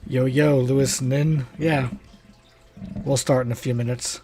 Yo, Lewis Nin. Yeah, we'll start in a few minutes.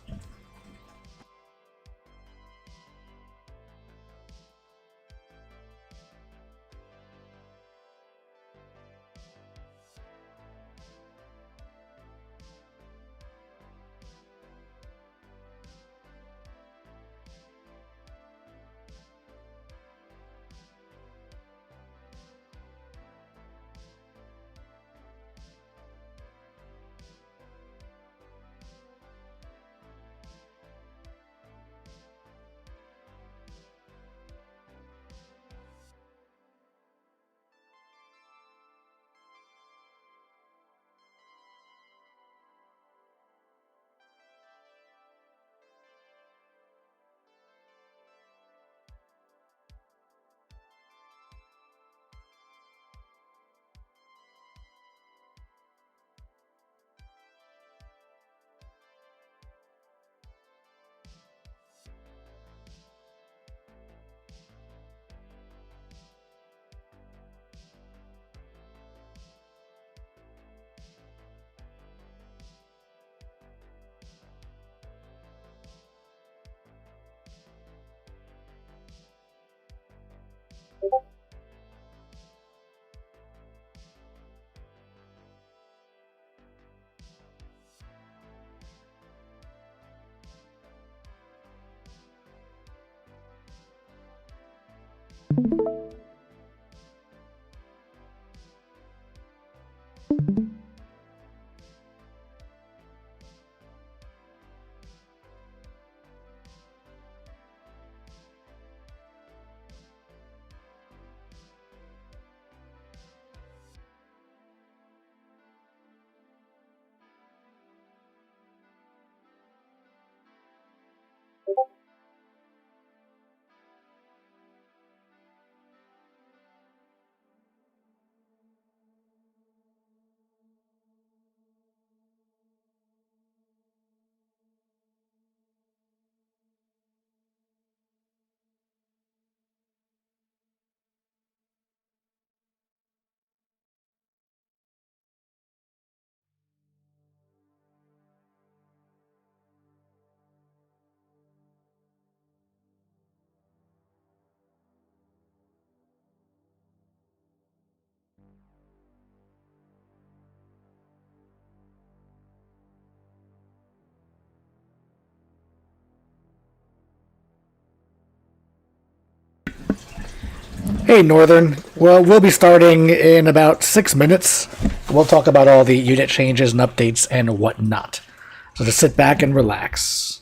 Hey, Northern. Well, we'll be starting in about 6 minutes. We'll talk about all the unit changes and updates and whatnot. So just sit back and relax.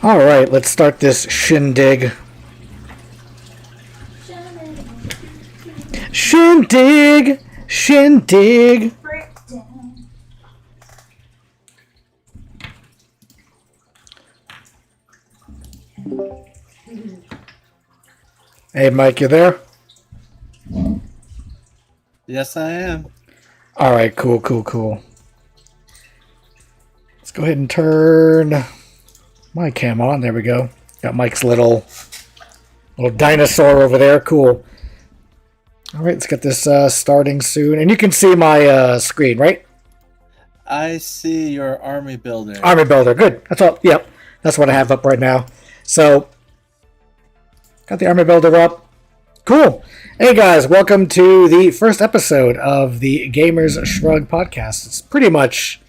All right, let's start this shindig. Shindig! Shindig! Hey, Mike, you there? Yes, I am. All right, cool. Let's go ahead and turn my cam on. There we go. Got Mike's little dinosaur over there. Cool. All right, let's get this starting soon. And you can see my screen, right? I see your army builder. Army builder, good. That's all. Yep, that's what I have up right now. So, got the army builder up. Cool. Hey guys, welcome to the first episode of the Gamers Shrugged podcast. It's pretty much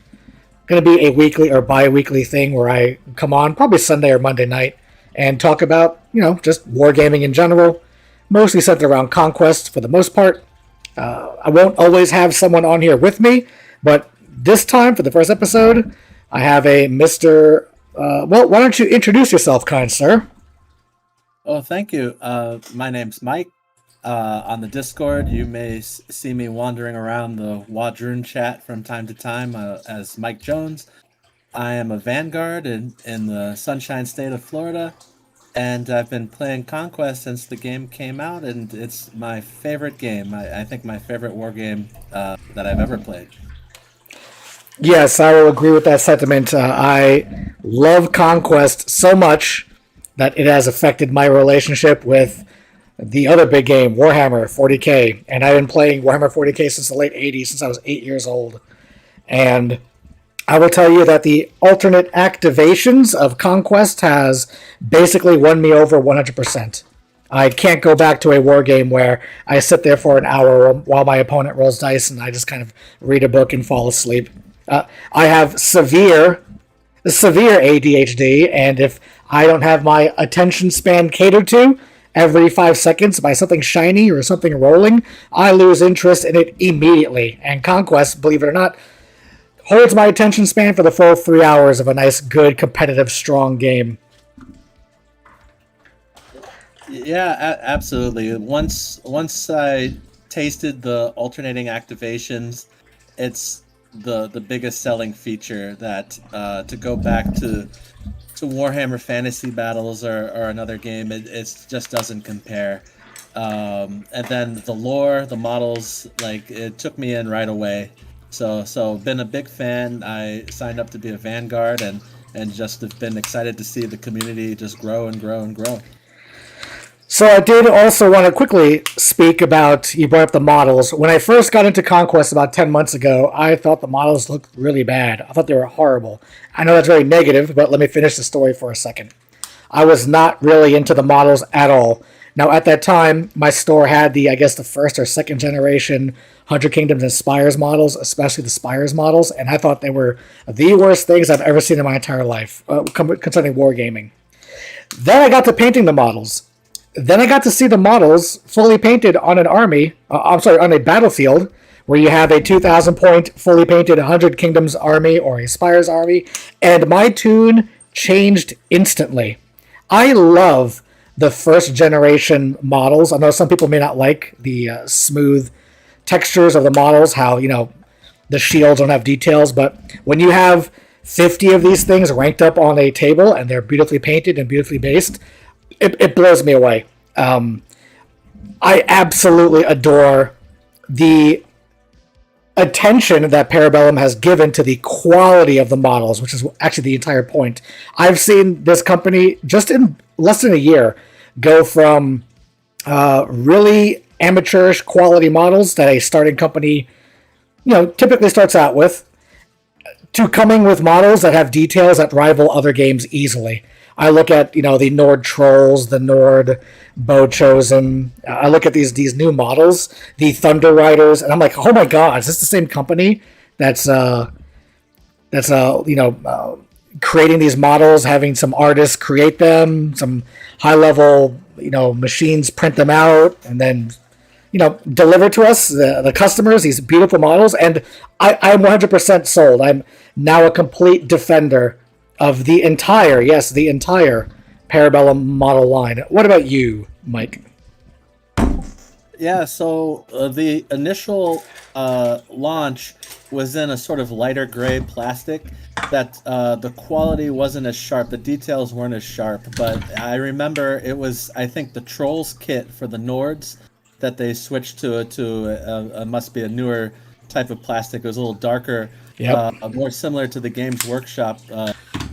going to be a weekly or bi-weekly thing where I come on probably Sunday or Monday night and talk about, just wargaming in general, mostly centered around Conquest for the most part. I won't always have someone on here with me, but this time for the first episode, I have a Mr. Why don't you introduce yourself, kind sir? Oh, thank you. My name's Mike. On the Discord, you may see me wandering around the Wadroon chat from time to time as Mike Jones. I am a Vanguard in the Sunshine State of Florida, and I've been playing Conquest since the game came out, and it's my favorite game. I think my favorite war game that I've ever played. Yes, I will agree with that sentiment. I love Conquest so much that it has affected my relationship with the other big game, Warhammer 40k. And I've been playing Warhammer 40k since the late 80s, since I was 8 years old. And I will tell you that the alternate activations of Conquest has basically won me over 100%. I can't go back to a war game where I sit there for an hour while my opponent rolls dice and I just kind of read a book and fall asleep. I have severe ADHD, and if I don't have my attention span catered to every 5 seconds by something shiny or something rolling, I lose interest in it immediately. And Conquest, believe it or not, holds my attention span for the full 3 hours of a nice, good, competitive, strong game. Yeah, absolutely. Once I tasted the alternating activations, it's the biggest selling feature that to go back to Warhammer Fantasy Battles or another game, it just doesn't compare. And then the lore, the models, it took me in right away. So been a big fan. I signed up to be a Vanguard and just have been excited to see the community just grow and grow and grow. So I did also want to quickly speak about, you brought up the models. When I first got into Conquest about 10 months ago, I thought the models looked really bad. I thought they were horrible. I know that's very negative, but let me finish the story for a second. I was not really into the models at all. Now, at that time, my store had the, I guess, the first or second generation Hundred Kingdoms and Spires models, especially the Spires models, and I thought they were the worst things I've ever seen in my entire life, concerning wargaming. Then I got to painting the models. Then I got to see the models fully painted on an army, on a battlefield, where you have a 2,000 point fully painted 100 Kingdoms army or a Spires army, and my tune changed instantly. I love the first generation models. I know some people may not like the smooth textures of the models, how, the shields don't have details, but when you have 50 of these things ranked up on a table and they're beautifully painted and beautifully based, it blows me away. I absolutely adore the attention that Parabellum has given to the quality of the models, which is actually the entire point. I've seen this company just in less than a year go from really amateurish quality models that a starting company, typically starts out with, to coming with models that have details that rival other games easily. I look at, the Nord Trolls, the Nord Bow Chosen. I look at these new models, the Thunder Riders, and I'm like, oh my god, is this the same company that's creating these models, having some artists create them, some high level, machines print them out, and then deliver to us, the customers, these beautiful models. And I'm 100% sold. I'm now a complete defender of the entire Parabellum model line. What about you, Mike? Yeah, so the initial launch was in a sort of lighter gray plastic that the quality wasn't as sharp, the details weren't as sharp, but I remember it was, I think, the Trolls kit for the Nords that they switched to must be a newer type of plastic. It was a little darker, more similar to the Games Workshop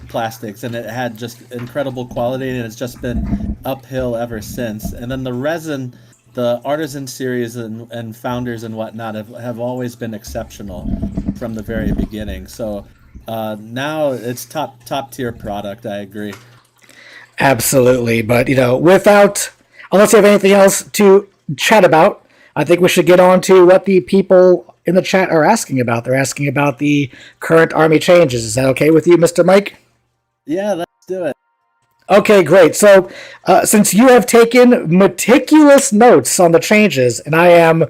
plastics, and it had just incredible quality, and it's just been uphill ever since. And then the resin, the Artisan series and Founders and whatnot have always been exceptional from the very beginning. So now it's top tier product. I agree. Absolutely, but unless you have anything else to chat about, I think we should get on to what the people in the chat are asking about. They're asking about the current army changes. Is that okay with you, Mr. Mike? Yeah, let's do it. Okay, great. So, since you have taken meticulous notes on the changes, and I am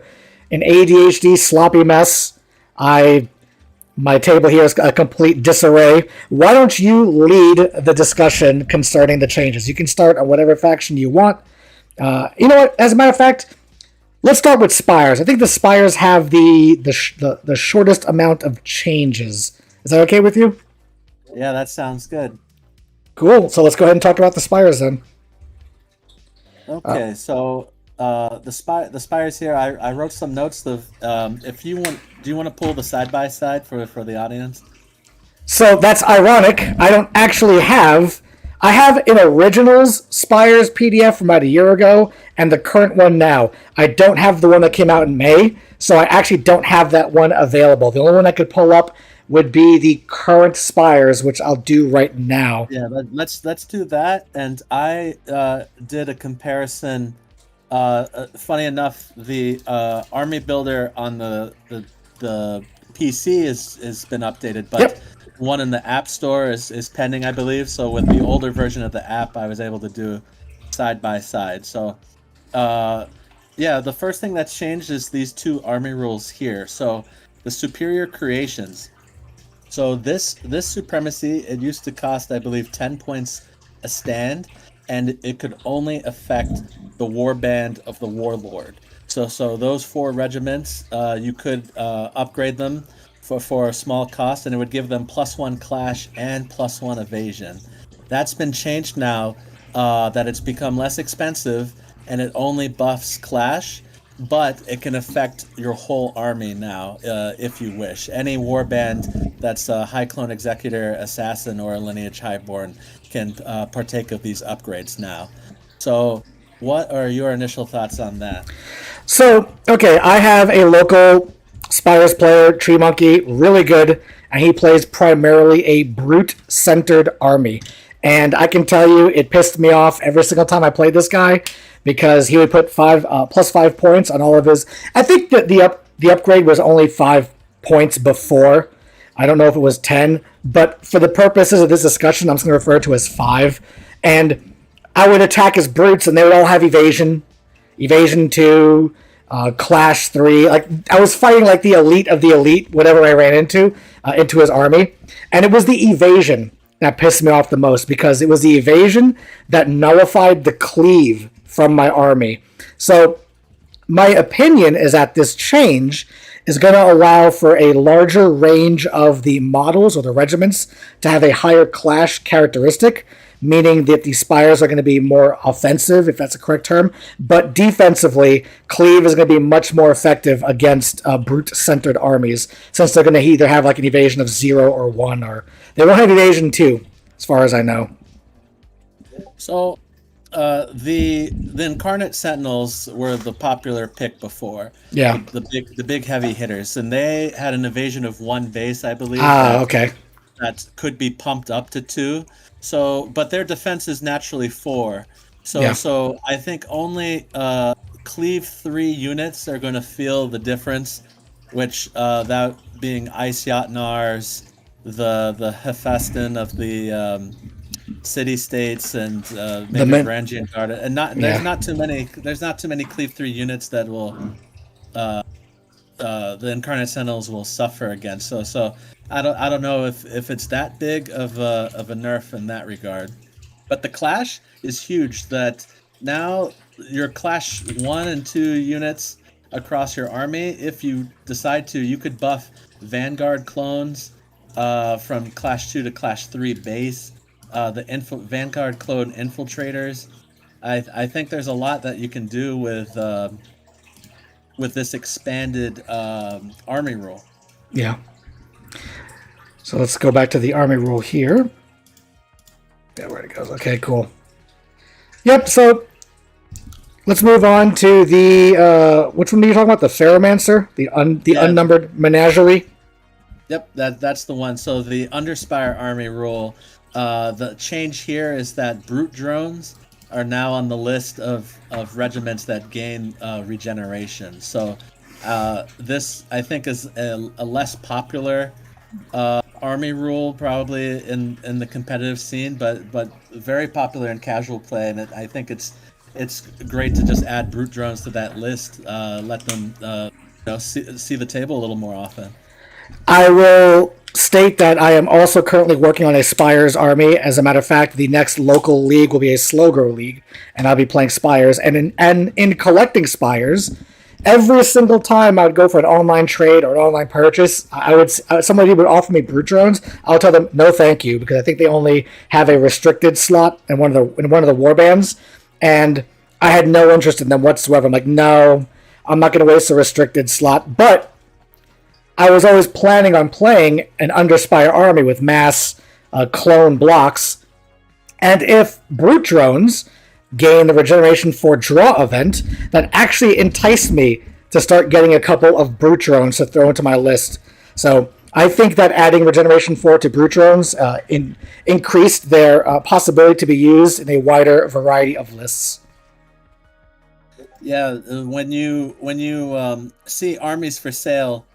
an ADHD sloppy mess, my table here is a complete disarray. Why don't you lead the discussion concerning the changes? You can start on whatever faction you want. You know what? As a matter of fact, let's start with Spires. I think the Spires have the shortest amount of changes. Is that okay with you? Yeah, that sounds good. Cool. So let's go ahead and talk about the Spires then. Okay, so the Spires here. I wrote some notes. If you want, do you want to pull the side by side for the audience? So that's ironic. I don't actually have. I have an Originals Spires PDF from about a year ago and the current one now. I don't have the one that came out in May, so I actually don't have that one available. The only one I could pull up would be the current Spires, which I'll do right now. Yeah, let's do that. And I did a comparison. Funny enough, the army builder on the PC has been updated, but one in the App Store is pending, I believe. So with the older version of the app, I was able to do side by side. So the first thing that's changed is these two army rules here. So the superior creations. So this supremacy, it used to cost, I believe, 10 points a stand, and it could only affect the warband of the warlord. So those 4 regiments, you could upgrade them for a small cost, and it would give them +1 clash and +1 evasion. That's been changed now that it's become less expensive, and it only buffs clash, but it can affect your whole army now if you wish. Any warband that's a High Clone Executor, Assassin, or a Lineage Highborn can partake of these upgrades now. So What are your initial thoughts on that? So, okay, I have a local Spires player, Tree Monkey, really good, and he plays primarily a brute-centered army. And I can tell you, it pissed me off every single time I played this guy because he would put plus 5 points on all of his. I think that the upgrade was only 5 points before. I don't know if it was 10, but for the purposes of this discussion, I'm just going to refer to as 5. And I would attack his brutes, and they would all have evasion 2, clash 3. Like I was fighting like the elite of the elite, whatever I ran into his army, and it was the evasion that pissed me off the most because it was the evasion that nullified the cleave from my army. So my opinion is that this change is going to allow for a larger range of the models or the regiments to have a higher clash characteristic, meaning that the Spires are going to be more offensive, if that's a correct term, but defensively, Cleave is going to be much more effective against brute-centered armies, since they're going to either have like an evasion of 0 or 1, or they won't have evasion 2, as far as I know. So, the Incarnate Sentinels were the popular pick before. Yeah. The big heavy hitters, and they had an evasion of 1 base, I believe. Okay. That could be pumped up to 2. So, but their defense is naturally 4. So, Yeah. so I think only Cleave 3 units are going to feel the difference, which that being Ice Yatnars, the Hephaestion of the city states, and maybe Varangian Guard, and there's not too many Cleave 3 units that will the Incarnate Sentinels will suffer against. So I don't know if it's that big of a nerf in that regard, but the clash is huge. That now your clash 1 and 2 units across your army, if you decide to, you could buff Vanguard clones from clash 2 to clash 3 base. The Vanguard clone infiltrators. I think there's a lot that you can do with this expanded army rule. Yeah. So let's go back to the army rule here. Yeah, where it goes. Okay, cool. Yep, so let's move on to the which one are you talking about? The Ferromancer? The unnumbered menagerie? Yep, that's the one. So the Underspire army rule, the change here is that brute drones are now on the list of regiments that gain regeneration. So this, I think, is a less popular army rule probably in the competitive scene, but very popular in casual play, and I think it's great to just add brute drones to that list, let them see the table a little more often. I will state that I am also currently working on a Spires army. As a matter of fact, the next local league will be a slow grow league, and I'll be playing Spires. And in collecting Spires, every single time I would go for an online trade or an online purchase, somebody would offer me brute drones. I'll tell them no, thank you, because I think they only have a restricted slot in one of the war bands, and I had no interest in them whatsoever. I'm like, no, I'm not going to waste a restricted slot, but I was always planning on playing an Underspire army with mass clone blocks, and if brute drones gain the Regeneration 4 draw event, that actually enticed me to start getting a couple of brute drones to throw into my list. So I think that adding Regeneration 4 to brute drones increased their possibility to be used in a wider variety of lists. Yeah, when you see armies for sale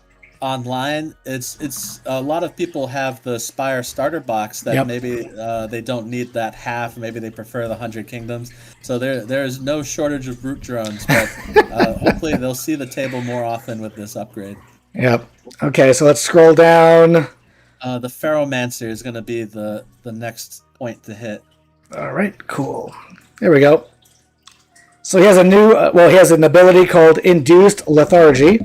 online, it's a lot of people have the Spire starter box that maybe they don't need that half, maybe they prefer the 100 Kingdoms, so there's no shortage of brute drones, but hopefully they'll see the table more often with this upgrade. Yep. Okay, so let's scroll down. The Ferromancer is going to be the next point to hit. All right, cool. There we go. So he has he has an ability called Induced Lethargy.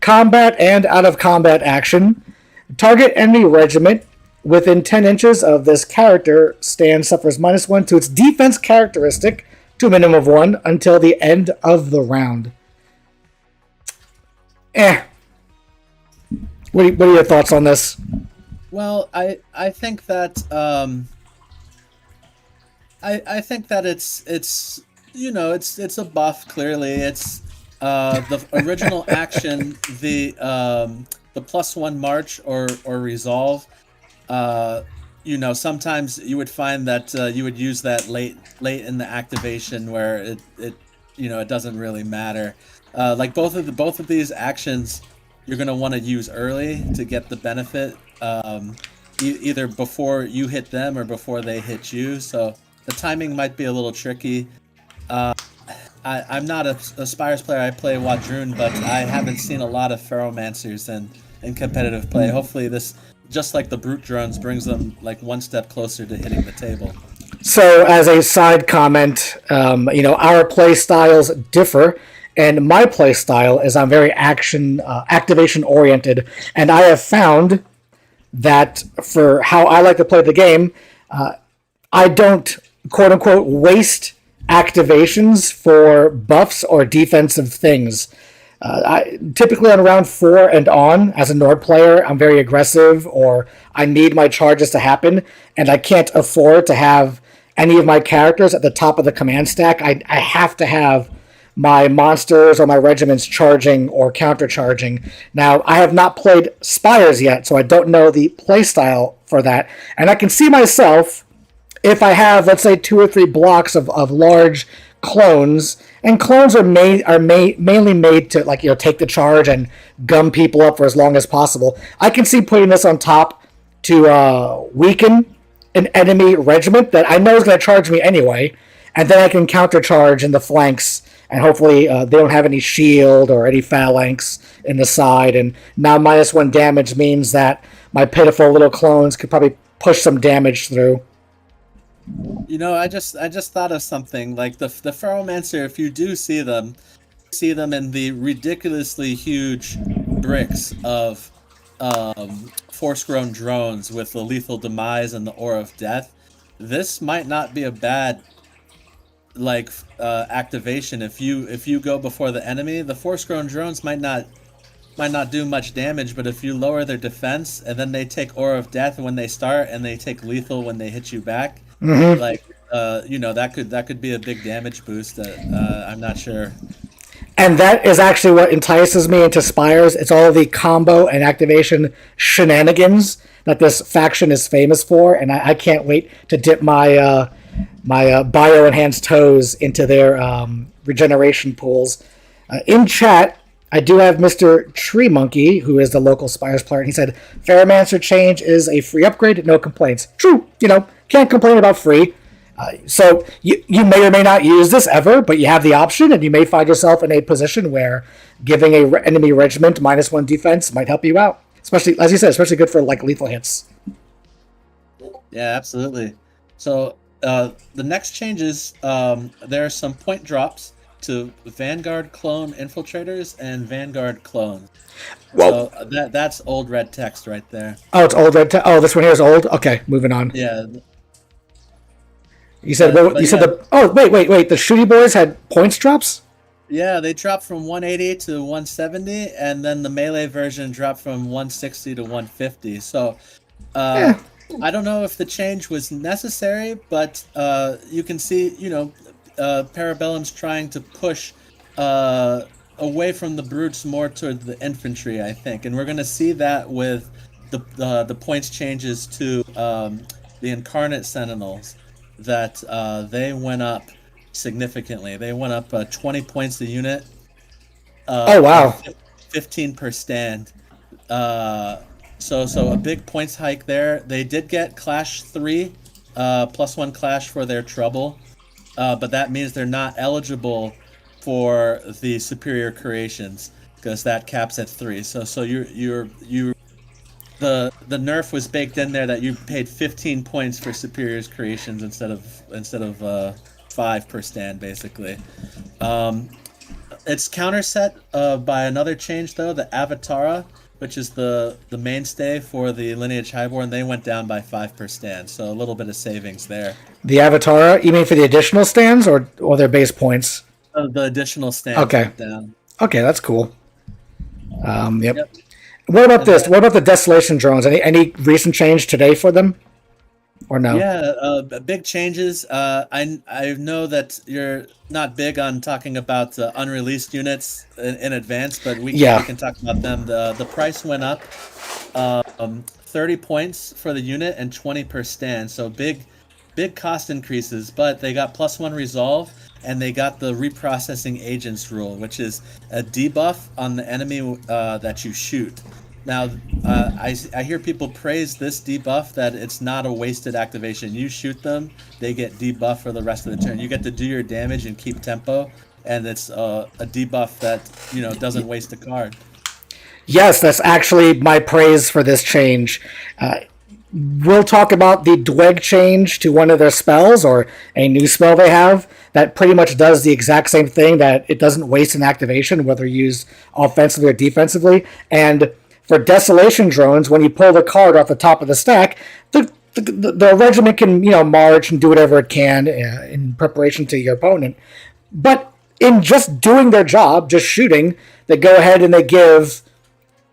Combat and out-of-combat action. Target enemy regiment within 10 inches of this character stand suffers -1 to its defense characteristic to a minimum of 1 until the end of the round. What are your thoughts on this? Well, I think that I think that it's it's a buff. Clearly, it's the original action, the +1 march or resolve. Sometimes you would find that you would use that late in the activation where it doesn't really matter. Like both of these actions, you're gonna want to use early to get the benefit. Either before you hit them or before they hit you. So the timing might be a little tricky. I'm not a Spires player. I play Wadrun, but I haven't seen a lot of Ferromancers in competitive play. Hopefully this, just like the Brute Drones, brings them like one step closer to hitting the table. So, as a side comment, our play styles differ, and my play style is I'm very activation oriented, and I have found that for how I like to play the game, I don't quote unquote waste activations for buffs or defensive things. Typically on round 4 and on, as a Nord player, I'm very aggressive, or I need my charges to happen, and I can't afford to have any of my characters at the top of the command stack. I have to have my monsters or my regiments charging or counter-charging. Now, I have not played Spires yet, so I don't know the playstyle for that, and I can see myself, if I have, let's say, 2 or 3 blocks of large clones, and clones are mainly made to take the charge and gum people up for as long as possible. I can see putting this on top to weaken an enemy regiment that I know is going to charge me anyway, and then I can countercharge in the flanks, and hopefully they don't have any shield or any phalanx in the side. And now -1 damage means that my pitiful little clones could probably push some damage through. I just thought of something. Like the Ferromancer, if you do see them in the ridiculously huge bricks of Force-grown drones with the lethal demise and the aura of death. This might not be a bad activation. If you go before the enemy, the Force-grown drones might not do much damage, but if you lower their defense and then they take aura of death when they start and they take lethal when they hit you back, that could be a big damage boost. I'm not sure. And that is actually what entices me into Spires. It's all of the combo and activation shenanigans that this faction is famous for, and I can't wait to dip my bio-enhanced toes into their regeneration pools. In chat, I do have Mr. Tree Monkey, who is the local Spires player, and he said, Ferromancer change is a free upgrade, no complaints. True, can't complain about free. So you may or may not use this ever, but you have the option, and you may find yourself in a position where giving a enemy regiment -1 defense might help you out. Especially, as you said, especially good for lethal hits. Yeah, absolutely. So the next changes, there are some point drops to Vanguard clone infiltrators and Vanguard clones. Well, so that's old red text right there. Oh, it's old red text. Oh, this one here is old. Okay, moving on. Yeah. You said wait. The shooty boys had points drops? Yeah, they dropped from 180 to 170, and then the melee version dropped from 160 to 150. So, I don't know if the change was necessary, but you can see, Parabellum's trying to push away from the brutes more toward the infantry, I think, and we're going to see that with the points changes to the Incarnate Sentinels. That they went up significantly. They went up 20 points a unit. Oh wow! 15 per stand. So a big points hike there. They did get Clash 3, +1 Clash for their trouble, but that means they're not eligible for the superior creations because that caps at 3. So you're the nerf was baked in there that you paid 15 points for superiors creations instead of 5 per stand basically. It's counterset by another change though, the Avatara, which is the mainstay for the Lineage Highborn. They went down by 5 per stand, so a little bit of savings there. The Avatara, you mean for the additional stands or their base points? The additional stands went down. Okay, that's cool. Yep. What about this? What about the Desolation drones? Any recent change today for them? or no? Yeah, big changes. I know that you're not big on talking about unreleased units in advance, but we Yeah. can talk about them. The price went up 30 points for the unit and 20 per stand. So big cost increases, but they got +1 resolve and they got the reprocessing agents rule, which is a debuff on the enemy that you shoot. Now, I hear people praise this debuff that it's not a wasted activation. You shoot them, they get debuff for the rest of the turn. You get to do your damage and keep tempo, and it's a debuff that doesn't waste a card. Yes, that's actually my praise for this change. We'll talk about the Dweg change to one of their spells, or a new spell they have that pretty much does the exact same thing, that it doesn't waste an activation, whether used offensively or defensively. And for Desolation Drones, when you pull the card off the top of the stack, the regiment can march and do whatever it can in preparation to your opponent. But in just doing their job, just shooting, they go ahead and they give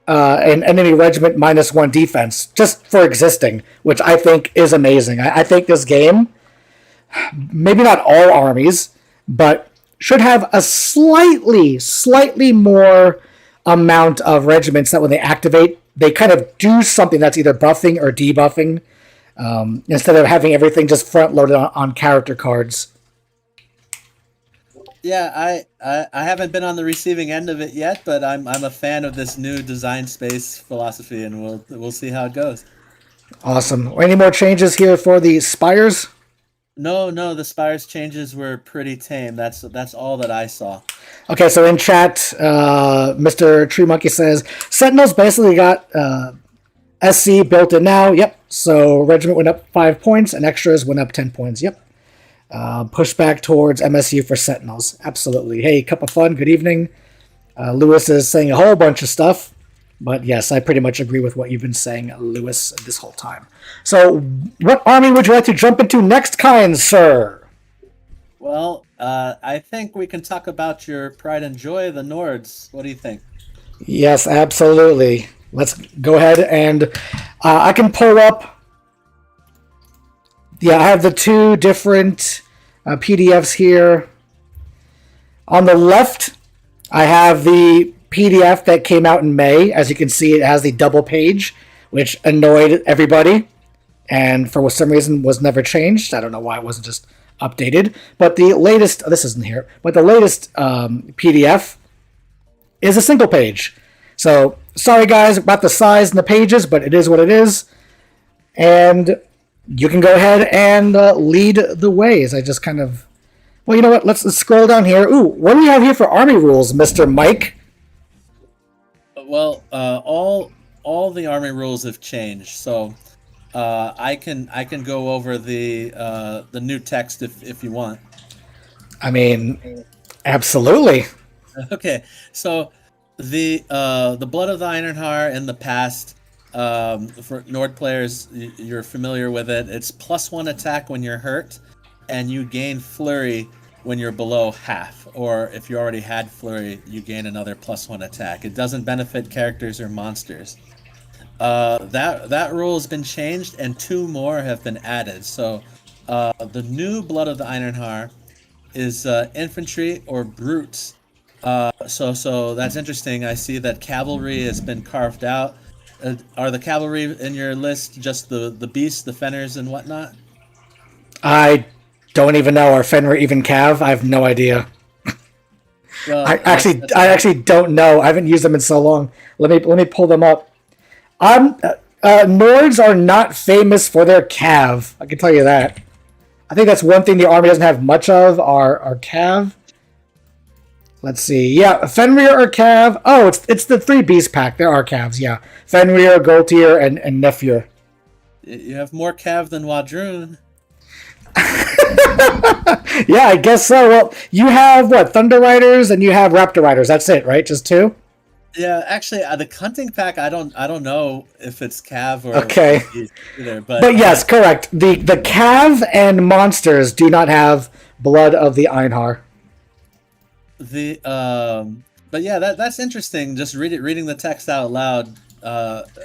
an enemy regiment -1 defense just for existing, which I think is amazing. I think this game, maybe not all armies, but should have a slightly more amount of regiments that when they activate, they kind of do something that's either buffing or debuffing, instead of having everything just front loaded on character cards. Yeah, I haven't been on the receiving end of it yet, but I'm a fan of this new design space philosophy, and we'll see how it goes. Awesome. Any more changes here for the Spires? No, the Spires changes were pretty tame. That's all that I saw. Okay, so in chat, Mr. Tree Monkey says Sentinels basically got SC built in now. Yep. So regiment went up 5 points, and extras went up 10 points. Yep. Push back towards MSU for Sentinels. Absolutely. Hey, cup of fun. Good evening. Lewis is saying a whole bunch of stuff, but yes, I pretty much agree with what you've been saying, Lewis, this whole time. So, what army would you like to jump into next, kind sir? Well, I think we can talk about your pride and joy, the Nords. What do you think? Yes, absolutely. Let's go ahead and I can pull up. Yeah, I have the two different PDFs here. On the left, I have the PDF that came out in May. As you can see, it has the double page, which annoyed everybody, and for some reason was never changed. I don't know why it wasn't just updated. But the latest, this isn't here, but the latest PDF is a single page. So, sorry guys about the size and the pages, but it is what it is. And you can go ahead and lead the way. As I just kind of... Well, you know what? Let's scroll down here. Ooh, what do we have here for army rules, Mr. Mike? Well, all the army rules have changed, so I can go over the new text if you want. I mean, absolutely. Okay, so the Blood of the Ironheart in the past, for Nord players, you're familiar with it. It's +1 attack when you're hurt, and you gain flurry when you're below half, or if you already had flurry, you gain another +1 attack. It doesn't benefit characters or monsters. That rule has been changed, and 2 more have been added. So the new Blood of the Ironheart is infantry or brutes. So that's interesting. I see that cavalry has been carved out. Are the cavalry in your list just the beasts, the fenners, and whatnot? I don't even know. Are Fenrir even Cav? I have no idea. Well, I actually don't know. I haven't used them in so long. Let me pull them up. Nords are not famous for their Cav. I can tell you that. I think that's one thing the army doesn't have much of. Are Cav. Let's see. Yeah, Fenrir or Cav. Oh, it's the 3 beast pack. There are Cavs. Yeah, Fenrir, Goltier, and Nefir. You have more Cav than Wadrun. Yeah, I guess so. Well, you have what? Thunder Riders and you have Raptor Riders. That's it, right? Just 2? Yeah, actually, the hunting pack, I don't know if it's Cav or okay. Either, but yes, correct. The Cav and monsters do not have Blood of the Einhar. But yeah, that's interesting. Just reading the text out loud.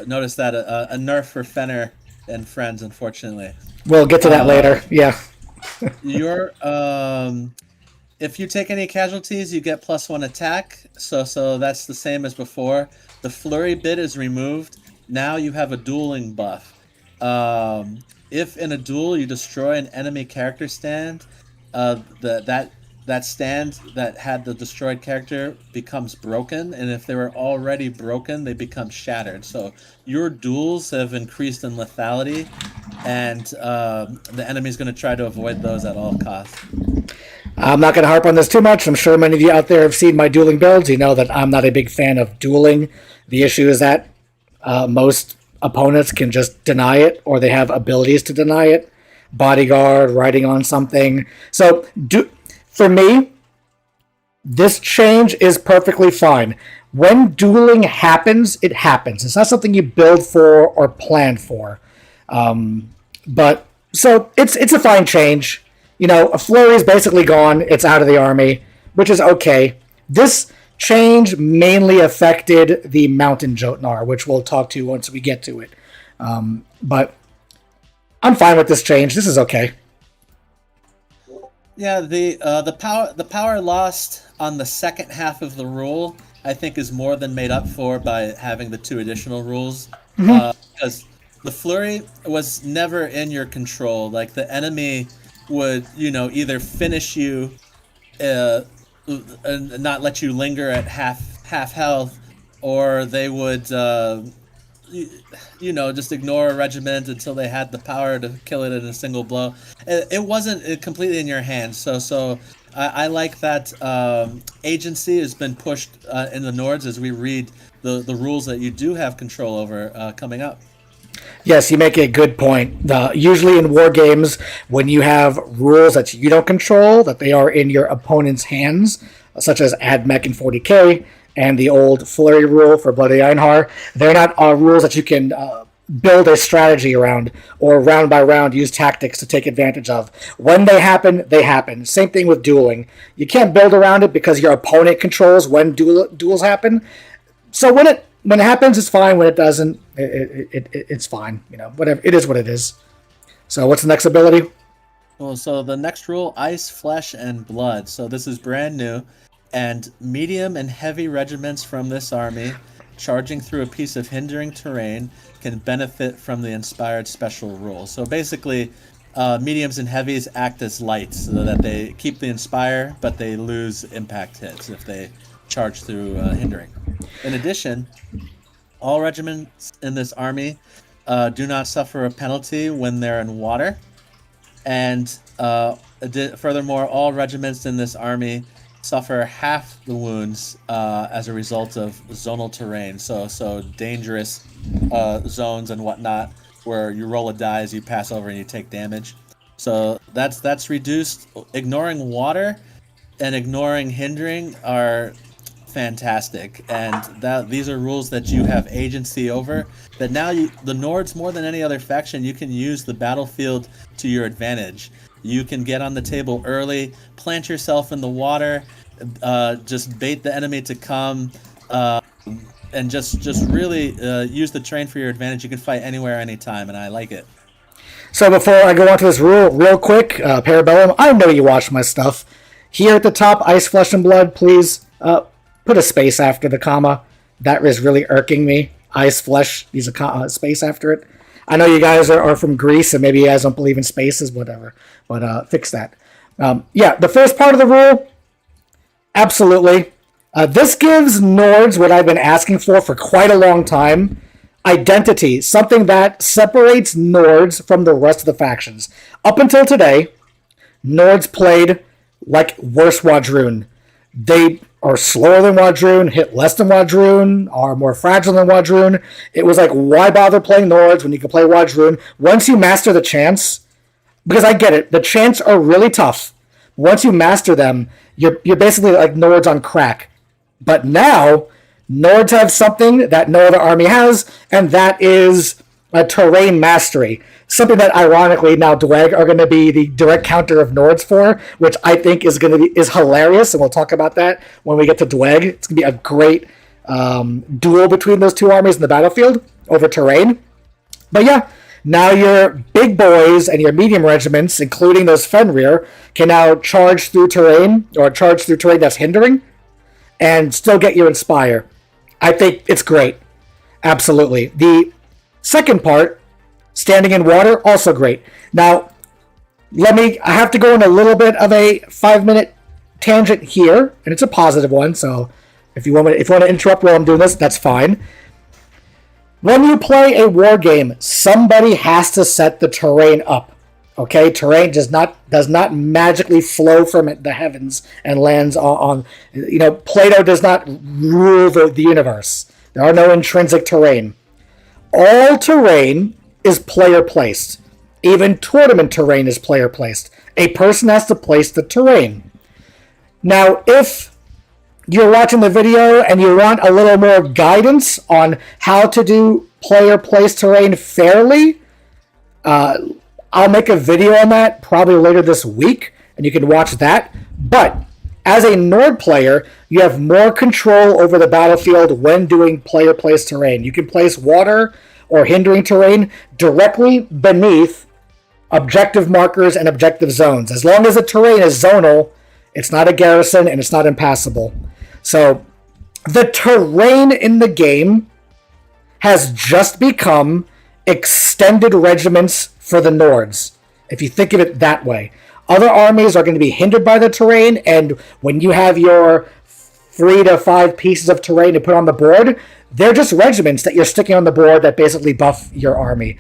Notice that a nerf for Fenrir and friends, unfortunately. We'll get to that later. Yeah. Your if you take any casualties, you get +1 attack. So that's the same as before. The flurry bit is removed. Now you have a dueling buff. If in a duel you destroy an enemy character stand, that stand that had the destroyed character becomes broken, and if they were already broken, they become shattered. So your duels have increased in lethality, and the enemy's going to try to avoid those at all costs. I'm not going to harp on this too much. I'm sure many of you out there have seen my dueling builds. You know that I'm not a big fan of dueling. The issue is that most opponents can just deny it, or they have abilities to deny it. Bodyguard, riding on something. So for me, this change is perfectly fine. When dueling happens, it happens. It's not something you build for or plan for. But so it's a fine change. You know, a flurry is basically gone. It's out of the army, which is okay. This change mainly affected the Mountain Jotnar, which we'll talk to once we get to it. But I'm fine with this change. This is okay. Yeah, the power lost on the second half of the rule, I think, is more than made up for by having the 2 additional rules. Because the flurry was never in your control. Like, the enemy would, either finish you and not let you linger at half health, or they would just ignore a regiment until they had the power to kill it in a single blow. It wasn't completely in your hands. So I like that agency has been pushed in the Nords as we read the rules that you do have control over coming up. Yes, you make a good point. Usually in war games, when you have rules that you don't control, that they are in your opponent's hands, such as add mech in 40k and the old flurry rule for Bloody Einhar, they're not rules that you can build a strategy around or round by round use tactics to take advantage of. When they happen, they happen. Same thing with dueling. You can't build around it because your opponent controls when duels happen. So when it happens, it's fine. When it doesn't, it's fine. Whatever. It is what it is. So what's the next ability? Well, so the next rule, Ice, Flesh, and Blood. So this is brand new. And medium and heavy regiments from this army, charging through a piece of hindering terrain, can benefit from the inspired special rule. So basically, mediums and heavies act as lights, so that they keep the inspire, but they lose impact hits if they charge through hindering. In addition, all regiments in this army do not suffer a penalty when they're in water. And furthermore, all regiments in this army suffer half the wounds as a result of zonal terrain. So dangerous zones and whatnot, where you roll a die as you pass over and you take damage. So that's reduced. Ignoring water and ignoring hindering are fantastic, and these are rules that you have agency over, that now the Nords, more than any other faction, you can use the battlefield to your advantage. You can get on the table early, plant yourself in the water, just bait the enemy to come, and just really use the terrain for your advantage. You can fight anywhere, anytime, and I like it. So before I go on to this rule real quick, Parabellum, I know you watch my stuff. Here at the top, Ice, Flesh, and Blood, please put a space after the comma. That is really irking me. Ice, Flesh, use a space after it. I know you guys are from Greece, and maybe you guys don't believe in spaces, whatever. But fix that. The first part of the rule, absolutely. This gives Nords what I've been asking for quite a long time. Identity, something that separates Nords from the rest of the factions. Up until today, Nords played like worse Wadroon. They are slower than Wadroon, hit less than Wadroon, are more fragile than Wadroon. It was like, why bother playing Nords when you can play Wadroon? Once you master the chants, because I get it, the chants are really tough. Once you master them, you're basically like Nords on crack. But now, Nords have something that no other army has, and that is a terrain mastery. Something that, ironically, now Dweg are going to be the direct counter of Nords for, which I think is hilarious, and we'll talk about that when we get to Dweg. It's going to be a great duel between those two armies in the battlefield over terrain. But yeah, Now your big boys and your medium regiments, including those Fenrir, can now charge through terrain that's hindering and still get you Inspire. I think it's great. Absolutely. The second part, standing in water, also great. Now, I have to go on a little bit of a 5-minute tangent here, and it's a positive one, so if you want to interrupt while I'm doing this, that's fine. When you play a war game, somebody has to set the terrain up. Okay, terrain does not magically flow from the heavens and lands on. Plato does not rule the universe. There are no intrinsic terrain. All terrain is player placed. Even tournament terrain is player placed. A person has to place the terrain. Now, if you're watching the video and you want a little more guidance on how to do player placed terrain fairly, I'll make a video on that probably later this week, and you can watch that. But as a Nord player, you have more control over the battlefield when doing player placed terrain. You can place water or hindering terrain directly beneath objective markers and objective zones. As long as the terrain is zonal, it's not a garrison and it's not impassable. So the terrain in the game has just become extended regiments for the Nords, if you think of it that way. Other armies are going to be hindered by the terrain, and when you have your 3 to 5 pieces of terrain to put on the board, they're just regiments that you're sticking on the board that basically buff your army.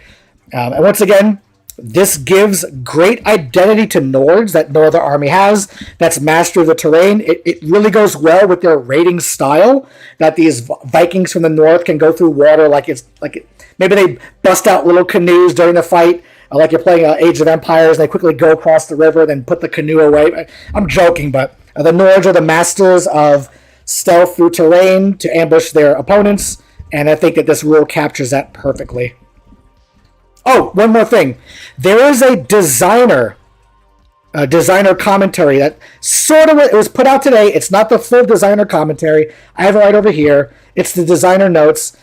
And once again, this gives great identity to Nords that no other army has. That's mastery of the terrain. It really goes well with their raiding style, that these Vikings from the north can go through water maybe they bust out little canoes during the fight, like you're playing Age of Empires, and they quickly go across the river, then put the canoe away. I'm joking, but the Nords are the masters of stealth through terrain to ambush their opponents, and I think that this rule captures that perfectly. Oh, one more thing. There is a designer commentary that it was put out today. It's not the full designer commentary. I have it right over here. It's the designer notes.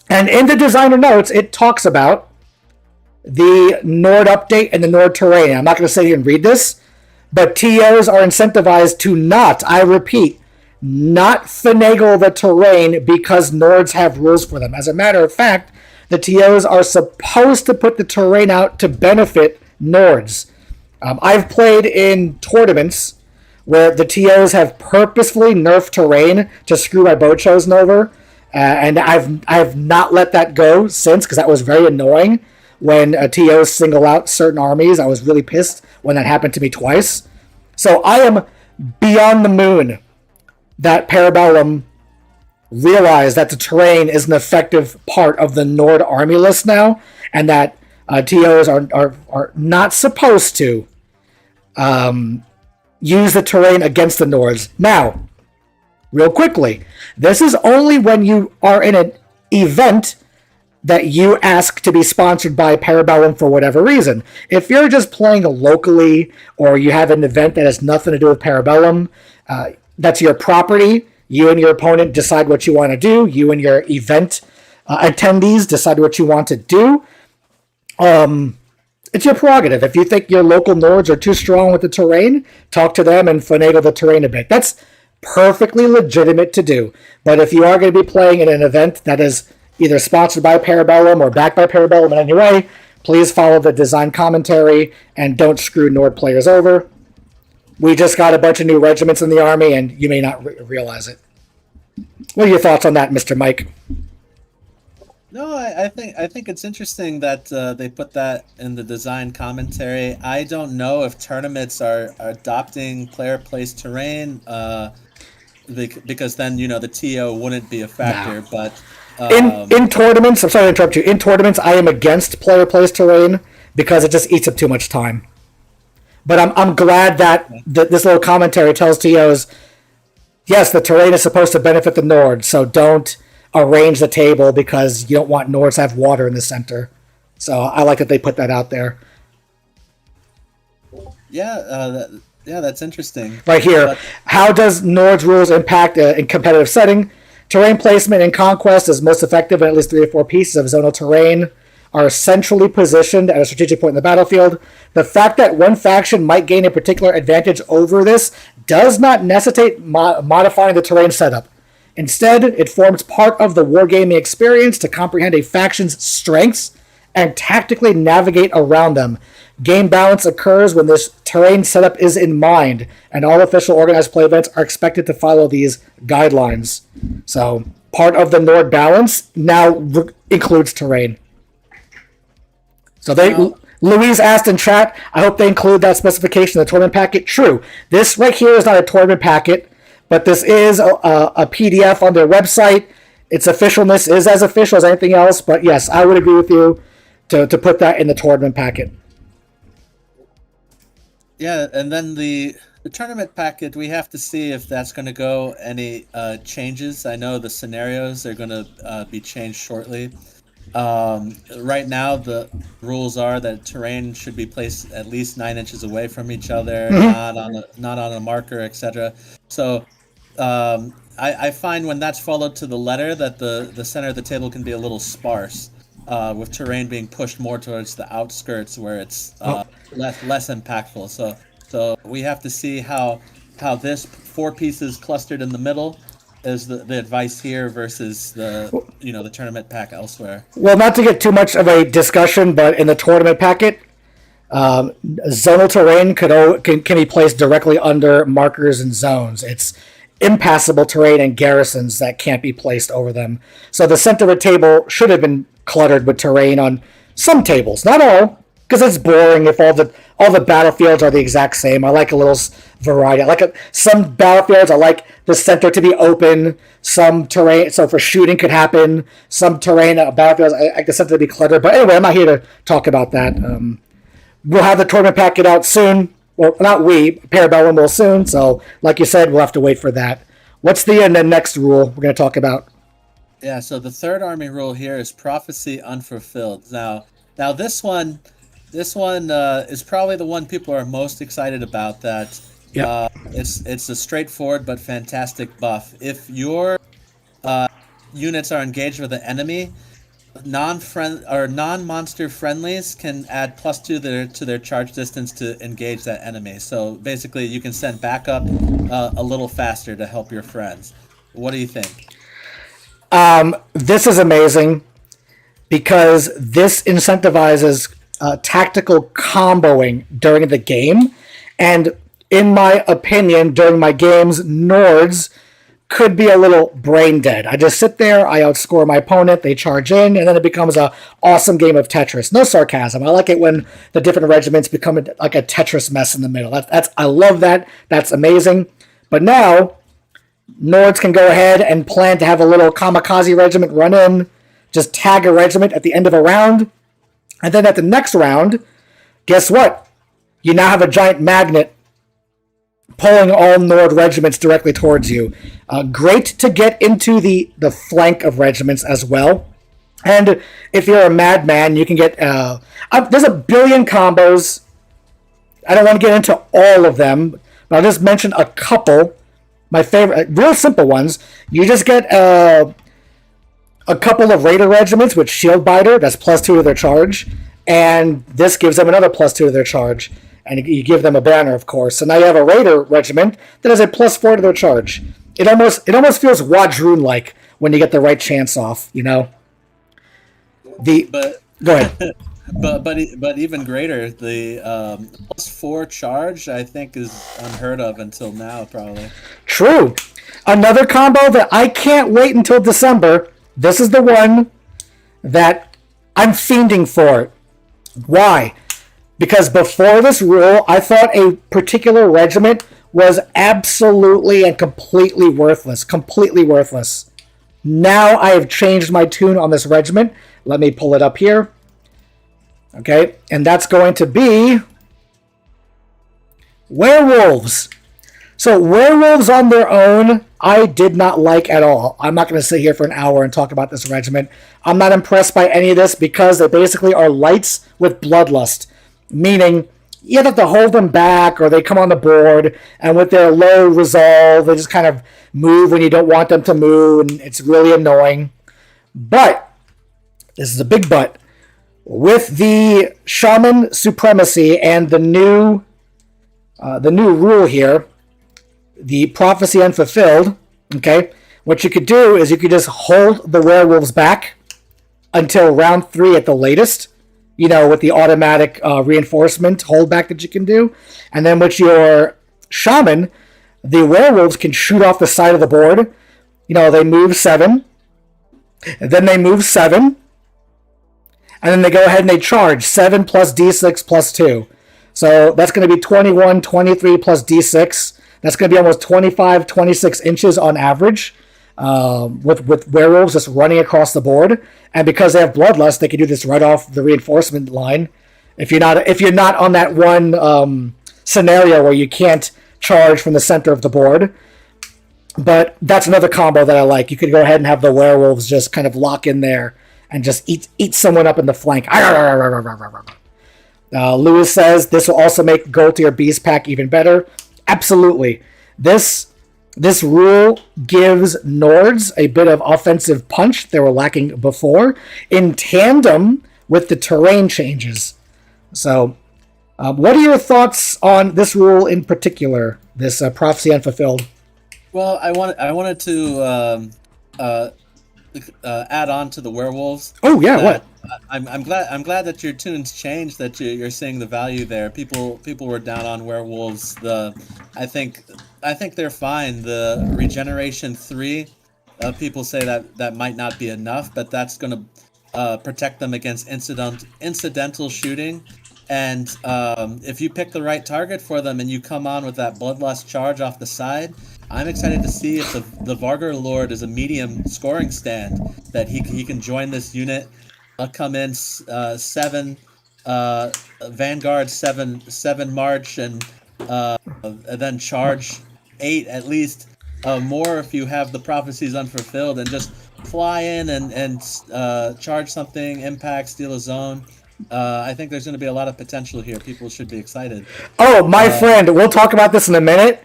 And in the designer notes, it talks about the Nord update and the Nord terrain. I'm not going to sit here and read this, but TOs are incentivized to not finagle the terrain because Nords have rules for them. As a matter of fact, the TOs are supposed to put the terrain out to benefit Nords. I've played in tournaments where the TOs have purposefully nerfed terrain to screw my bow chosen over, and I've not let that go since, because that was very annoying when TOs single out certain armies. I was really pissed when that happened to me twice. So I am beyond the moon that Parabellum realize that the terrain is an effective part of the Nord army list now, and that TOs are not supposed to use the terrain against the Nords. Now, real quickly, this is only when you are in an event that you ask to be sponsored by Parabellum for whatever reason. If you're just playing locally, or you have an event that has nothing to do with Parabellum, that's your property. You and your opponent decide what you want to do. You and your event attendees decide what you want to do. It's your prerogative. If you think your local Nords are too strong with the terrain, talk to them and finagle the terrain a bit. That's perfectly legitimate to do. But if you are going to be playing in an event that is either sponsored by Parabellum or backed by Parabellum in any way, please follow the design commentary and don't screw Nord players over. We just got a bunch of new regiments in the army, and you may not realize it. What are your thoughts on that, Mr. Mike? No, I think it's interesting that they put that in the design commentary. I don't know if tournaments are adopting player-placed terrain, because then the TO wouldn't be a factor. No. But in tournaments, I'm sorry to interrupt you. In tournaments, I am against player-placed terrain because it just eats up too much time. But I'm glad that this little commentary tells TOs, yes, the terrain is supposed to benefit the Nord, so don't arrange the table because you don't want Nords to have water in the center. So I like that they put that out there. Yeah, that's interesting. Right here, how does Nord's rules impact in competitive setting? Terrain placement in Conquest is most effective in at least 3 or 4 pieces of zonal terrain are centrally positioned at a strategic point in the battlefield. The fact that one faction might gain a particular advantage over this does not necessitate modifying the terrain setup. Instead, it forms part of the wargaming experience to comprehend a faction's strengths and tactically navigate around them. Game balance occurs when this terrain setup is in mind, and all official organized play events are expected to follow these guidelines. So, part of the Nord balance now includes terrain. So Louise asked in chat, I hope they include that specification in the tournament packet. True. This right here is not a tournament packet, but this is a PDF on their website. Its officialness is as official as anything else, but yes, I would agree with you to put that in the tournament packet. Yeah, and then the tournament packet, we have to see if that's going to go any changes. I know the scenarios are going to be changed shortly. Right now, the rules are that terrain should be placed at least 9 inches away from each other, not on a marker, etc. So I find when that's followed to the letter that the center of the table can be a little sparse, with terrain being pushed more towards the outskirts where it's less impactful. So we have to see how this 4 pieces clustered in the middle is the advice here versus the tournament pack elsewhere. Well, not to get too much of a discussion, but in the tournament packet, zonal terrain can be placed directly under markers and zones. It's impassable terrain and garrisons that can't be placed over them. So the center of the table should have been cluttered with terrain on some tables, not all, because it's boring if all the battlefields are the exact same. I like a little variety. I like some battlefields. I like the center to be open. Some terrain, so for shooting could happen. Some terrain battlefields, I like the center to be cluttered. But anyway, I'm not here to talk about that. We'll have the tournament packet out soon. Well, not we. Parabellum will soon. So, like you said, we'll have to wait for that. What's the next rule we're going to talk about? Yeah. So the third army rule here is prophecy unfulfilled. Now this one is probably the one people are most excited about. That it's a straightforward but fantastic buff. If your units are engaged with an enemy, non-monster friendlies can add +2 to their charge distance to engage that enemy. So basically, you can send backup a little faster to help your friends. What do you think? This is amazing because this incentivizes tactical comboing during the game, and in my opinion, during my games, Nords could be a little brain dead. I just sit there, I outscore my opponent, they charge in, and then it becomes an awesome game of Tetris. No sarcasm. I like it when the different regiments become like a Tetris mess in the middle. I love that. That's amazing. But now, Nords can go ahead and plan to have a little kamikaze regiment run in, just tag a regiment at the end of a round, and then at the next round, guess what? You now have a giant magnet pulling all Nord regiments directly towards you. Great to get into the flank of regiments as well. And if you're a madman, you can get... there's a billion combos. I don't want to get into all of them, but I'll just mention a couple. My favorite, real simple ones. You just get a couple of Raider regiments with Shield Biter. That's +2 to their charge. And this gives them another +2 to their charge. And you give them a banner, of course. So now you have a Raider regiment that has a +4 to their charge. It almost feels Wadroon-like when you get the right chance off, you know? Go ahead. But even greater, the +4 charge, I think, is unheard of until now, probably. True. Another combo that I can't wait until December. This is the one that I'm fiending for. Why? Because before this rule, I thought a particular regiment was absolutely and completely worthless. Completely worthless. Now I have changed my tune on this regiment. Let me pull it up here. Okay, and that's going to be werewolves. So werewolves on their own, I did not like at all. I'm not going to sit here for an hour and talk about this regiment. I'm not impressed by any of this because they basically are lights with bloodlust. Meaning, you have to hold them back or they come on the board, and with their low resolve, they just kind of move when you don't want them to move, and it's really annoying. But, this is a big but, with the Shaman Supremacy and the new rule here, the Prophecy Unfulfilled, okay, what you could do is you could just hold the werewolves back until round 3 at the latest, with the automatic reinforcement holdback that you can do. And then with your Shaman, the werewolves can shoot off the side of the board. They move 7, and then they move 7, and then they go ahead and they charge 7 plus d6 plus 2. So that's going to be 21, 23 plus d6. That's going to be almost 25, 26 inches on average with werewolves just running across the board. And because they have bloodlust, they can do this right off the reinforcement line. If you're not on that one scenario where you can't charge from the center of the board. But that's another combo that I like. You could go ahead and have the werewolves just kind of lock in there and just eat someone up in the flank. Lewis says this will also make Gold Tier Beast Pack even better. Absolutely. This rule gives Nords a bit of offensive punch they were lacking before, in tandem with the terrain changes. So, what are your thoughts on this rule in particular, this Prophecy Unfulfilled? Well, I wanted to add on to the werewolves. Oh yeah, what? I'm glad that your tunes changed. That you're seeing the value there. People were down on werewolves. I think they're fine. The regeneration 3, people say that might not be enough, but that's going to protect them against incidental shooting. And if you pick the right target for them and you come on with that bloodlust charge off the side, I'm excited to see if the Vargur Lord is a medium scoring stand, that he can join this unit, come in 7 Vanguard, 7 March, and then charge 8 at least, more if you have the Prophecies Unfulfilled, and just fly in and charge something, impact, steal a zone. I think there's going to be a lot of potential here. People should be excited. Oh, my friend, we'll talk about this in a minute.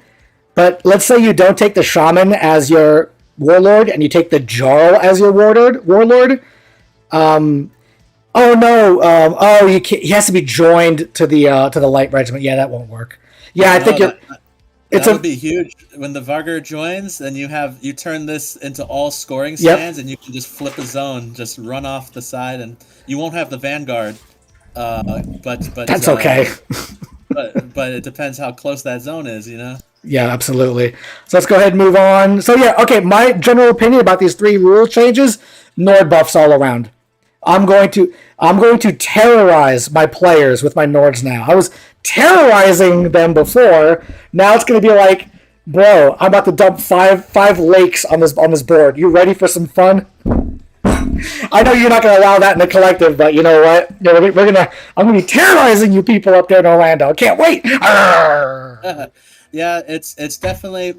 But let's say you don't take the Shaman as your warlord and you take the Jarl as your warlord. He has to be joined to the Light Regiment. Yeah, that won't work. Yeah, I think that would be huge when the Vargur joins, and you turn this into all scoring stands, and you can just flip a zone, just run off the side, and you won't have the Vanguard. But that's okay. but it depends how close that zone is, Yeah, absolutely. So let's go ahead and move on. So yeah, okay, my general opinion about these 3 rule changes, Nord buffs all around. I'm going to terrorize my players with my Nords now. I was terrorizing them before. Now it's going to be like, bro, I'm about to dump five lakes on this board. You ready for some fun? I know you're not going to allow that in the collective, but you know what? I'm going to be terrorizing you people up there in Orlando. I can't wait. Yeah, it's definitely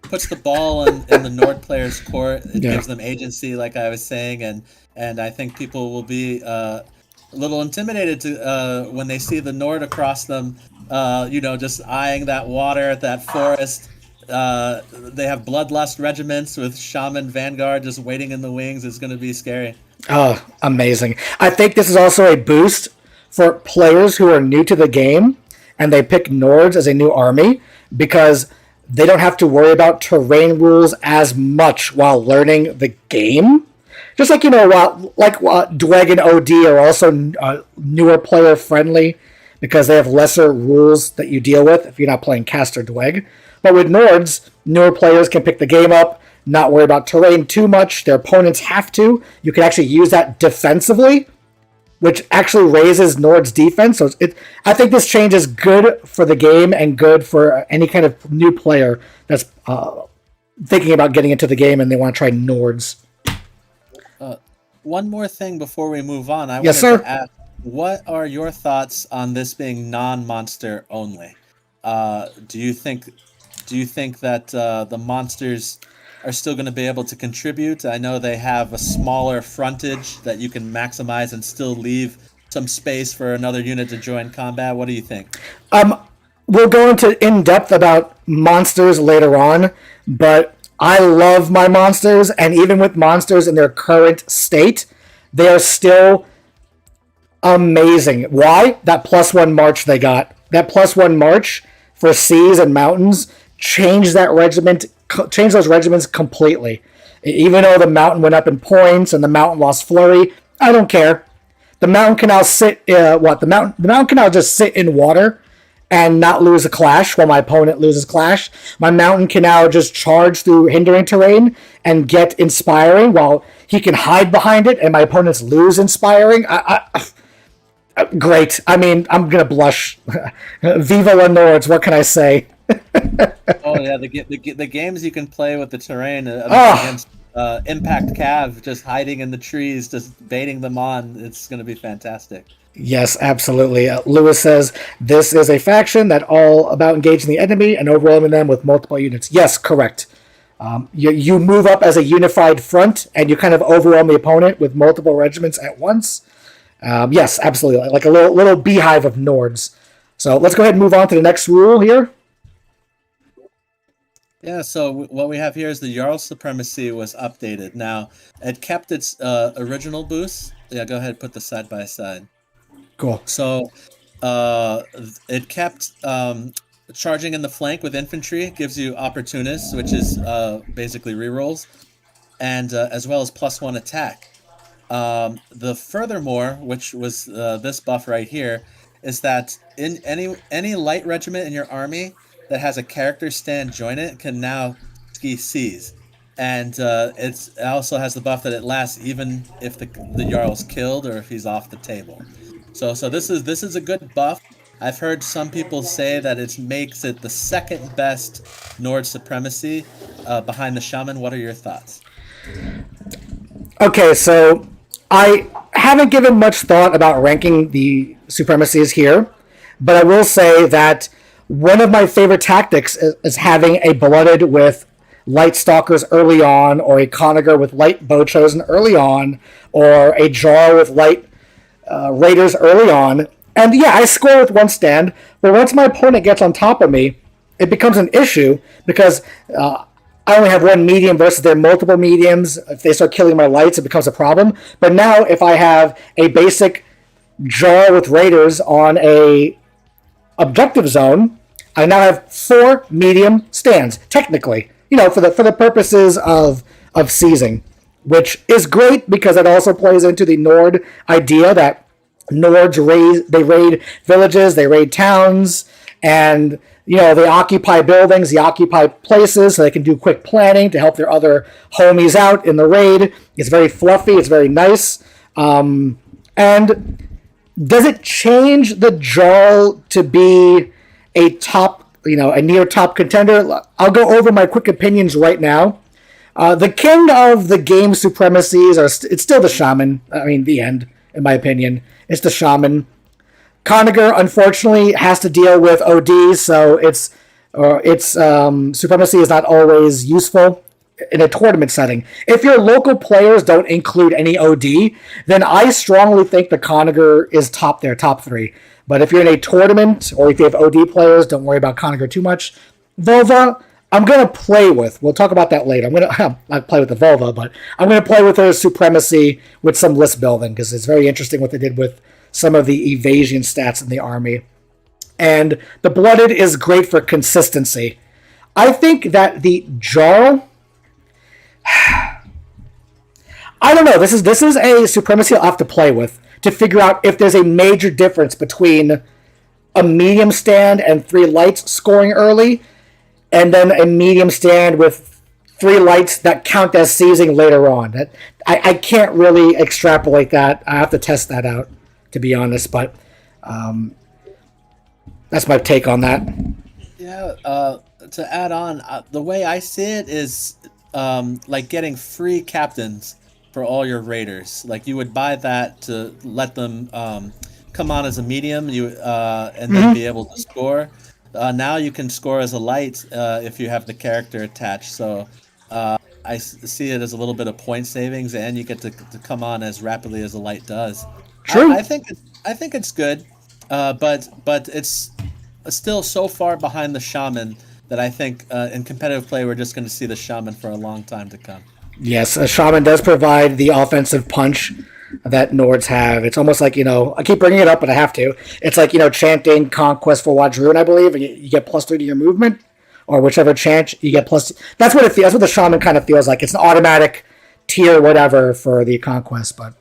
puts the ball in the Nord players' court. It gives them agency, like I was saying, and I think people will be a little intimidated to when they see the Nord across them. Just eyeing that water, that forest. They have bloodlust regiments with Shaman Vanguard just waiting in the wings. It's going to be scary. Oh, amazing. I think this is also a boost for players who are new to the game and they pick Nords as a new army, because they don't have to worry about terrain rules as much while learning the game. Just like, Dweg and OD are also newer player friendly because they have lesser rules that you deal with if you're not playing Caster Dweg. But with Nords, newer players can pick the game up, not worry about terrain too much. Their opponents have to. You can actually use that defensively, which actually raises Nord's defense. So I think this change is good for the game and good for any kind of new player that's thinking about getting into the game and they want to try Nords. One more thing before we move on. I wanted to ask, what are your thoughts on this being non-monster only? Do you think that the monsters are still going to be able to contribute? I know they have a smaller frontage that you can maximize and still leave some space for another unit to join combat. What do you think? We'll go into in-depth about monsters later on, but I love my monsters, and even with monsters in their current state, they are still amazing. Why? That +1 march they got. That +1 march for seas and mountains changed those regiments completely. Even though the mountain went up in points and the mountain lost flurry, I don't care. The mountain can now sit. The mountain can now just sit in water and not lose a clash while my opponent loses clash. My mountain can now just charge through hindering terrain and get inspiring while he can hide behind it and my opponents lose inspiring. Great. I mean, I'm gonna blush. Viva la Nords. What can I say? Oh yeah, the games you can play with the terrain against Impact Cav, just hiding in the trees, just baiting them on. It's going to be fantastic. Yes, absolutely. Lewis says this is a faction that all about engaging the enemy and overwhelming them with multiple units. Yes, correct. You move up as a unified front and you kind of overwhelm the opponent with multiple regiments at once. Yes, absolutely. Like a little beehive of Nords. So let's go ahead and move on to the next rule here. Yeah, so what we have here is the Jarl Supremacy was updated. Now, it kept its original boost. Yeah, go ahead and put the side by side. Cool. So it kept charging in the flank with infantry, gives you opportunists, which is basically rerolls, and as well as +1 attack. The furthermore, which was this buff right here, is that in any light regiment in your army that has a character stand join it can now ski seas, and it also has the buff that it lasts even if the Jarl's killed or if he's off the table. So this is a good buff. I've heard some people say that it makes it the second best Nord supremacy behind the Shaman. What are your thoughts? Okay, so I haven't given much thought about ranking the supremacies here, but I will say that one of my favorite tactics is having a Blooded with Light Stalkers early on, or a Conager with Light Bow Chosen early on, or a Jar with Light Raiders early on. And yeah, I score with one stand, but once my opponent gets on top of me, it becomes an issue because I only have one medium versus their multiple mediums. If they start killing my lights, it becomes a problem. But now if I have a basic Jar with Raiders on a objective zone, I now have 4 medium stands, technically, for the purposes of seizing, which is great because it also plays into the Nord idea that Nords raid villages, they raid towns, and they occupy buildings, they occupy places, so they can do quick planning to help their other homies out in the raid. It's very fluffy, it's very nice. And does it change the Jarl to be a top, a near top contender? I'll go over my quick opinions right now. The king of the game supremacies it's still the Shaman. I mean, the end, in my opinion. It's the Shaman. Conager, unfortunately, has to deal with ODs, so its supremacy is not always useful in a tournament setting. If your local players don't include any OD, then I strongly think the Conager is top 3. But if you're in a tournament, or if you have OD players, don't worry about Conager too much. Volva, I'm going to play with. We'll talk about that later. I'm going to not play with the Volva, but I'm going to play with her supremacy with some list building, because it's very interesting what they did with some of the evasion stats in the army. And the Blooded is great for consistency. I think that the Jarl, I don't know. This is a supremacy I'll have to play with to figure out if there's a major difference between a medium stand and 3 lights scoring early, and then a medium stand with 3 lights that count as seizing later on. I can't really extrapolate that. I have to test that out, to be honest. But that's my take on that. Yeah. To add on, the way I see it is like getting free captains for all your raiders. Like, you would buy that to let them come on as a medium, and then be able to score. Now you can score as a light if you have the character attached. So I see it as a little bit of point savings, and you get to come on as rapidly as a light does. True. I think it's good, but it's still so far behind the Shaman that I think in competitive play we're just going to see the Shaman for a long time to come. Yes, a Shaman does provide the offensive punch that Nords have. It's almost like, I keep bringing it up, but I have to. It's like, chanting Conquest for Wadrun, I believe, and you get +3 to your movement, or whichever chant you get plus. That's what it feels. That's what the Shaman kind of feels like. It's an automatic tier, whatever, for the Conquest, but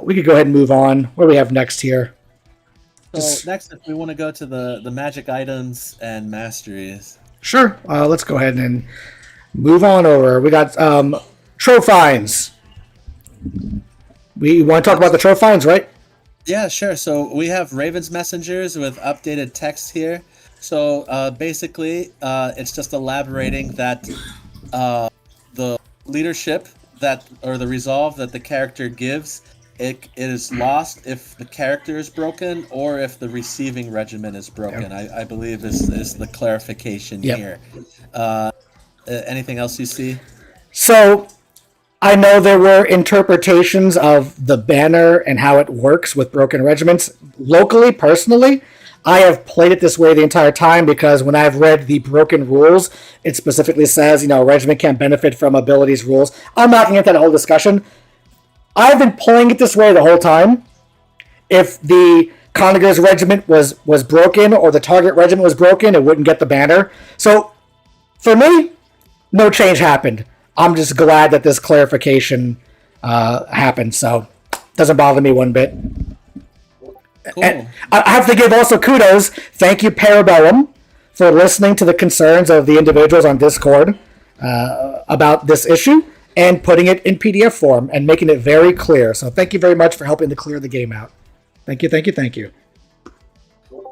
we could go ahead and move on. What do we have next here? So next, if we want to go to the magic items and masteries. Sure. Let's go ahead and move on over. We got Trophines. We want to talk about the Trophines, right? Yeah, sure. So we have Raven's Messengers with updated text here. So basically, it's just elaborating that the leadership or the resolve that the character gives, it is lost if the character is broken or if the receiving regimen is broken. Yep. I believe is the clarification here. Anything else you see? So I know there were interpretations of the banner and how it works with broken regiments. Locally, personally, I have played it this way the entire time because when I've read the broken rules, it specifically says, a regiment can't benefit from abilities rules. I'm not getting into that whole discussion. I've been playing it this way the whole time. If the Conqueror's regiment was broken or the target regiment was broken, it wouldn't get the banner. So, for me, no change happened. I'm just glad that this clarification happened, so it doesn't bother me one bit. Cool. And I have to give also kudos. Thank you, Parabellum, for listening to the concerns of the individuals on Discord about this issue and putting it in PDF form and making it very clear. So thank you very much for helping to clear the game out. Thank you, thank you, thank you.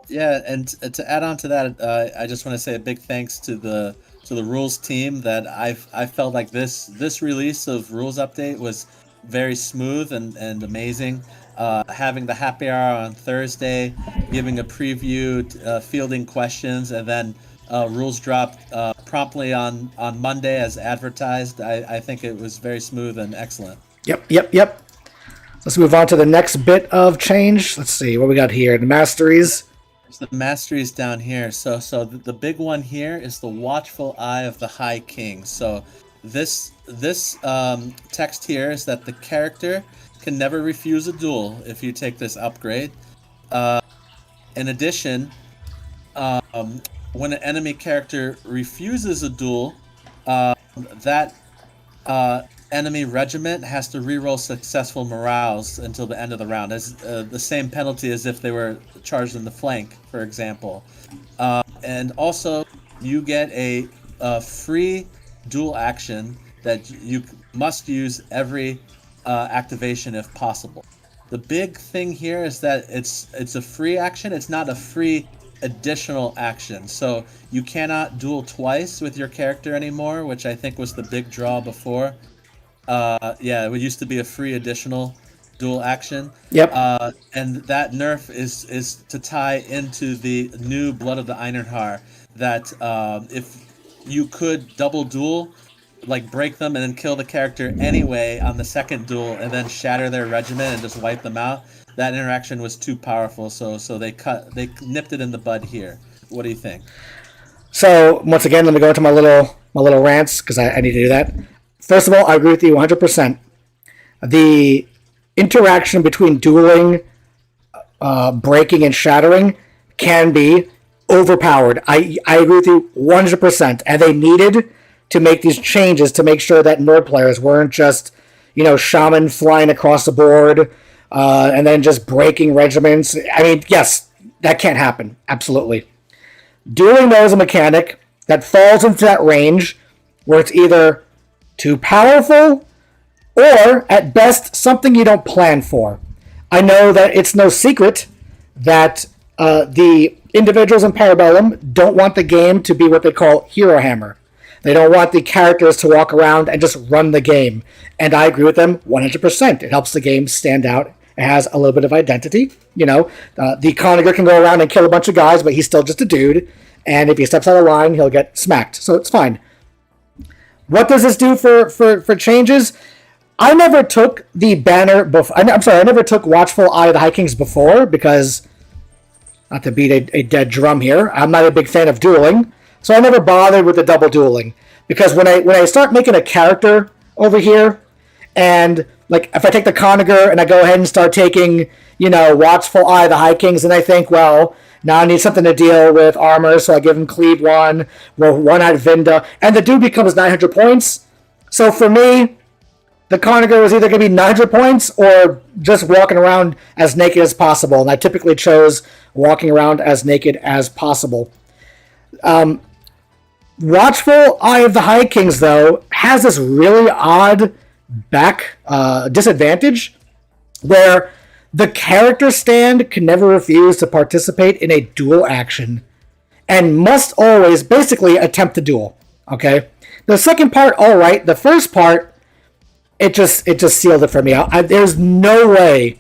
Yeah, and to add on to that, I just want to say a big thanks to the rules team. That I felt like this release of rules update was very smooth and amazing. Having the happy hour on Thursday, giving a preview, fielding questions, and then rules dropped promptly on Monday as advertised. I think it was very smooth and excellent. Yep. Let's move on to the next bit of change. Let's see what we got here. The masteries. There's the masteries down here. So the big one here is the Watchful Eye of the High King. So this text here is that the character can never refuse a duel if you take this upgrade. In addition, when an enemy character refuses a duel, that enemy regiment has to reroll successful morales until the end of the round. As the same penalty as if they were charged in the flank, for example. And also, you get a free duel action that you must use every activation if possible. The big thing here is that it's a free action. It's not a free additional action. So you cannot duel twice with your character anymore, which I think was the big draw before. It used to be a free additional dual action. Yep. And that nerf is to tie into the new Blood of the Einarhar, that if you could double duel, like break them and then kill the character anyway on the second duel and then shatter their regiment and just wipe them out, that interaction was too powerful, so they nipped it in the bud here. What do you think? So once again, let me go into my little rants because I need to do that. First of all, I agree with you 100%. The interaction between dueling, breaking, and shattering can be overpowered. I agree with you 100%. And they needed to make these changes to make sure that Nord players weren't just, shaman flying across the board and then just breaking regiments. I mean, yes, that can't happen. Absolutely. Dueling, though, is a mechanic that falls into that range where it's either too powerful or, at best, something you don't plan for. I know that it's no secret that the individuals in Parabellum don't want the game to be what they call Hero Hammer. They don't want the characters to walk around and just run the game. And I agree with them 100%. It helps the game stand out. It has a little bit of identity. The Conqueror can go around and kill a bunch of guys, but he's still just a dude. And if he steps out of line, he'll get smacked. So it's fine. What does this do for changes? I never took the banner before. I'm sorry, I never took Watchful Eye of the High Kings before because, not to beat a dead drum here, I'm not a big fan of dueling. So I never bothered with the double dueling. Because when I start making a character over here, and like if I take the Conquer and I go ahead and start taking, Watchful Eye, the High Kings, and I think, well, now I need something to deal with armor, so I give him Cleave 1, well, 1 out Vinda, and the dude becomes 900 points. So for me, the Conquer was either going to be 900 points or just walking around as naked as possible, and I typically chose walking around as naked as possible. Watchful Eye of the High Kings, though, has this really odd back disadvantage where the character stand can never refuse to participate in a duel action and must always basically attempt to duel. Okay? The second part, all right. The first part, it just sealed it for me. There's no way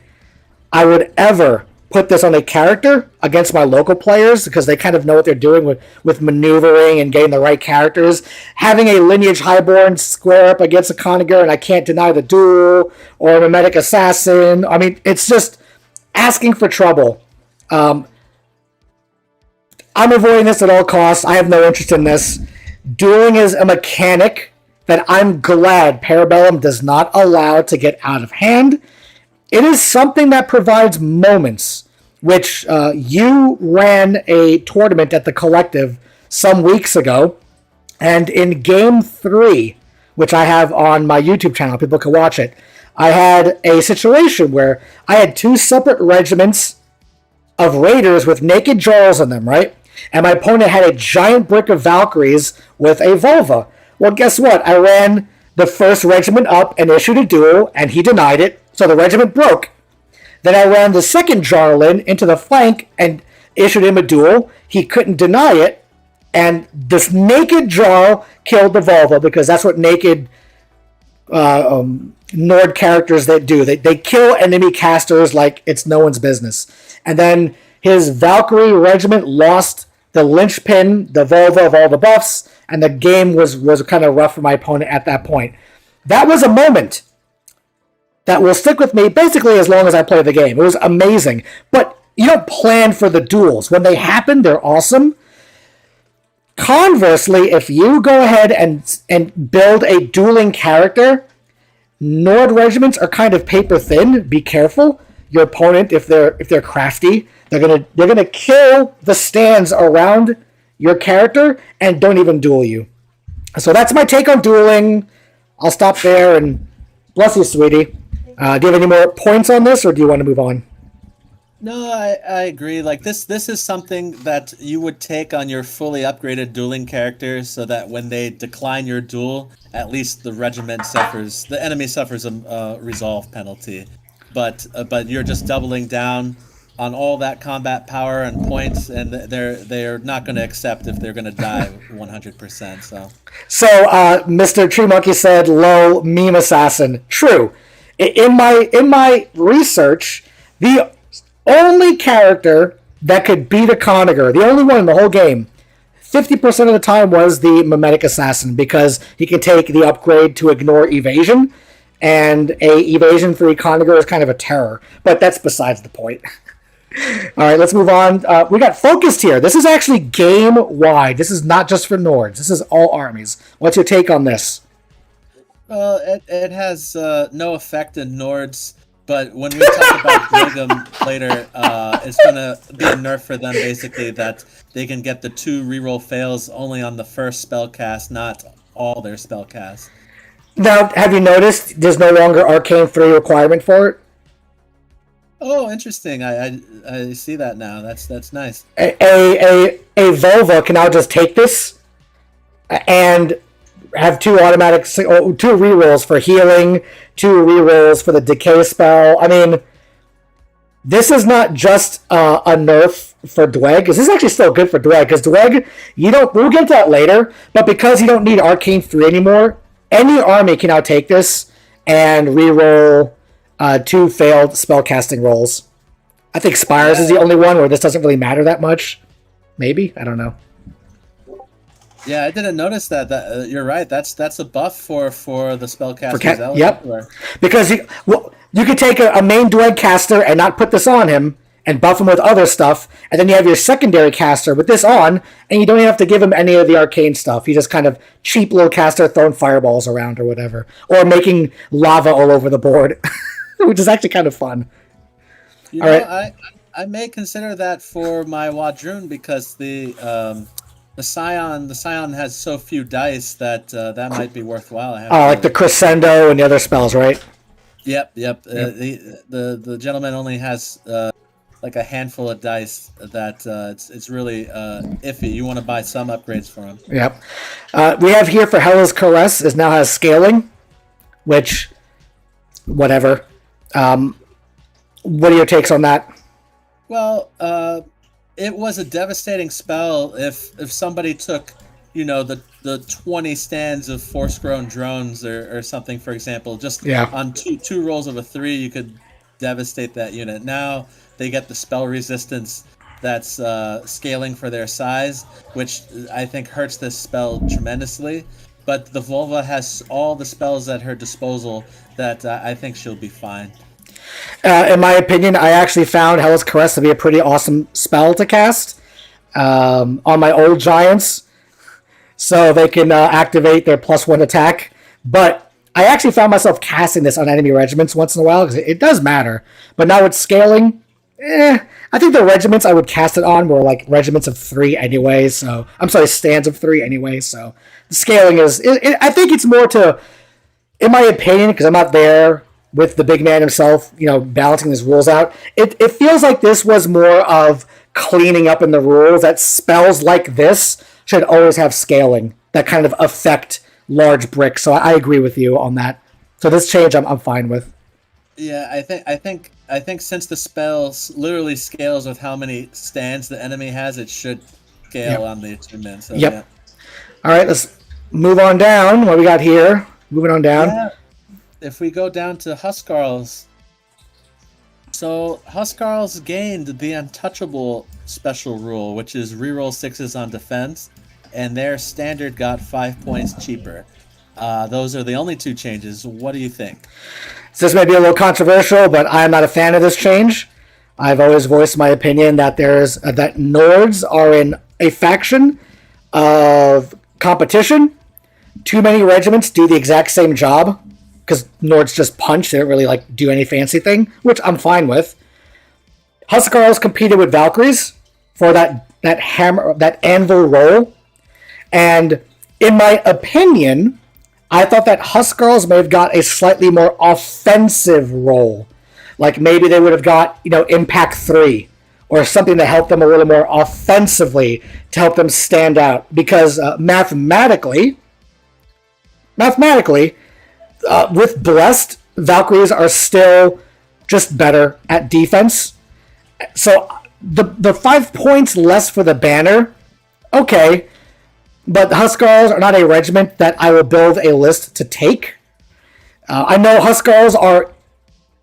I would ever put this on a character against my local players because they kind of know what they're doing with maneuvering and getting the right characters. Having a Lineage Highborn square up against a Conquer and I can't deny the duel, or a Mimetic Assassin. I mean, it's just asking for trouble. I'm avoiding this at all costs. I have no interest in this. Dueling is a mechanic that I'm glad Parabellum does not allow to get out of hand. It is something that provides moments, which you ran a tournament at the Collective some weeks ago, and in Game 3, which I have on my YouTube channel, people can watch it, I had a situation where I had 2 separate regiments of raiders with naked Jarls in them, right? And my opponent had a giant brick of Valkyries with a Volva. Well, guess what? I ran the first regiment up and issued a duel, and he denied it, so the regiment broke. Then I ran the second Jarlin into the flank and issued him a duel. He couldn't deny it, and this naked Jarl killed the Volva, because that's what naked Nord characters that do. They kill enemy casters like it's no one's business. And then his Valkyrie regiment lost the linchpin, the Volva of all the buffs, and the game was kind of rough for my opponent at that point. That was a moment that will stick with me basically as long as I play the game. It was amazing. But you don't plan for the duels. When they happen, they're awesome. Conversely, if you go ahead and build a dueling character, Nord regiments are kind of paper thin. Be careful. Your opponent, if they're crafty, they're gonna kill the stands around your character and don't even duel you. So that's my take on dueling. I'll stop there, and bless you, sweetie. Do you have any more points on this, or do you want to move on? No, I agree. Like this is something that you would take on your fully upgraded dueling characters, so that when they decline your duel, at least the enemy suffers a resolve penalty. But you're just doubling down on all that combat power and points, and they're not going to accept if they're going to die 100%. So Mr. Tree Monkey said, "Lol, meme assassin." True. In my research, the only character that could beat a Conquer, the only one in the whole game, 50% of the time was the Mimetic Assassin, because he can take the upgrade to ignore evasion, and a evasion 3 Conquer is kind of a terror. But that's besides the point. All right, let's move on. We got focused here. This is actually game-wide. This is not just for Nords. This is all armies. What's your take on this? Well, it has no effect in Nords, but when we talk about Dweg later, it's going to be a nerf for them, basically, that they can get the 2 reroll fails only on the first spell cast, not all their spell casts. Now, have you noticed there's no longer Arcane 3 requirement for it? Oh, interesting. I see that now. That's nice. A Volva can now just take this and have 2 automatic, 2 rerolls for healing, 2 rerolls for the decay spell. I mean, this is not just a nerf for Dweg. This is actually still good for Dweg, because Dweg, we'll get to that later, but because you don't need Arcane 3 anymore, any army can now take this and reroll 2 failed spellcasting rolls. I think Spires is the only one where this doesn't really matter that much. Maybe? I don't know. Yeah, I didn't notice that. You're right. That's a buff for the spellcasters. Yep. Because you could take a main Dweg caster and not put this on him, and buff him with other stuff, and then you have your secondary caster with this on, and you don't even have to give him any of the arcane stuff. You just kind of cheap little caster throwing fireballs around or whatever, or making lava all over the board, which is actually kind of fun. All right. I may consider that for my Wadroon because the Scion has so few dice that that might be worthwhile. Like the Crescendo and the other spells, right? Yep. The gentleman only has like a handful of dice that it's really iffy. You want to buy some upgrades for him. Yep. We have here for Hela's Caress is now has scaling, which whatever. What are your takes on that? Well, it was a devastating spell if somebody took, the 20 stands of force-grown drones or something, for example. Just on two rolls of a 3, you could devastate that unit. Now they get the spell resistance that's scaling for their size, which I think hurts this spell tremendously. But the Volva has all the spells at her disposal that I think she'll be fine. In my opinion, I actually found Hela's Caress to be a pretty awesome spell to cast on my old giants, so they can activate their +1 attack. But I actually found myself casting this on enemy regiments once in a while because it does matter. But now with scaling, I think the regiments I would cast it on were like regiments of 3 anyway. So I'm sorry, stands of 3 anyway. So the scaling is, I think it's more to, in my opinion, because I'm not there with the big man himself, balancing his rules out. It feels like this was more of cleaning up in the rules, that spells like this should always have scaling that kind of affect large bricks. So I agree with you on that. So this change I'm fine with. Yeah, I think since the spell literally scales with how many stands the enemy has, it should scale on the attunement. So, yep. Yeah. All right, let's move on down. What we got here? Moving on down. Yeah. If we go down to Huskarls, so Huskarls gained the Untouchable special rule, which is reroll 6s on defense, and their standard got 5 points cheaper. Those are the only 2 changes. What do you think? So this may be a little controversial, but I'm not a fan of this change. I've always voiced my opinion that that Nords are in a faction of competition. Too many regiments do the exact same job, because Nords just punch, they don't really do any fancy thing, which I'm fine with. Huskarls competed with Valkyries for that hammer, that anvil roll, and in my opinion, I thought that Huskarls may have got a slightly more offensive role. Like maybe they would have got, Impact 3 or something to help them a little more offensively to help them stand out. Because mathematically, with Blessed, Valkyries are still just better at defense. So the 5 points less for the banner, okay. But the Huskarls are not a regiment that I will build a list to take. I know Huskarls are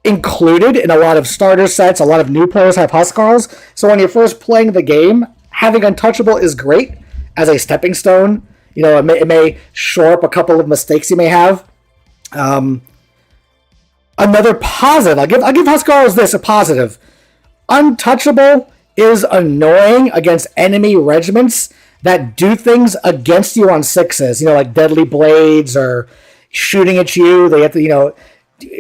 included in a lot of starter sets. A lot of new players have Huskarls. So when you're first playing the game, having Untouchable is great as a stepping stone. It may shore up a couple of mistakes you may have. Another positive, I'll give Huskarls this, a positive. Untouchable is annoying against enemy regiments that do things against you on 6s, like Deadly Blades or shooting at you. They have to,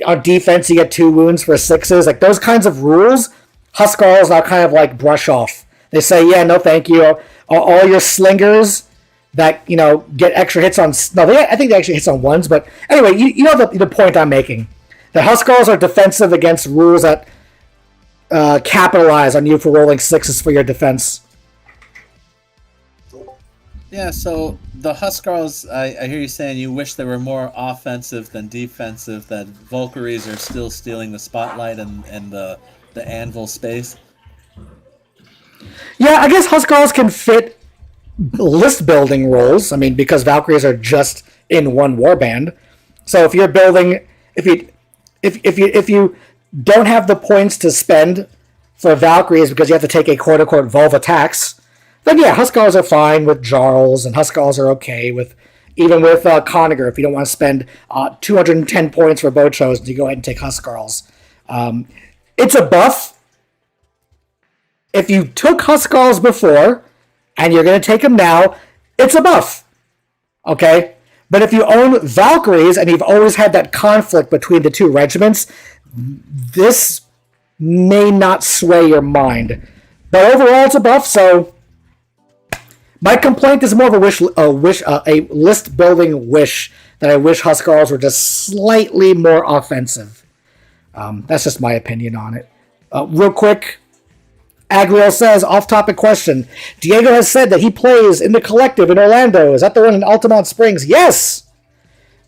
on defense, you get 2 wounds for 6s. Like those kinds of rules, Huskarls now kind of brush off. They say, yeah, no thank you. All your slingers that, get extra hits on, I think they actually hits on 1s, but anyway, you know the point I'm making. The Huskarls are defensive against rules that capitalize on you for rolling 6s for your defense. Yeah, so the Huskarls, I hear you saying you wish they were more offensive than defensive, that Valkyries are still stealing the spotlight and the anvil space. Yeah, I guess Huskarls can fit list building roles. I mean, because Valkyries are just in one warband. So if you're building, if you don't have the points to spend for Valkyries because you have to take a quote-unquote Volva tax, then yeah, Huskarls are fine with Jarls, and Huskarls are okay with even with Conager. If you don't want to spend 210 points for bow chosen, you go ahead and take Huskarls. It's a buff. if you took Huskarls before and you're going to take them now, it's a buff. Okay? But if you own Valkyries and you've always had that conflict between the two regiments, this may not sway your mind. But overall, it's a buff, so my complaint is more of a list building wish that I wish Huskarls were just slightly more offensive. That's just my opinion on it. Real quick, Agriel says, off-topic question. Diego has said that he plays in the Collective in Orlando. Is that the one in Altamont Springs? Yes!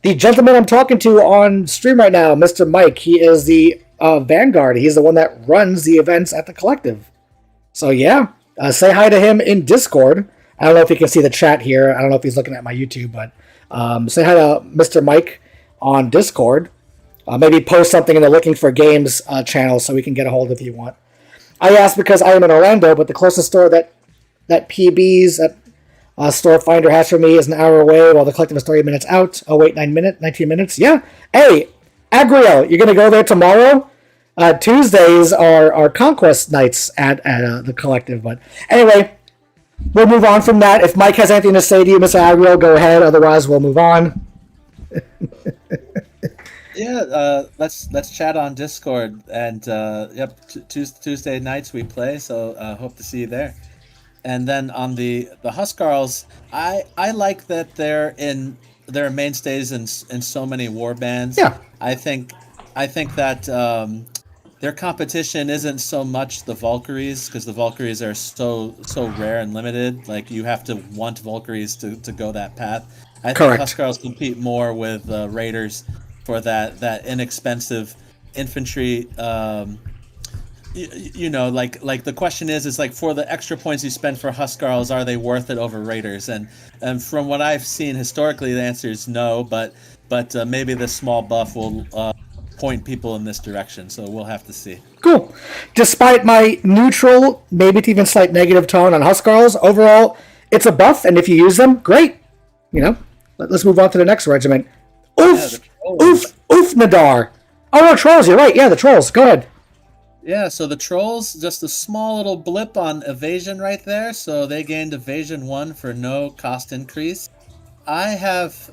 The gentleman I'm talking to on stream right now, Mr. Mike, he is the Vanguard. He's the one that runs the events at the Collective. So yeah, say hi to him in Discord. I don't know if you can see the chat here. I don't know if he's looking at my YouTube, but say hi to Mr. Mike on Discord. Maybe post something in the Looking for Games channel so we can get a hold of you want. I asked because I am in Orlando, but the closest store that PB's store finder has for me is an hour away, while the Collective is 30 minutes out. Oh wait, 19 minutes? Yeah. Hey, Agriel, you're going to go there tomorrow? Tuesdays are Conquest nights at the Collective. But anyway, we'll move on from that. If Mike has anything to say to you, Mr. Agriel, go ahead. Otherwise, we'll move on. Yeah, let's chat on Discord, and yep, Tuesday nights we play, so hope to see you there. And then on the Huskarls, I like that they're mainstays in so many war bands. Yeah, I think that their competition isn't so much the Valkyries, because the Valkyries are so rare and limited. Like, you have to want Valkyries to go that path. I think Huskarls compete more with Raiders for that inexpensive infantry. You know, like the question is like, for the extra points you spend for Huskarls, are they worth it over Raiders? And from what I've seen historically, the answer is no. But maybe this small buff will point people in this direction. So we'll have to see. Cool. Despite my neutral, maybe even slight negative tone on Huskarls, overall it's a buff, and if you use them, great. You know, let's move on to the next regiment. Oof, Nadar. Oh no, trolls. You're right. Yeah, the trolls. Go ahead. Yeah, so the trolls, just a small little blip on evasion right there. So they gained evasion 1 for no cost increase. I have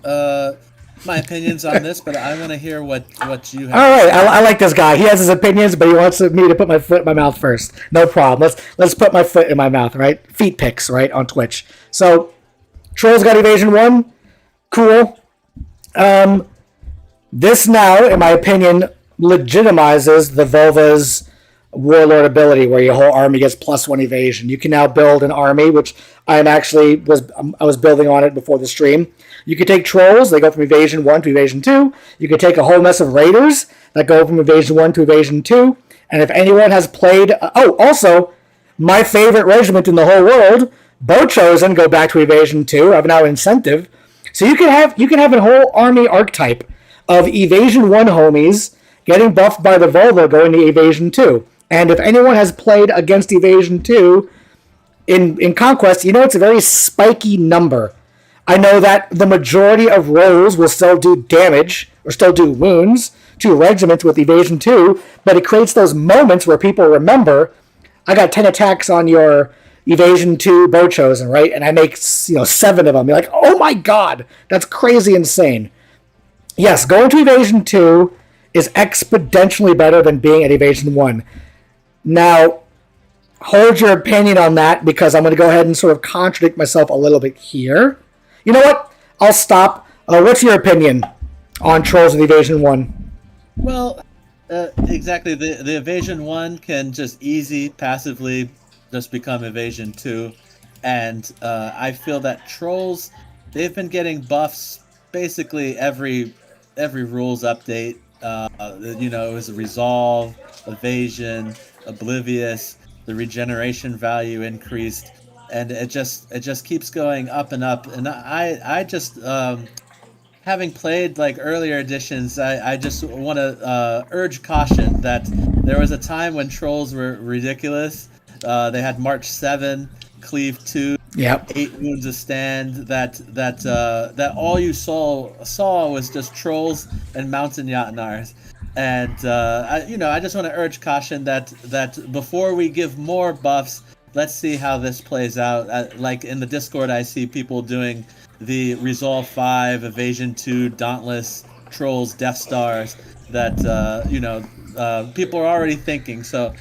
my opinions on this, but I want to hear what you have. All right, I like this guy. He has his opinions, but he wants me to put my foot in my mouth first. No problem. Let's put my foot in my mouth. Right, feet pics. Right, on Twitch. So trolls got evasion 1. Cool. This now, in my opinion, legitimizes the Volva's Warlord ability, where your whole army gets +1 evasion. You can now build an army, which I was building on it before the stream. You can take trolls; they go from evasion 1 to evasion 2. You can take a whole mess of raiders that go from evasion 1 to evasion 2. And if anyone has played, also my favorite regiment in the whole world, Bow Chosen, go back to evasion 2. I have now incentive. So you can have a whole army archetype of evasion 1 homies getting buffed by the Volva going to evasion 2. And if anyone has played against evasion 2 in Conquest, you know it's a very spiky number. I know that the majority of roles will still do damage or still do wounds to regiments with evasion 2, but it creates those moments where people remember, I got 10 attacks on your evasion 2 Bow Chosen, right? And I make 7 of them. You're like, oh my god, that's crazy insane. Yes, going to evasion 2 is exponentially better than being at evasion 1. Now, hold your opinion on that, because I'm going to go ahead and sort of contradict myself a little bit here. You know what? I'll stop. What's your opinion on Trolls with evasion 1? Well, exactly. The evasion 1 can just passively just become evasion 2. And I feel that Trolls, they've been getting buffs basically every rules update. It was a resolve, evasion, oblivious, the regeneration value increased, and it just keeps going up and up. And I just having played like earlier editions, I just want to urge caution that there was a time when trolls were ridiculous. They had March 7, Cleave 2, yep. 8 wounds a stand. That all you saw was just trolls and mountain Yatnars. And I just want to urge caution that before we give more buffs, let's see how this plays out. Like in the Discord, I see people doing the Resolve 5, Evasion 2, Dauntless, Trolls, Death Stars. That people are already thinking. So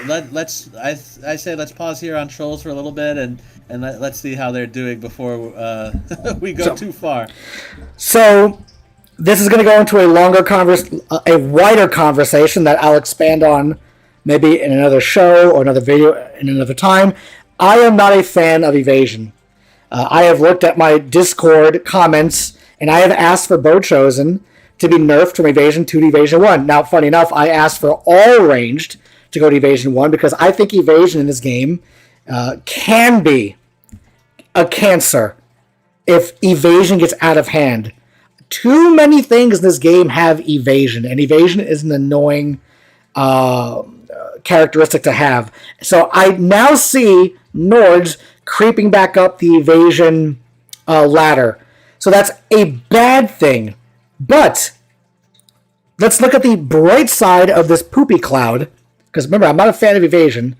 let's let's pause here on Trolls for a little bit and let's see how they're doing before we go too far. So this is going to go into a wider conversation that I'll expand on maybe in another show or another video in another time. I am not a fan of evasion. I have looked at my Discord comments and I have asked for Bow Chosen to be nerfed from Evasion 2 to Evasion 1. Now, funny enough, I asked for all ranged to go to Evasion 1 because I think evasion in this game can be a cancer if evasion gets out of hand. Too many things in this game have evasion, and evasion is an annoying characteristic to have. So I now see Nords creeping back up the evasion ladder. So that's a bad thing. But let's look at the bright side of this poopy cloud. Because remember, I'm not a fan of evasion.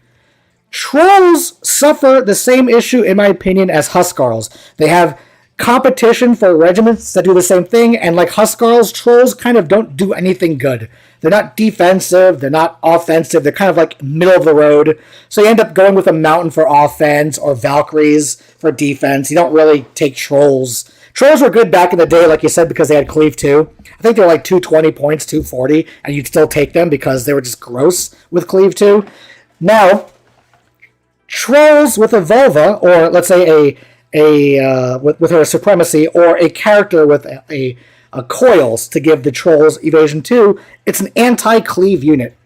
Trolls suffer the same issue, in my opinion, as Huskarls. They have competition for regiments that do the same thing, and like Huskarls, Trolls kind of don't do anything good. They're not defensive, they're not offensive, they're kind of like middle of the road. So you end up going with a Mountain for offense or Valkyries for defense. You don't really take Trolls. Trolls were good back in the day, like you said, because they had Cleave 2. I think they were like 220 points, 240, and you'd still take them because they were just gross with Cleave 2. Now, Trolls with a Vulva, or let's say with her Supremacy, or a character with a Coils to give the Trolls Evasion 2, it's an anti-Cleave unit.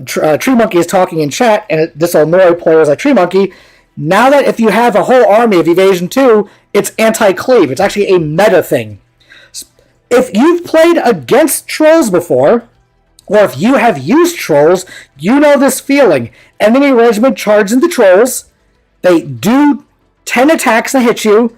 Tree Monkey is talking in chat, and this will annoy players like Tree Monkey. Now that if you have a whole army of Evasion 2, it's anti-Cleave. It's actually a meta thing. If you've played against Trolls before, or if you have used Trolls, you know this feeling. Enemy regiment charges into Trolls, they do 10 attacks and hit you,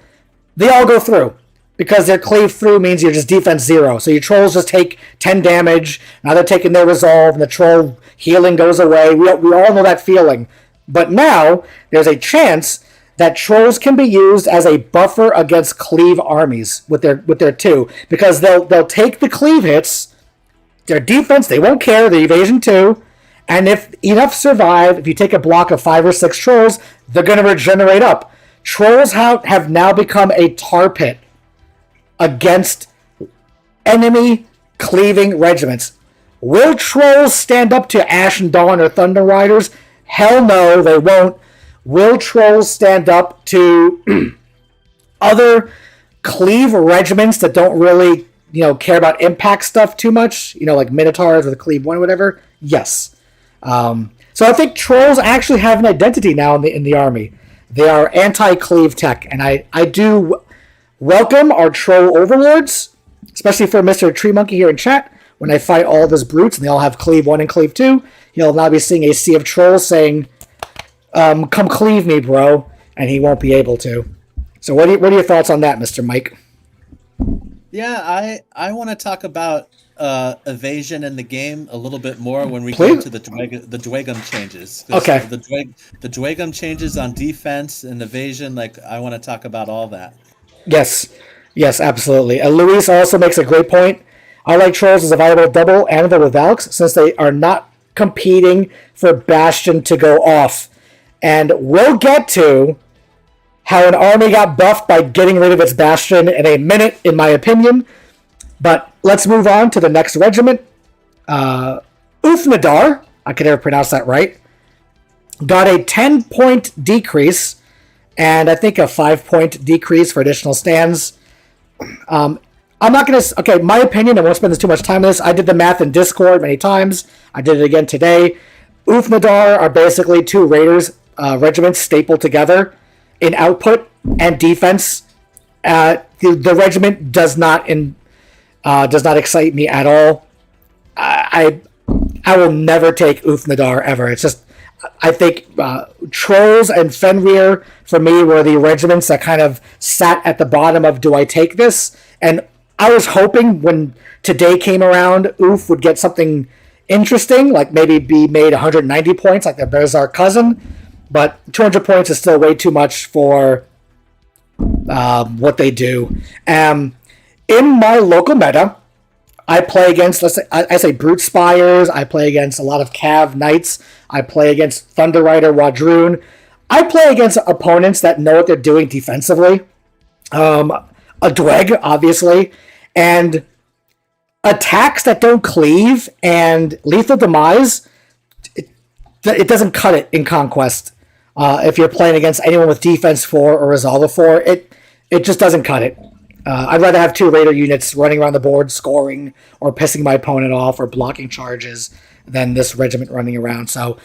they all go through. Because their Cleave through means you're just defense 0. So your Trolls just take 10 damage, now they're taking their resolve, and the Troll healing goes away. We all know that feeling. But now, there's a chance that Trolls can be used as a buffer against Cleave armies with their 2. Because they'll take the Cleave hits, their defense, they won't care, the Evasion 2, and if enough survive, if you take a block of 5 or 6 Trolls, they're going to regenerate up. Trolls have now become a tar pit against enemy cleaving regiments. Will Trolls stand up to Ashen Dawn or Thunder Riders? Hell no, they won't. Will Trolls stand up to other Cleave regiments that don't really, care about impact stuff too much? Like Minotaurs or the Cleave 1 or whatever? Yes. So I think Trolls actually have an identity now in the army. They are anti-Cleave tech, and I do welcome our Troll Overlords, especially for Mr. Tree Monkey here in chat. When I fight all of his brutes and they all have Cleave 1 and Cleave 2, he'll now be seeing a sea of Trolls saying, come cleave me, bro, and he won't be able to. So what are your thoughts on that, Mr. Mike? Yeah, I want to talk about evasion in the game a little bit more when we get to the Dwegum changes. Okay. The Dwegum changes on defense and evasion, I want to talk about all that. Yes, absolutely. Luis also makes a great point. I like Trolls as a viable double anvil with Valks since they are not competing for Bastion to go off. And we'll get to how an army got buffed by getting rid of its Bastion in a minute, in my opinion. But let's move on to the next regiment. Ufnadar, I can never pronounce that right, got a 10-point decrease, and I think a 5-point decrease for additional stands. I'm not going to... Okay, my opinion, I won't spend too much time on this. I did the math in Discord many times. I did it again today. Ufnadar are basically 2 Raiders regiments stapled together in output and defense. The regiment does not excite me at all. I will never take Ufnadar ever. It's just... I think Trolls and Fenrir, for me, were the regiments that kind of sat at the bottom of, do I take this? And I was hoping when today came around, Oof would get something interesting, like maybe be made 190 points like their Berserk cousin, but 200 points is still way too much for what they do. In my local meta, I play against, I say Brute Spires, I play against a lot of Cav Knights, I play against Thunder Rider Wadroon, I play against opponents that know what they're doing defensively. A Dweg, obviously, and attacks that don't cleave and lethal demise, it doesn't cut it in Conquest. If you're playing against anyone with defense 4 or resolver 4, it just doesn't cut it. I'd rather have 2 Raider units running around the board scoring or pissing my opponent off or blocking charges than this regiment running around. So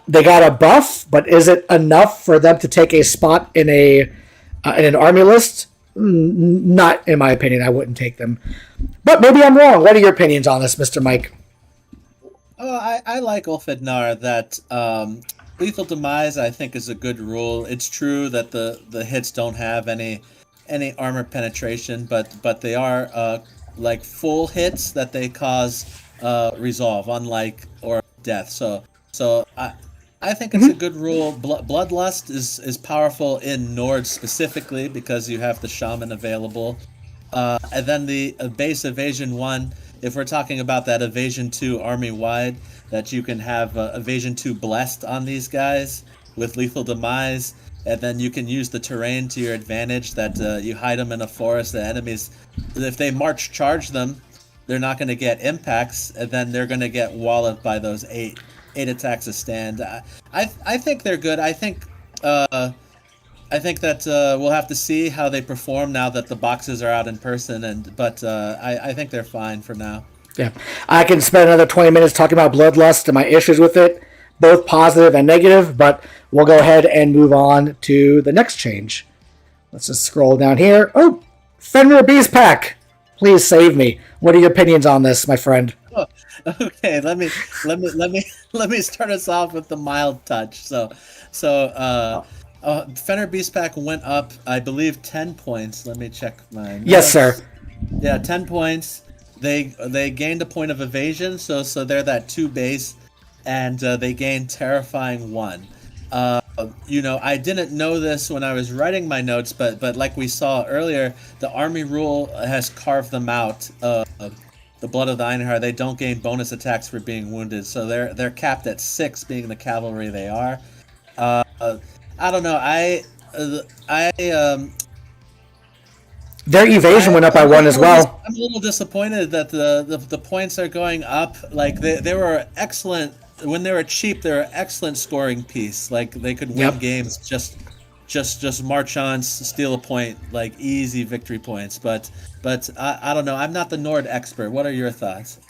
they got a buff, but is it enough for them to take a spot in an army list? Not in my opinion. I wouldn't take them. But maybe I'm wrong. What are your opinions on this, Mr. Mike? I like Ulfednar. That lethal demise, I think, is a good rule. It's true that the hits don't have any armor penetration, but they are like full hits that they cause resolve, unlike or death. So I think it's a good rule. Bloodlust is powerful in Nord specifically because you have the shaman available. And then the base evasion 1, if we're talking about that evasion 2 army wide, that you can have evasion 2 blessed on these guys with lethal demise, and then you can use the terrain to your advantage, that you hide them in a forest. The enemies, if they march charge them, they're not going to get impacts, and then they're going to get walloped by those 8 attacks a stand. I think they're good. I think that we'll have to see how they perform now that the boxes are out in person. But I think they're fine for now. Yeah, I can spend another 20 minutes talking about Bloodlust and my issues with it, both positive and negative. But we'll go ahead and move on to the next change. Let's just scroll down here. Oh, Fenrir Beast Pack. Please save me. What are your opinions on this, my friend? Oh, okay, let me start us off with the mild touch. So Fenrir Beast Pack went up, I believe, 10 points. Let me check my notes. Yes, sir. Yeah, 10 points. They gained a point of evasion, so they're that 2 base, and they gained terrifying 1. I didn't know this when I was writing my notes, but like we saw earlier, the army rule has carved them out. The Blood of the Einhar, they don't gain bonus attacks for being wounded, so they're capped at 6, being the cavalry they are. I don't know. Their evasion went up by 1 as well. I'm a little disappointed that the points are going up. Like they were excellent when they were cheap. They were excellent scoring piece. Like they could win games just march on, steal a point, like easy victory points. But I don't know. I'm not the Nord expert. What are your thoughts?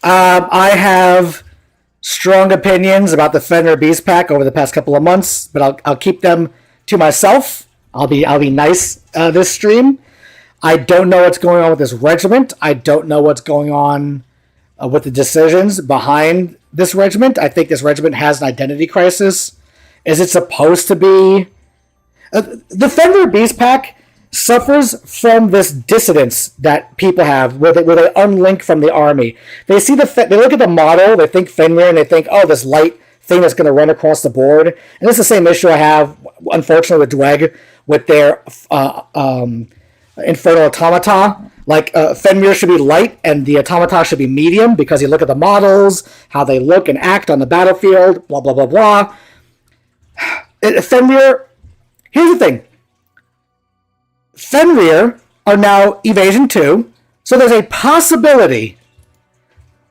I have strong opinions about the Fenrir Beast Pack over the past couple of months, but I'll keep them to myself. I'll be nice this stream. I don't know what's going on with this regiment. I don't know what's going on with the decisions behind this regiment. I think this regiment has an identity crisis. Is it supposed to be? The Fenrir Beast Pack suffers from this dissonance that people have, where they unlink from the army. They see they look at the model, they think Fenrir, and they think, oh, this light thing that's going to run across the board. And this is the same issue I have, unfortunately, with Dweg, with their Infernal Automata. Like, Fenrir should be light, and the Automata should be medium, because you look at the models, how they look and act on the battlefield, blah, blah, blah, blah. Fenrir, here's the thing. Fenrir are now Evasion 2, so there's a possibility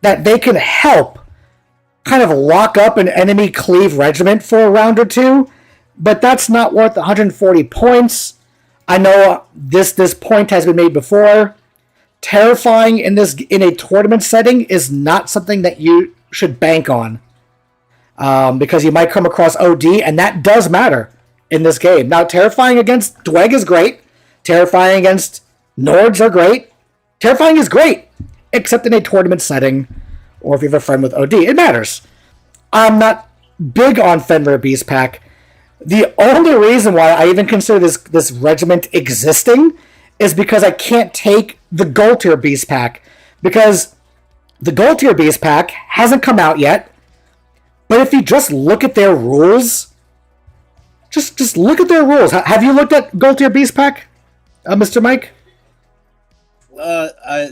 that they can help kind of lock up an enemy cleave regiment for a round or two, but that's not worth 140 points. I know this point has been made before. Terrifying in a tournament setting is not something that you should bank on, because you might come across OD, and that does matter in this game. Now, terrifying against Dweg is great. Terrifying against Nords are great. Terrifying is great, except in a tournament setting, or if you have a friend with OD. It matters. I'm not big on Fenrir Beast Pack. The only reason why I even consider this regiment existing is because I can't take the gold tier beast pack, because the gold tier beast pack hasn't come out yet. But if you just look at their rules, just look at their rules. Have you looked at gold tier beast pack, Mr. Mike?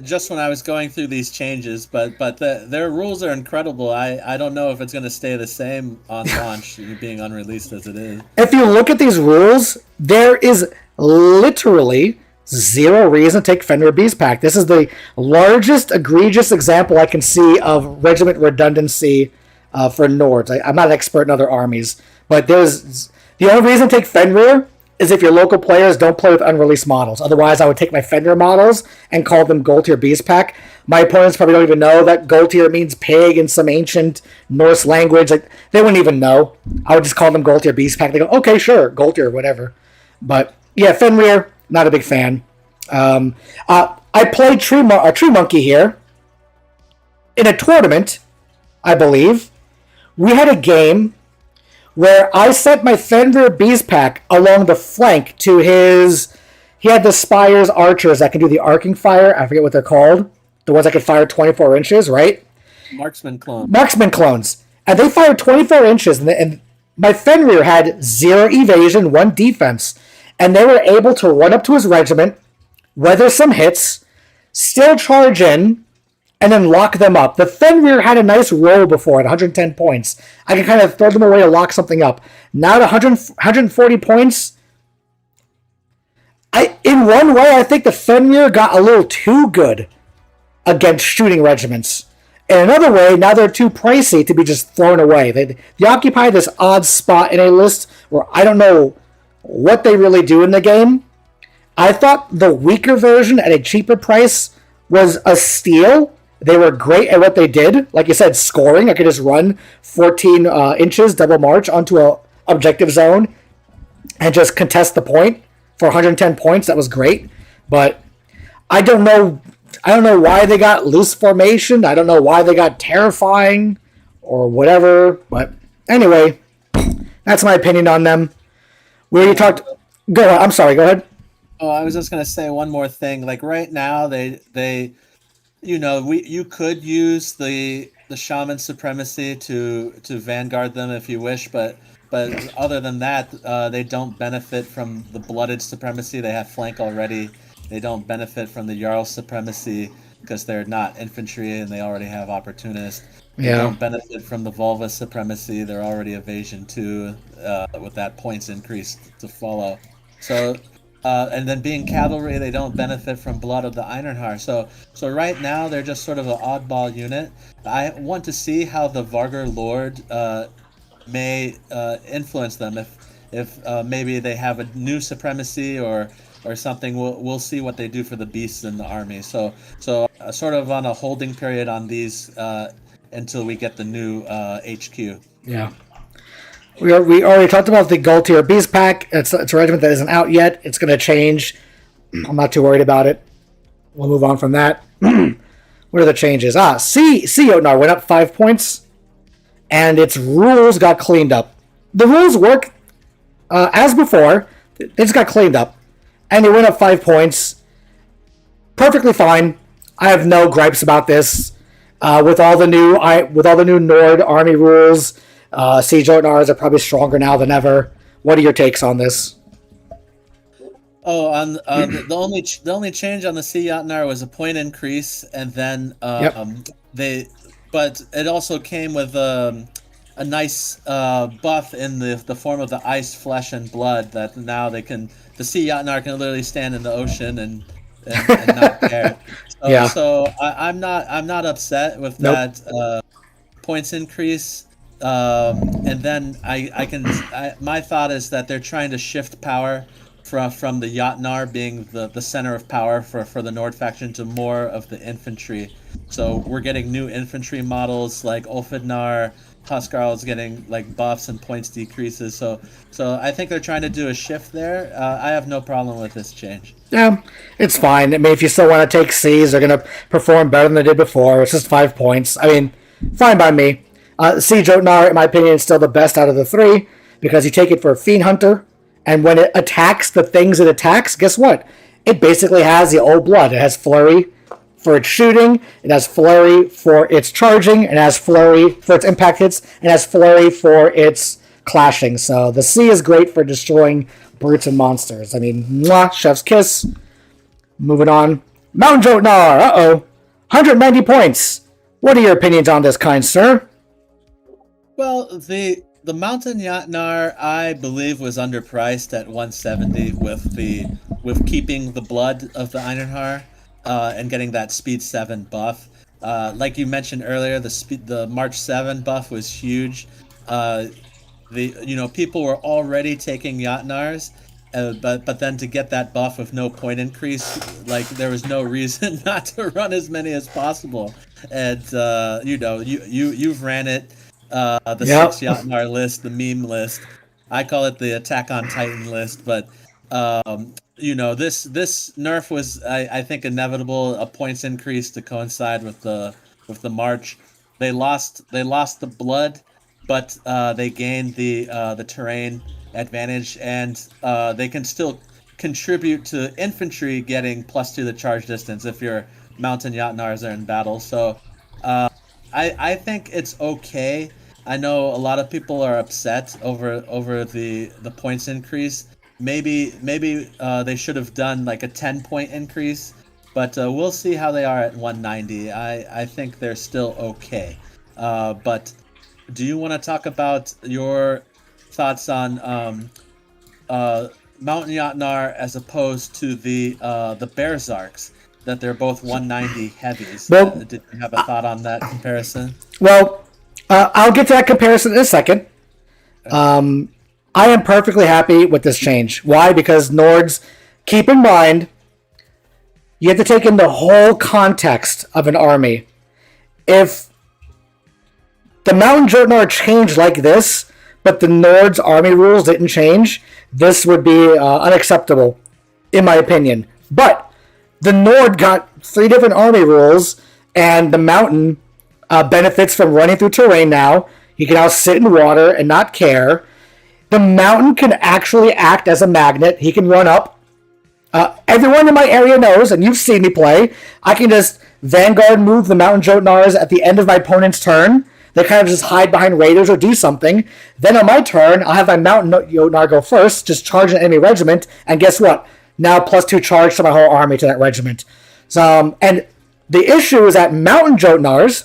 Just when I was going through these changes, but their rules are incredible. I don't know if it's going to stay the same on launch, being unreleased as it is. If you look at these rules, there is literally zero reason to take Fenrir Beast Pack. This is the largest egregious example I can see of regiment redundancy for Nords. I'm not an expert in other armies, but there's the only reason to take Fenrir is if your local players don't play with unreleased models. Otherwise, I would take my Fenrir models and call them Gold Tier Beast Pack. My opponents probably don't even know that Gold Tier means pig in some ancient Norse language. Like, they wouldn't even know. I would just call them Gold Tier Beast Pack. They go, okay, sure, Gold Tier, whatever. But yeah, Fenrir, not a big fan. I played Tree Monkey here in a tournament, I believe. We had a game where I sent my Fenrir Beast Pack along the flank to his... He had the Spires archers that can do the arcing fire. I forget what they're called. The ones that can fire 24 inches, right? Marksman clones. Marksman clones. And they fired 24 inches, and my Fenrir had 0 evasion, 1 defense. And they were able to run up to his regiment, weather some hits, still charge in, and then lock them up. The Fenrir had a nice roll before at 110 points. I can kind of throw them away to lock something up. Now at 140 points, in one way, I think the Fenrir got a little too good against shooting regiments. In another way, now they're too pricey to be just thrown away. They occupy this odd spot in a list where I don't know what they really do in the game. I thought the weaker version at a cheaper price was a steal. They were great at what they did. Like you said, scoring. I could just run 14 inches, double march onto a objective zone and just contest the point for 110 points. That was great. But I don't know why they got loose formation. I don't know why they got terrifying or whatever. But anyway, that's my opinion on them. You talked... Go ahead. I'm sorry. Go ahead. Oh, I was just going to say one more thing. Like right now, they you could use the shaman supremacy to vanguard them if you wish, but other than that, they don't benefit from the blooded supremacy. They have flank already. They don't benefit from the Jarl supremacy because they're not infantry and they already have opportunist. They don't benefit from the Volva supremacy. They're already evasion 2 with that points increase to follow. So. And then being cavalry, they don't benefit from blood of the Einarhar. So right now they're just sort of an oddball unit. I want to see how the Vargar Lord may influence them. If maybe they have a new supremacy or something, we'll see what they do for the beasts in the army. So sort of on a holding period on these until we get the new HQ. Yeah. We already talked about the Gold Tier Beast Pack. It's a regiment that isn't out yet. It's going to change. I'm not too worried about it. We'll move on from that. What are the changes? Sea Jotnar went up 5 points, and its rules got cleaned up. The rules work as before. They just got cleaned up, and it went up 5 points. Perfectly fine. I have no gripes about this. With all the new Nord army rules. Sea Jotnars are probably stronger now than ever. What are your takes on this? Oh, on the only change on the Sea Jotnar was a point increase, and then but it also came with a nice buff in the form of the ice, flesh, and blood. That now the Sea Jotnar can literally stand in the ocean and not care. So I'm not upset with that points increase. And then my thought is that they're trying to shift power from the Jotnar being the center of power for the Nord faction to more of the infantry. So we're getting new infantry models like Ulfidnar. Huskarl is getting like buffs and points decreases. So I think they're trying to do a shift there. I have no problem with this change. Yeah, it's fine. I mean, if you still want to take Seas, they're going to perform better than they did before. It's just 5 points. I mean, fine by me. Sea Jotnar, in my opinion, is still the best out of the 3 because you take it for Fiend Hunter, and when it attacks the things it attacks, guess what? it basically has the old blood. It has flurry for its shooting, it has flurry for its charging, it has flurry for its impact hits, and it has flurry for its clashing. So the C is great for destroying brutes and monsters. I mean, mwah, chef's kiss. Moving on. Mountain Jotnar, uh-oh. 190 points. What are your opinions on this, kind sir? Well, the Mountain Jotnar, I believe, was underpriced at 170 with keeping the blood of the Einarhar and getting that speed 7 buff. Like you mentioned earlier, the March 7 buff was huge. People were already taking Jotnars, but then to get that buff with no point increase, like there was no reason not to run as many as possible. And you've ran it. The 6 Jotnar list, the meme list. I call it the Attack on Titan list, but this nerf was, I think, inevitable. A points increase to coincide with the March. They lost the blood, but they gained the terrain advantage, and they can still contribute to infantry getting +2 the charge distance if your Mountain Jotnars are in battle. So I think it's okay. I know a lot of people are upset over the points increase. Maybe they should have done like a 10-point increase, but we'll see how they are at 190. I think they're still okay. But do you want to talk about your thoughts on Mountain Jotnar as opposed to the Berserks, that they're both 190 heavies? Well, did you have a thought on that comparison? Well, I'll get to that comparison in a second. I am perfectly happy with this change. Why? Because Nords, keep in mind, you have to take in the whole context of an army. If the Mountain Jotnar changed like this, but the Nords' army rules didn't change, this would be unacceptable, in my opinion. But the Nord got 3 different army rules, and the Mountain benefits from running through terrain now. He can now sit in water and not care. The Mountain can actually act as a magnet. He can run up. Everyone in my area knows, and you've seen me play, I can just Vanguard move the Mountain Jotnars at the end of my opponent's turn. They kind of just hide behind raiders or do something. Then on my turn, I'll have my Mountain Jotnar go first, just charge an enemy regiment, and guess what? Now +2 charge to my whole army to that regiment. So, and the issue is that Mountain Jotnars,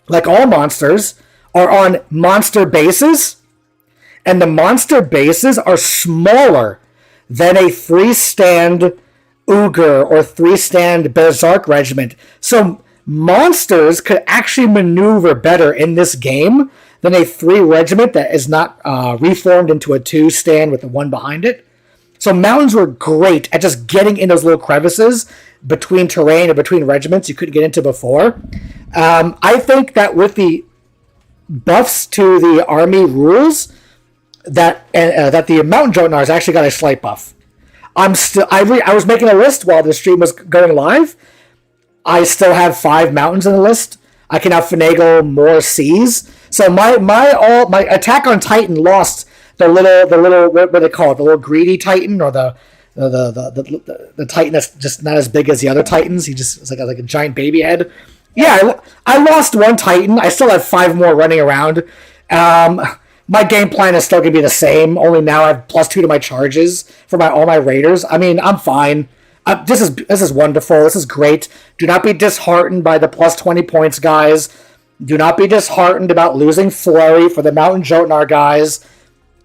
like all monsters, are on monster bases, and the monster bases are smaller than a 3-stand Ogre or 3-stand Berserk regiment. So monsters could actually maneuver better in this game than a 3 regiment that is not reformed into a 2-stand with the 1 behind it. So mountains were great at just getting in those little crevices between terrain and between regiments you couldn't get into before. I think that with the buffs to the army rules, that the Mountain Jotnars actually got a slight buff. I was making a list while the stream was going live. I still have 5 mountains in the list. I can now finagle more C's. So my Attack on Titan lost the little what do they call it? The little greedy Titan, or the Titan that's just not as big as the other Titans. He just is like a giant baby head. Yeah, I lost 1 Titan. I still have 5 more running around. My game plan is still going to be the same, only now I have +2 to my charges for all my raiders. I mean, I'm fine. This is wonderful. This is great. Do not be disheartened by the +20 points, guys. Do not be disheartened about losing Flurry for the Mountain Jotnar guys.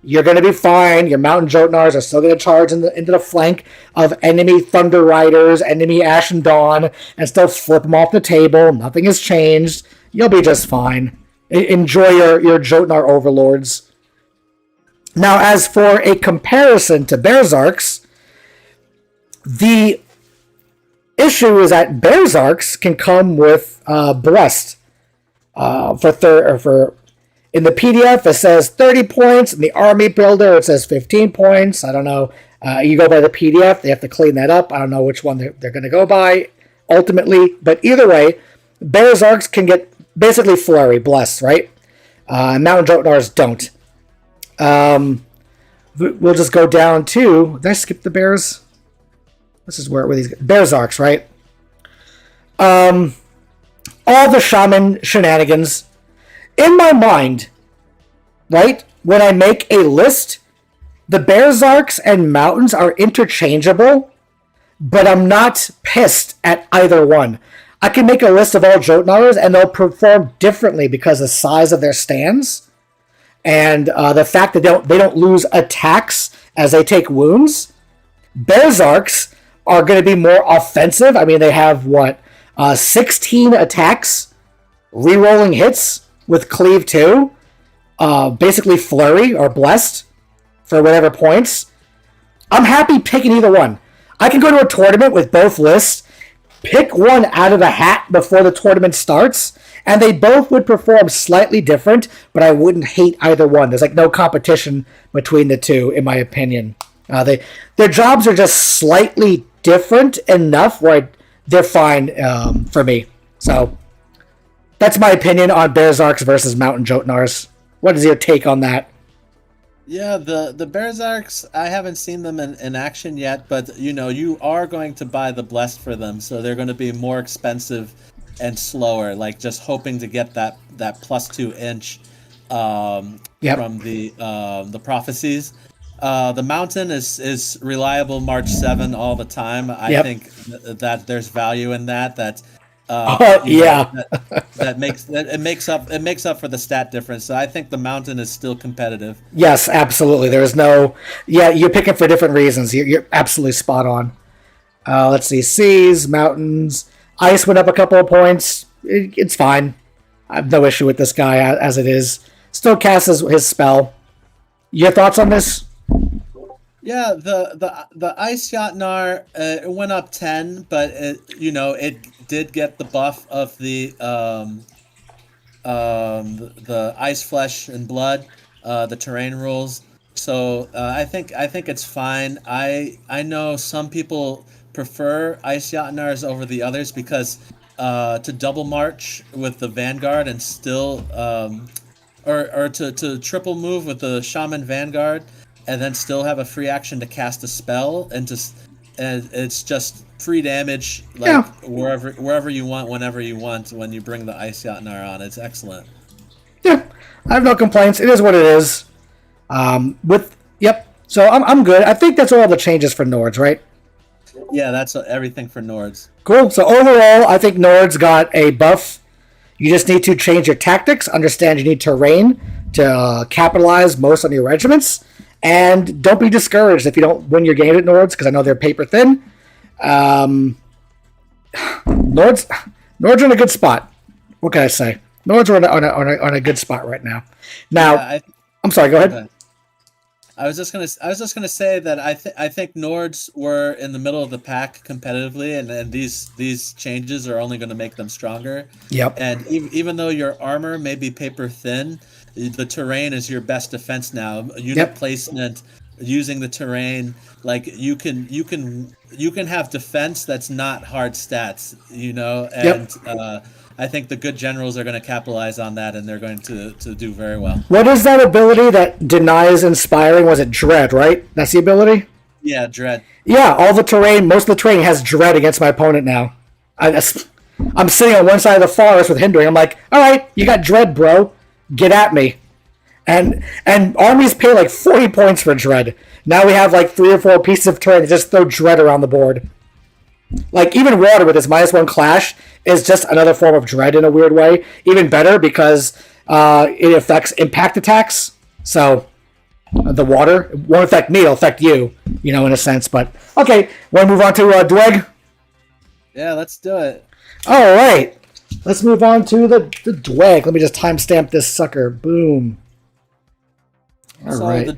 You're going to be fine. Your Mountain Jotnars are still going to charge into the flank of enemy Thunder Riders, enemy Ashen Dawn, and still flip them off the table. Nothing has changed. You'll be just fine. Enjoy your Jotnar overlords. Now, as for a comparison to Berserks, the issue is that Berserks can come with Blessed. In the PDF, it says 30 points. In the Army Builder, it says 15 points. I don't know. You go by the PDF. They have to clean that up. I don't know which one they're going to go by ultimately. But either way, Berserks can get basically Flurry, Blessed, right? Mountain Jotnars don't. We'll just go down to... Did I skip the Bears? This is where these Berserks, right? All the shaman shenanigans. In my mind, right, when I make a list, the Berserks and Mountains are interchangeable, but I'm not pissed at either one. I can make a list of all Jotnars, and they'll perform differently because of the size of their stands, and the fact that they don't lose attacks as they take wounds. Berserks are going to be more offensive. I mean, they have, 16 attacks, rerolling hits with Cleave 2, basically Flurry or Blessed for whatever points. I'm happy picking either one. I can go to a tournament with both lists, pick one out of the hat before the tournament starts, and they both would perform slightly different, but I wouldn't hate either one. There's no competition between the two, in my opinion. Their jobs are just slightly different enough where they're fine for me. So that's my opinion on Berserks versus Mountain Jotnars. What is your take on that? Yeah, the Berserks, I haven't seen them in action yet, but you are going to buy the Blessed for them, so they're going to be more expensive and slower, like just hoping to get that +2 inch from the prophecies. The Mountain is reliable March 7 all the time. I think that there's value in that. It makes up for the stat difference. So I think the Mountain is still competitive. Yes, absolutely. There is no. Yeah, you're picking for different reasons. You're absolutely spot on. Let's see. Seas, mountains, ice went up a couple of points. It's fine. I have no issue with this guy as it is. Still casts his spell. Your thoughts on this? Yeah, the Ice Jotnar it went up 10, but it did get the buff of the Ice Flesh and Blood, the terrain rules. So I think it's fine. I know some people prefer Ice Jotnars over the others because to double march with the Vanguard and still or to triple move with the Shaman Vanguard and then still have a free action to cast a spell and it's just free damage wherever you want, whenever you want when you bring the Ice Jotnar on. It's excellent. Yeah, I have no complaints. It is what it is. So I'm good. I think that's all the changes for Nords, right? Yeah, that's everything for Nords. Cool. So overall, I think Nords got a buff. You just need to change your tactics, understand you need terrain to capitalize most on your regiments, and don't be discouraged if you don't win your game at Nords, because I know they're paper thin. Nords are in a good spot. What can I say? Nords are on a good spot right now. Now, I'm sorry. Go ahead. I was just gonna say that I think Nords were in the middle of the pack competitively, and these changes are only going to make them stronger. Yep. And even though your armor may be paper thin, the terrain is your best defense now. Unit placement, using the terrain, like you can have defense that's not hard stats, and I think the good generals are going to capitalize on that, and they're going to do very well. What is that ability that denies inspiring? Was it Dread, right? That's the ability? Yeah, Dread. Yeah, all the terrain, most of the terrain has Dread against my opponent now. I'm sitting on one side of the forest with hindering. I'm like, all right, you got Dread, bro. Get at me. And armies pay like 40 points for Dread. Now we have like 3 or 4 pieces of terrain that just throw Dread around the board. Like, even Water with its -1 Clash is just another form of Dread in a weird way. Even better because it affects impact attacks. So, the Water won't affect me, it'll affect you, in a sense. But, okay, want to move on to Dweg? Yeah, let's do it. All right. Let's move on to the Dweg. Let me just timestamp this sucker. Boom. All right. The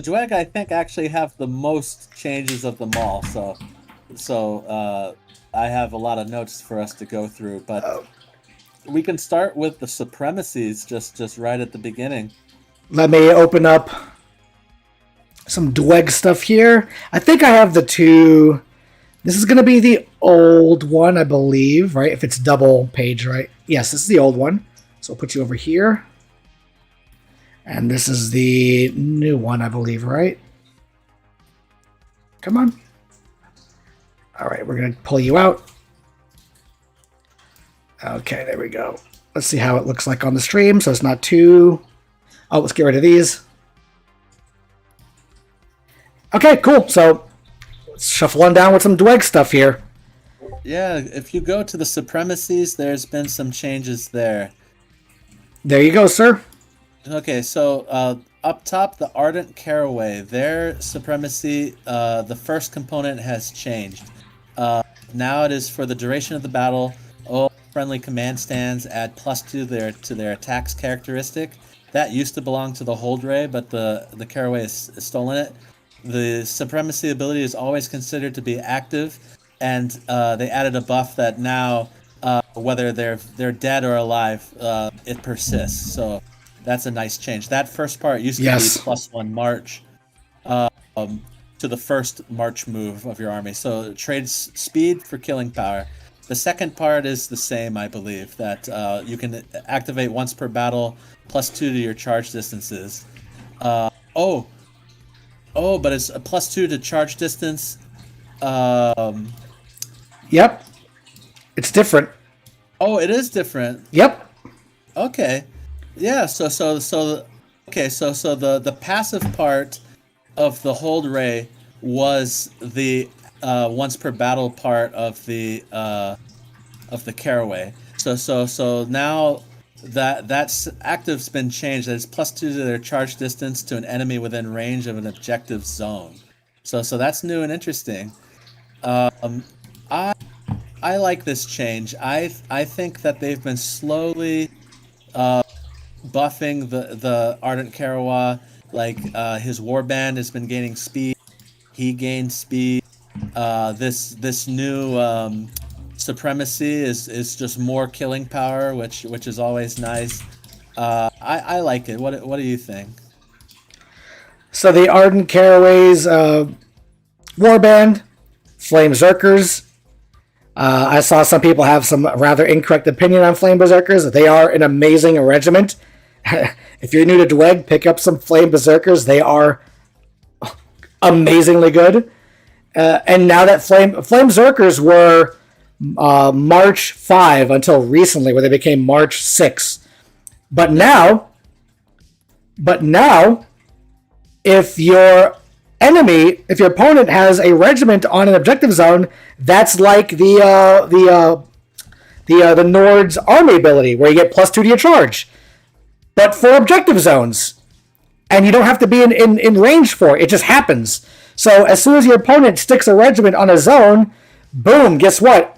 Dweg, I think, actually have the most changes of them all. So I have a lot of notes for us to go through, but we can start with the supremacies just right at the beginning. Let me open up some Dweg stuff here. I think I have the two. This is going to be the old one, I believe, right? If it's double page, right? Yes, this is the old one. So I'll put you over here. And this is the new one, I believe, right? Come on. All right, we're going to pull you out. Okay, there we go. Let's see how it looks like on the stream, so it's not too... Oh, let's get rid of these. Okay, cool. So, let's shuffle on down with some Dweg stuff here. Yeah, if you go to the supremacies, there's been some changes there. There you go, sir. Okay, so up top, the Ardent Caraway, their supremacy, the first component has changed. Now it is for the duration of the battle, all friendly command stands add +2 to their attacks characteristic. That used to belong to the Hold Ray, but the Caraway has stolen it. The supremacy ability is always considered to be active, and they added a buff that now, whether they're dead or alive, it persists. So that's a nice change. That first part used to be +1 march to the first march move of your army. So it trades speed for killing power. The second part is the same, I believe, that you can activate once per battle, +2 to your charge distances. But it's a +2 to charge distance. Yep. It's different. Oh, it is different. Yep. Okay. Yeah, so the passive part of the Hold Ray was the once per battle part of the Caraway. So now that's active's been changed. That it's +2 to their charge distance to an enemy within range of an objective zone. So that's new and interesting. I like this change. I think that they've been slowly buffing the Ardent Caraway. Like his warband has been gaining speed. He gained speed. This new supremacy is just more killing power, which is always nice. I like it. What do you think? So the Ardent Caraway's warband, Flame Berserkers. I saw some people have some rather incorrect opinion on Flame Berserkers. They are an amazing regiment. If you're new to Dweg, pick up some Flame Berserkers. They are amazingly good. And now that Flame Berserkers were March 5 until recently, where they became March 6. But now, if your opponent has a regiment on an objective zone, that's like the Nord's army ability, where you get +2 to your charge, but for objective zones, and you don't have to be in range for it. It just happens. So as soon as your opponent sticks a regiment on a zone, boom! Guess what?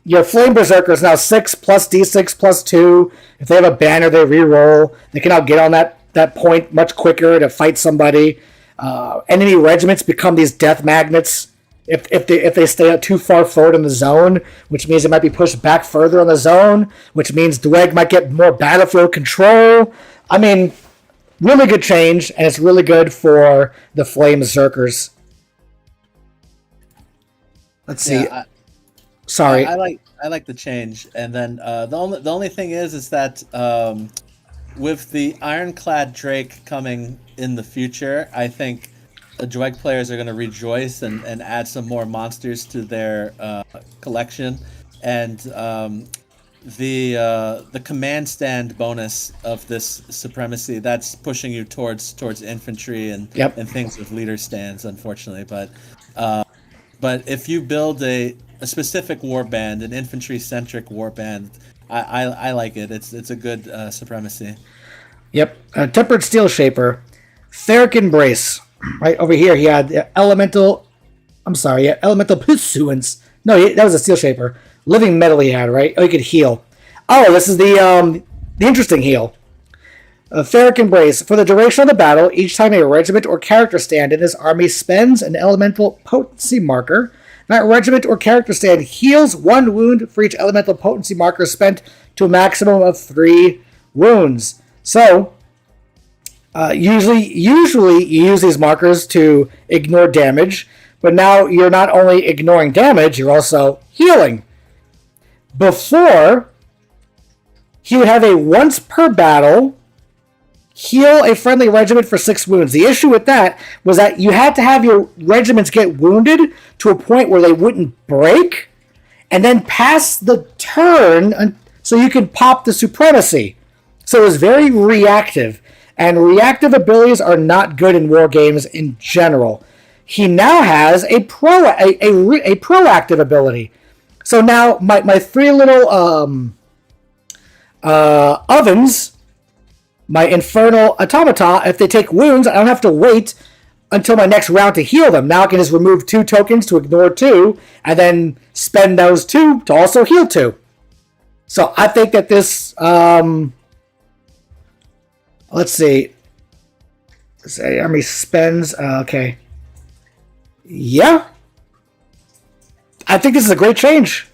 Your Flame Berserker is now 6 plus D6 plus 2. If they have a banner, they reroll. They can now get on that point much quicker to fight somebody. Enemy regiments become these death magnets if they stay out too far forward in the zone, which means they might be pushed back further on the zone, which means Dweg might get more battlefield control. I mean, really good change, and it's really good for the Flame Berserkers. Let's see. Yeah, Sorry. I like the change, and then the only thing is that with the Ironclad Drake coming in the future, I think the Dweg players are going to rejoice and add some more monsters to their collection, and the command stand bonus of this supremacy, that's pushing you towards infantry and things with leader stands, unfortunately, but if you build a specific warband, an infantry-centric warband, I like it. It's a good supremacy. Yep. Tempered Steel Shaper. Theric Embrace. Right over here, he had Elemental Pursuance. No, that was a Steel Shaper. Living Metal he had, right? Oh, he could heal. Oh, this is the interesting heal. Theric Embrace. For the duration of the battle, each time a regiment or character stand in his army spends an elemental potency marker, that regiment or character stand heals 1 wound for each elemental potency marker spent to a maximum of 3 wounds. So, usually you use these markers to ignore damage, but now you're not only ignoring damage, you're also healing. Before, he would have a once per battle heal a friendly regiment for 6 wounds. The issue with that was that you had to have your regiments get wounded to a point where they wouldn't break, and then pass the turn so you could pop the supremacy. So it was very reactive, and reactive abilities are not good in war games in general. He now has a proactive ability. So now my 3 little ovens, my infernal automata, if they take wounds, I don't have to wait until my next round to heal them. Now I can just remove 2 tokens to ignore 2, and then spend those 2 to also heal 2. So I think that this, let's see. Say army spends, okay. Yeah. I think this is a great change.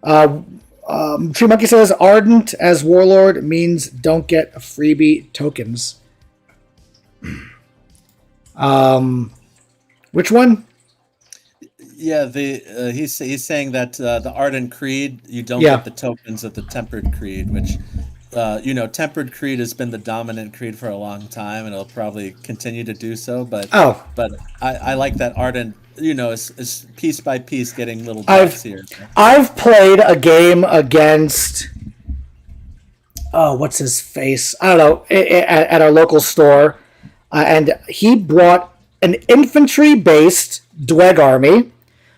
Tree Monkey says Ardent as Warlord means don't get freebie tokens. Which one? Yeah, he's saying that the Ardent Creed, you don't get the tokens of the Tempered Creed, which Tempered Creed has been the dominant creed for a long time, and it'll probably continue to do so. But I like that Ardent, is piece by piece getting little buffs here. I've played a game against what's his face? I don't know, at our local store, and he brought an infantry-based Dweg army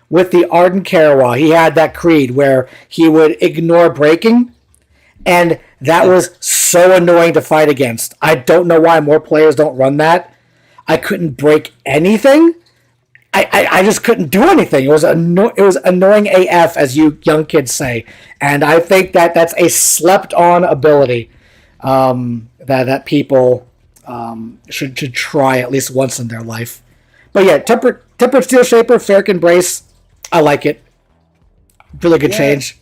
with the Ardent Karawa. He had that creed where he would ignore breaking, and that was so annoying to fight against. I don't know why more players don't run that. I couldn't break anything. I just couldn't do anything. It was annoying AF, as you young kids say. And I think that that's a slept-on ability that people should try at least once in their life. But yeah, Tempered Steel Shaper, Fairkin Brace, I like it. Really good change.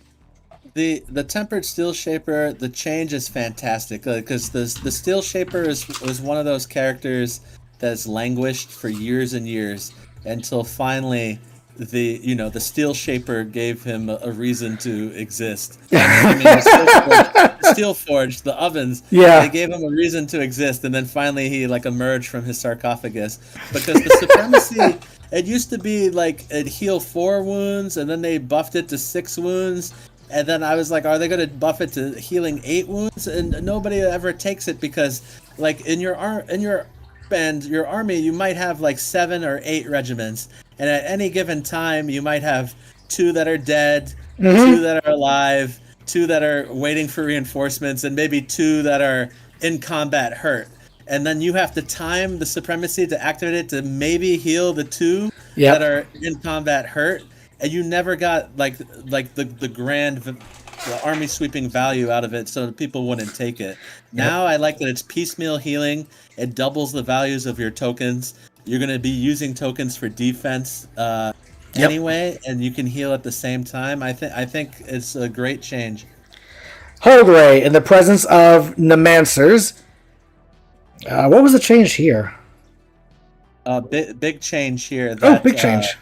The Tempered Steel Shaper, the change is fantastic, because the Steel Shaper was one of those characters that's languished for years and years until finally the Steel Shaper gave him a reason to exist. The Steel Forge, the ovens, they gave him a reason to exist, and then finally he emerged from his sarcophagus, because the supremacy. It used to be it'd heal 4 wounds, and then they buffed it to 6 wounds. And then I was like, are they going to buff it to healing 8 wounds? And nobody ever takes it, because, in your band, your army, you might have 7 or 8 regiments, and at any given time, you might have 2 that are dead, 2 that are alive, 2 that are waiting for reinforcements, and maybe 2 that are in combat hurt. And then you have to time the supremacy to activate it to maybe heal the 2 that are in combat hurt. And you never got the grand the army sweeping value out of it, so people wouldn't take it. Now I like that it's piecemeal healing. It doubles the values of your tokens. You're going to be using tokens for defense anyway, and you can heal at the same time. I think it's a great change. Holdray, in the presence of Nemancers. What was the change here? Big change here. Big change.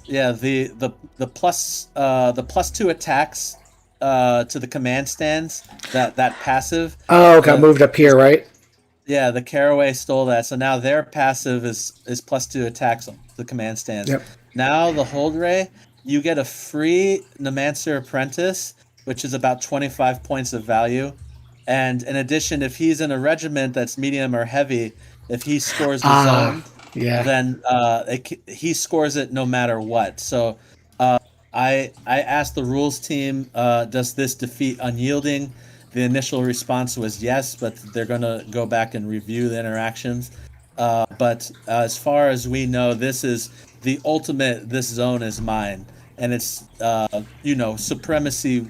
Yeah, the plus 2 attacks to the command stands, that passive. Oh, okay, moved up here, right? Yeah, the Caraway stole that, so now their passive is plus 2 attacks on the command stands. Yep. Now the Hold Ray, you get a free Nemancer Apprentice, which is about 25 points of value. And in addition, if he's in a regiment that's medium or heavy, if he scores the zone, then he scores it no matter what. So I asked the rules team, does this defeat Unyielding? The initial response was yes, but they're going to go back and review the interactions. But as far as we know, this is the ultimate, this zone is mine. And it's, supremacy.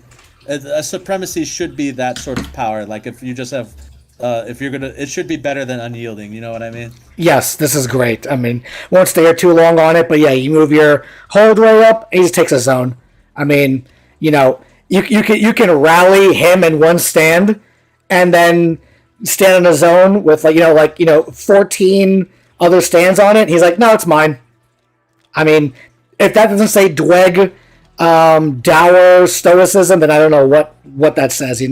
A supremacy should be that sort of power. If you just have, it should be better than Unyielding. You know what I mean? Yes, this is great. I mean, won't stay here too long on it, but yeah, you move your Hold Ray up, he just takes a zone. I mean, you can rally him in one stand, and then stand in a zone with 14 other stands on it. He's like, no, it's mine. I mean, if that doesn't say Dweg, dour stoicism, then I don't know what that says.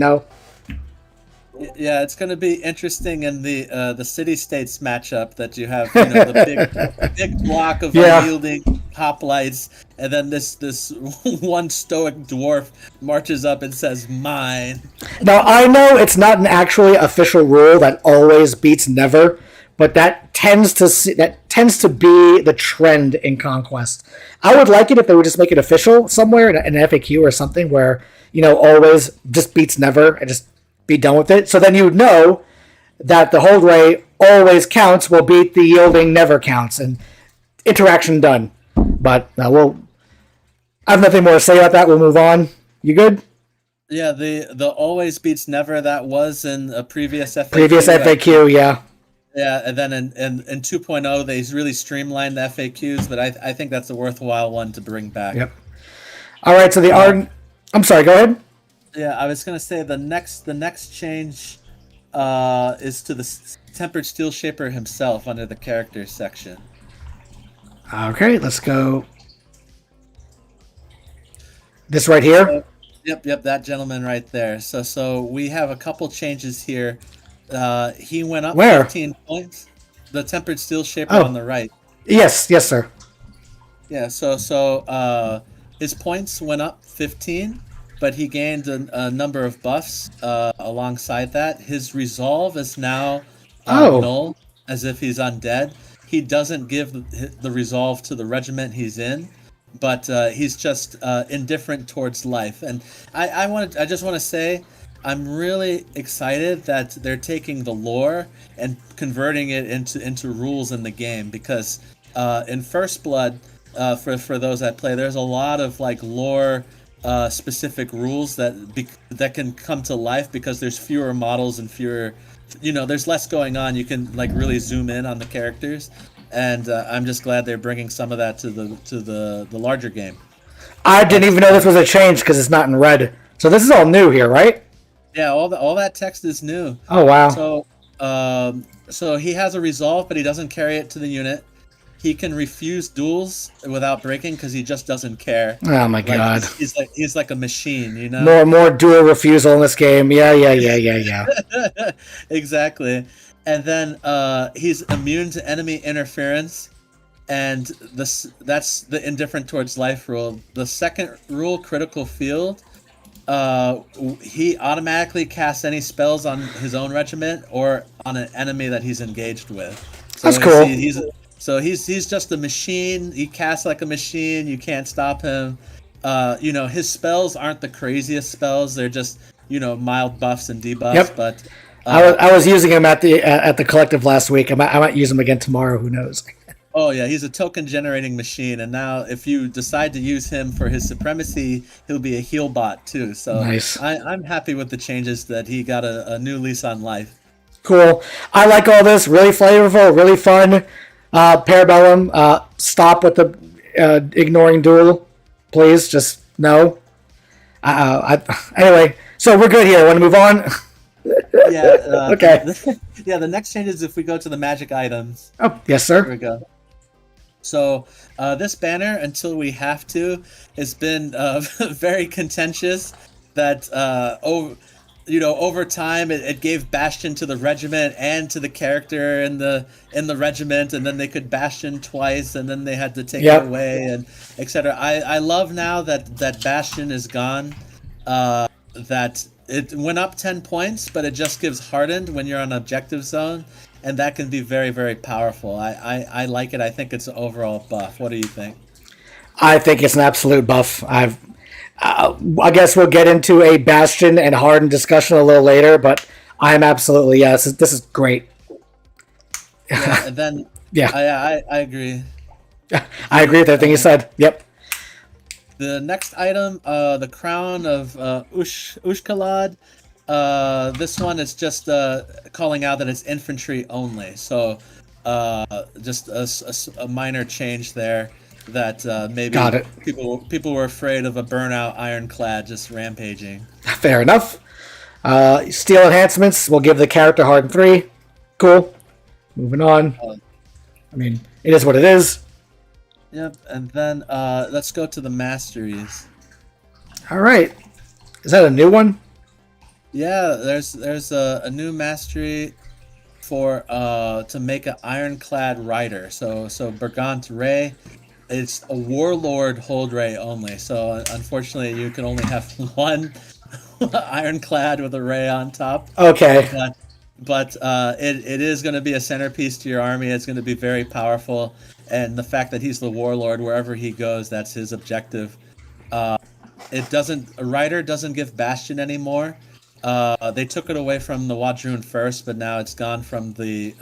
Yeah, it's going to be interesting in the city states matchup that you have, you know, the big block of Yeah. unyielding hoplites, and then this one stoic dwarf marches up and says, "Mine." Now I know it's not an actually official rule that always beats never, but that tends to be the trend in Conquest. I would like it if they would just make it official somewhere in an FAQ or something where always just beats never and just be done with it. So then you would know that the hold ray always counts will beat the yielding never counts and interaction done. But I have nothing more to say about that. We'll move on. You good? Yeah, the always beats never, that was in a previous FAQ. Previous FAQ, yeah. Yeah, and then in 2.0 they really streamlined the FAQs, but I think that's a worthwhile one to bring back. Yep. All right, so the Arden. I'm sorry. Go ahead. Yeah, I was gonna say the next change is to the tempered steel shaper himself under the characters section. Okay, let's go. This right here. Yep, that gentleman right there. So we have a couple changes here. He went up Where? 15 points. The tempered steel shaper Oh. on the right. Yes, sir. Yeah, so his points went up 15, but he gained a number of buffs alongside that. His resolve is now null, as if he's undead. He doesn't give the resolve to the regiment he's in, but he's just indifferent towards life. And I just want to say, I'm really excited that they're taking the lore and converting it into rules in the game, because in First Blood, for those that play, there's a lot of like lore specific rules that can come to life because there's fewer models and fewer, there's less going on. You can like really zoom in on the characters, and I'm just glad they're bringing some of that to the larger game. I didn't even know this was a change because it's not in red. So this is all new here, right? Yeah, all that text is new. Oh wow. So he has a resolve, but he doesn't carry it to the unit. He can refuse duels without breaking because he just doesn't care. Oh my god. He's like a machine, you know. More dual refusal in this game. Yeah. Exactly. And then he's immune to enemy interference, and that's the indifferent towards life rule. The second rule, critical field. He automatically casts any spells on his own regiment or on an enemy that he's engaged with. So that's cool. He's just a machine. He casts like a machine. You can't stop him. His spells aren't the craziest spells. They're just mild buffs and debuffs. Yep. But I was using him at the collective last week. I might use him again tomorrow. Who knows? Oh yeah, he's a token generating machine, and now if you decide to use him for his supremacy, he'll be a heal bot too. So nice. I'm happy with the changes that he got a new lease on life. Cool. I like all this. Really flavorful. Really fun. Parabellum. Stop with the ignoring duel, please. Just no. Anyway, so we're good here. Want to move on? Yeah. Okay. Yeah. The next change is if we go to the magic items. Oh yes, sir. Here we go. So this banner, until we have to, has been very contentious. That over time it gave bastion to the regiment and to the character in the regiment, and then they could bastion twice, and then they had to take it away, and etc. I love now that bastion is gone. That it went up 10 points, but it just gives hardened when you're on objective zone. And that can be very, very powerful. I like it. I think it's an overall buff. What do you think? I think it's an absolute buff. I guess we'll get into a Bastion and Harden discussion a little later, but I'm absolutely, yes, this is great. Yeah, and then, I agree. I agree with everything you said. Yep. The next item, the Crown of Ushkalad. This one is just calling out that it's infantry only, so just a minor change there that maybe people were afraid of a burnout ironclad just rampaging. Fair enough. Steel enhancements will give the character Harden 3. Cool. Moving on. I mean, it is what it is. Yep, and then let's go to the masteries. All right. Is that a new one? Yeah, there's a new mastery for to make an ironclad rider. So Bergant Ray, it's a warlord hold ray only. So unfortunately, you can only have one ironclad with a ray on top. Okay. But it is going to be a centerpiece to your army. It's going to be very powerful, and the fact that he's the warlord, wherever he goes, that's his objective. It doesn't a rider doesn't give bastion anymore. They took it away from the Wadroon first, but now it's gone from the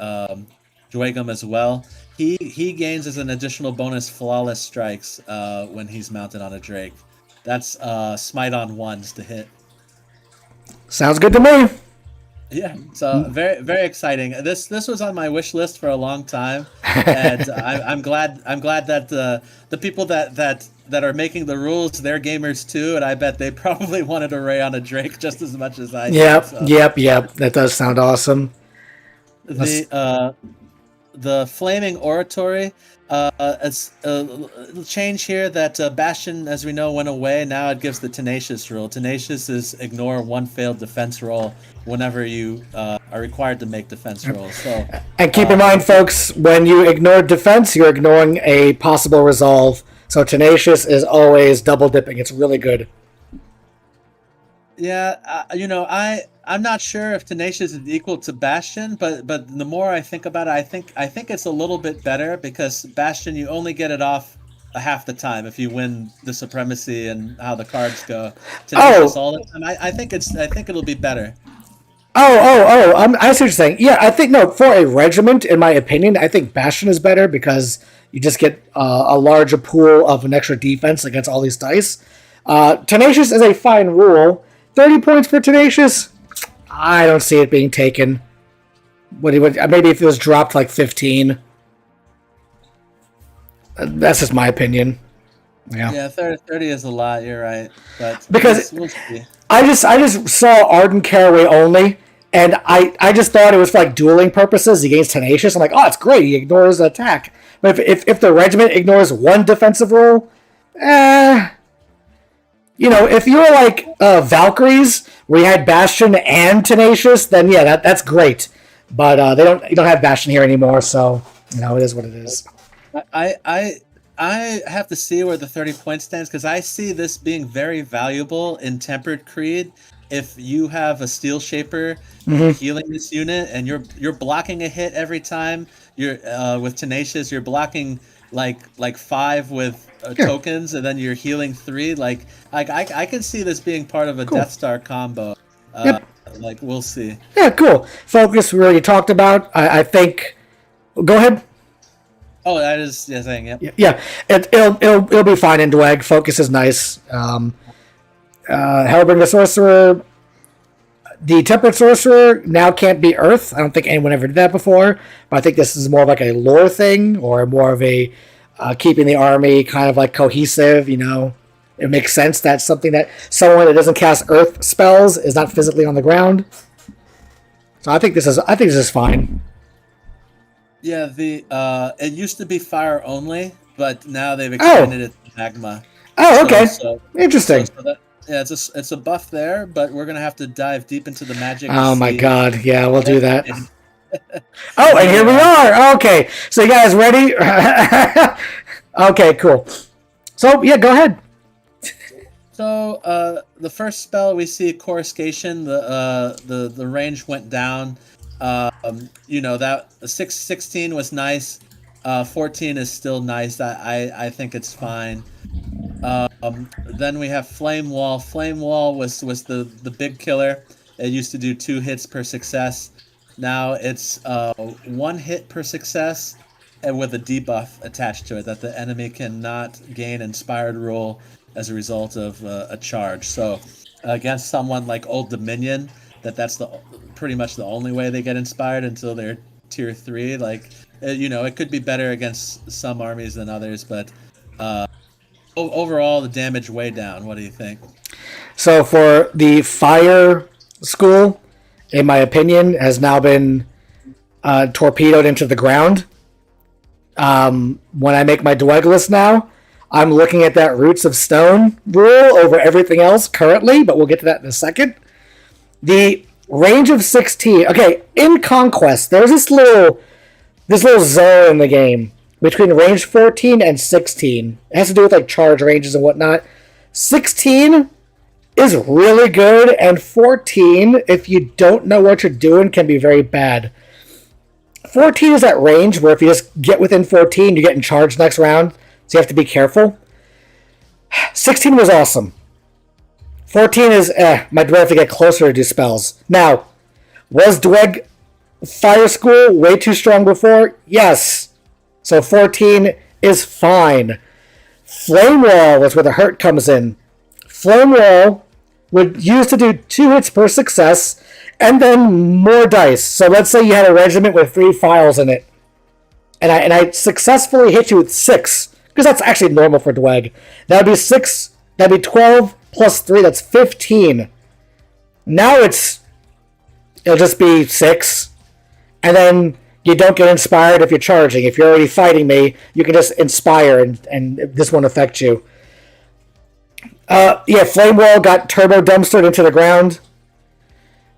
Dwegum as well. He gains as an additional bonus flawless strikes when he's mounted on a Drake. That's smite on ones to hit. Sounds good to me. Yeah, so very exciting. This was on my wish list for a long time, and I'm glad that the people that are making the rules, they're gamers too, and I bet they probably wanted a Ray on a Drake just as much as I did. Yep, So. yep. That does sound awesome. The flaming oratory. It's a change here that Bastion, as we know, went away. Now it gives the tenacious rule. Tenacious is ignore one failed defense roll whenever you are required to make defense rolls. So, and keep in mind, folks, when you ignore defense, you're ignoring a possible resolve. So tenacious is always double dipping. It's really good. Yeah, I'm not sure if Tenacious is equal to Bastion, but the more I think about it, I think it's a little bit better because Bastion you only get it off a half the time if you win the supremacy and how the cards go. Tenacious all the time. I think it'll be better. I see what you're saying. Yeah, I think, no, for a regiment, in my opinion, I think Bastion is better because you just get a larger pool of an extra defense against all these dice. Tenacious is a fine rule. 30 points for Tenacious? I don't see it being taken. Maybe if it was dropped like 15. That's just my opinion. Yeah, 30 is a lot, you're right. But because we'll see. I just saw Arden Caraway only, and I just thought it was for like dueling purposes against Tenacious. I'm like, oh, it's great, he ignores the attack. But if the regiment ignores one defensive roll, if you were like Valkyries, where you had Bastion and Tenacious, then yeah, that's great. But you don't have Bastion here anymore, so it is what it is. I have to see where the 30 points stands because I see this being very valuable in Tempered Creed. If you have a Steel Shaper healing this unit and you're blocking a hit every time, you're with Tenacious, you're blocking like 5 with tokens, and then you're healing 3. Like I can see this being part of a cool Death Star combo. Yep. We'll see. Yeah, cool. Focus we already talked about. I think. Go ahead. Oh, that is saying yep. Yeah. It'll be fine in Dweg. Focus is nice. Hellbringer Sorcerer. The Tempered Sorcerer now can't be Earth. I don't think anyone ever did that before. But I think this is more of like a lore thing, or more of a keeping the army kind of like cohesive. It makes sense that someone that doesn't cast Earth spells is not physically on the ground. So I think this is fine. Yeah, it used to be fire only, but now they've extended it to magma. Oh, okay. Interesting. It's a buff there, but we're gonna have to dive deep into the magic. Oh my god, yeah, we'll do that. Oh, and here we are. Okay, so you guys ready? Okay, cool. So yeah, go ahead. So the first spell we see Coruscation. The range went down. That 16 was nice. 14 is still nice. I think it's fine. Then we have Flame Wall. Flame Wall was the big killer. It used to do 2 hits per success. Now it's 1 hit per success, and with a debuff attached to it that the enemy cannot gain Inspired Rule as a result of a charge. So against someone like Old Dominion, that's pretty much the only way they get inspired until they're tier 3. It could be better against some armies than others, but overall the damage way down. What do you think? So for the fire school, in my opinion, has now been torpedoed into the ground. When I make my Dweg list now, I'm looking at that Roots of Stone rule over everything else currently, but we'll get to that in a second. The range of 16. Okay, in Conquest, there's this little zone in the game between range 14 and 16. It has to do with like charge ranges and whatnot. 16 is really good, and 14, if you don't know what you're doing, can be very bad. 14 is that range where if you just get within 14, you're getting charged next round, so you have to be careful. 16 was awesome. 14 is, might have to get closer to do spells. Now, was Dweg Fire School way too strong before? Yes. So 14 is fine. Flame Wall was where the hurt comes in. Flame Wall would use to do 2 hits per success, and then more dice. So let's say you had a regiment with 3 files in it, and I successfully hit you with 6, because that's actually normal for Dweg. That would be 6. That'd be 12 plus 3. That's 15. Now it'll just be 6, and then you don't get inspired if you're charging. If you're already fighting me, you can just inspire, and this won't affect you. Flame Wall got turbo dumpstered into the ground.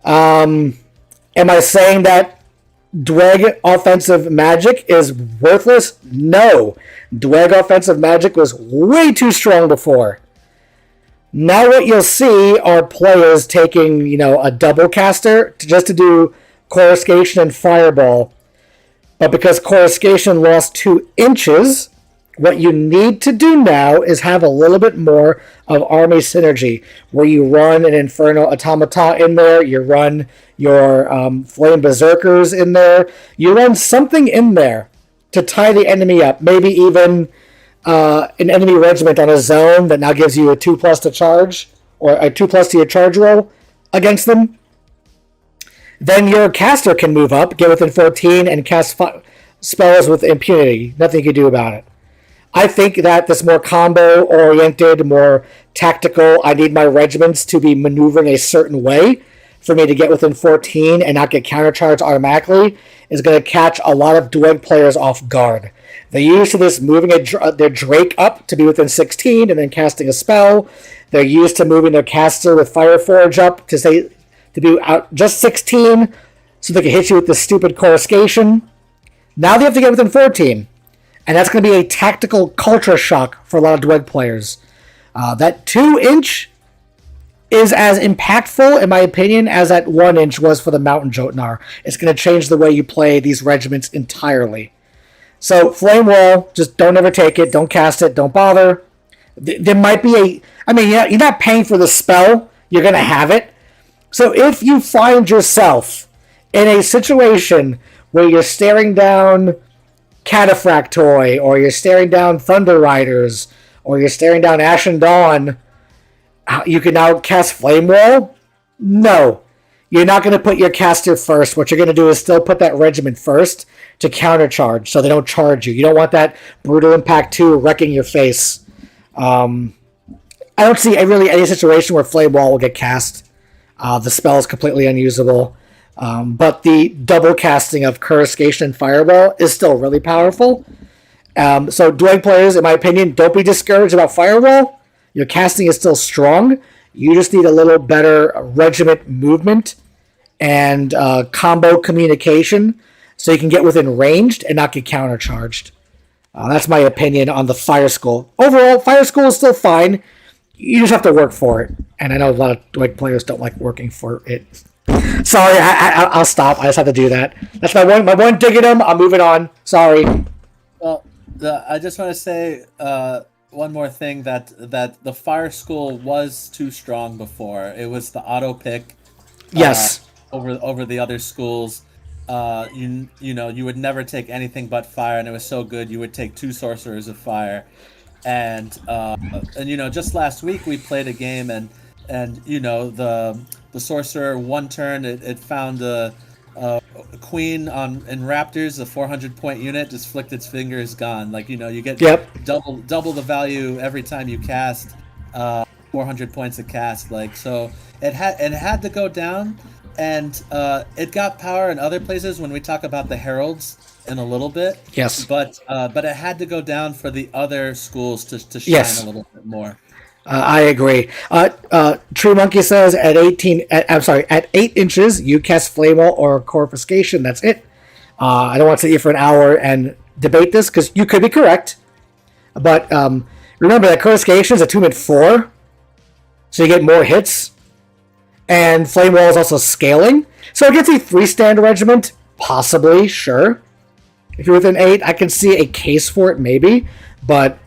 Am I saying that Dweg offensive magic is worthless? No. Dweg offensive magic was way too strong before. Now what you'll see are players taking, a double caster just to do Coruscation and Fireball. But because Coruscation lost 2 inches, what you need to do now is have a little bit more of army synergy, where you run an Inferno Automata in there, you run your Flame Berserkers in there, you run something in there to tie the enemy up, maybe even an enemy regiment on a zone that now gives you a 2+ to charge, or a 2+ to your charge roll against them. Then your caster can move up, get within 14, and cast spells with impunity. Nothing you can do about it. I think that this more combo-oriented, more tactical, I need my regiments to be maneuvering a certain way for me to get within 14 and not get countercharged automatically, is going to catch a lot of Dweg players off guard. They're used to this moving their Drake up to be within 16 and then casting a spell. They're used to moving their caster with Fireforge up to be out just 16 so they can hit you with this stupid Coruscation. Now they have to get within 14. And that's going to be a tactical culture shock for a lot of Dweg players. That 2-inch is as impactful, in my opinion, as that 1-inch was for the Mountain Jotnar. It's going to change the way you play these regiments entirely. So, Flame Wall, just don't ever take it. Don't cast it. Don't bother. There might be you're not paying for the spell. You're going to have it. So, if you find yourself in a situation where you're staring down Cataphractoi, or you're staring down Thunder Riders, or you're staring down Ashen Dawn, you can now cast Flame Wall? No. You're not going to put your caster first. What you're going to do is still put that regiment first to countercharge, so they don't charge you. You don't want that Brutal Impact 2 wrecking your face. I don't see really any situation where Flame Wall will get cast. The spell is completely unusable. But the double casting of Coruscation and Fireball is still really powerful. So Dweg players, in my opinion, don't be discouraged about Fireball. Your casting is still strong. You just need a little better regiment movement and combo communication so you can get within ranged and not get countercharged. That's my opinion on the Fire School. Overall, Fire School is still fine. You just have to work for it. And I know a lot of Dweg players don't like working for it. Sorry, I'll stop. I just have to do that. That's my one dig at him. I'm moving on. Sorry. Well, I just want to say one more thing, that the Fire School was too strong before. It was the auto pick. Yes. Over the other schools. You would never take anything but fire, and it was so good you would take 2 sorcerers of fire. And just last week we played a game, and the sorcerer, one turn, it found a queen in Raptors, a 400-point unit, just flicked its fingers, gone. You get double the value every time you cast, 400 points a cast. So it had to go down, and it got power in other places when we talk about the heralds in a little bit. Yes, but it had to go down for the other schools to shine a little bit more. I agree. Tree Monkey says at 8 inches, you cast Flame Wall or Coruscation. That's it. I don't want to sit here for an hour and debate this because you could be correct. But remember that Coruscation is attunement 4, so you get more hits. And Flame Wall is also scaling. So against a 3-stand regiment, possibly, sure. If you're within 8, I can see a case for it, maybe. But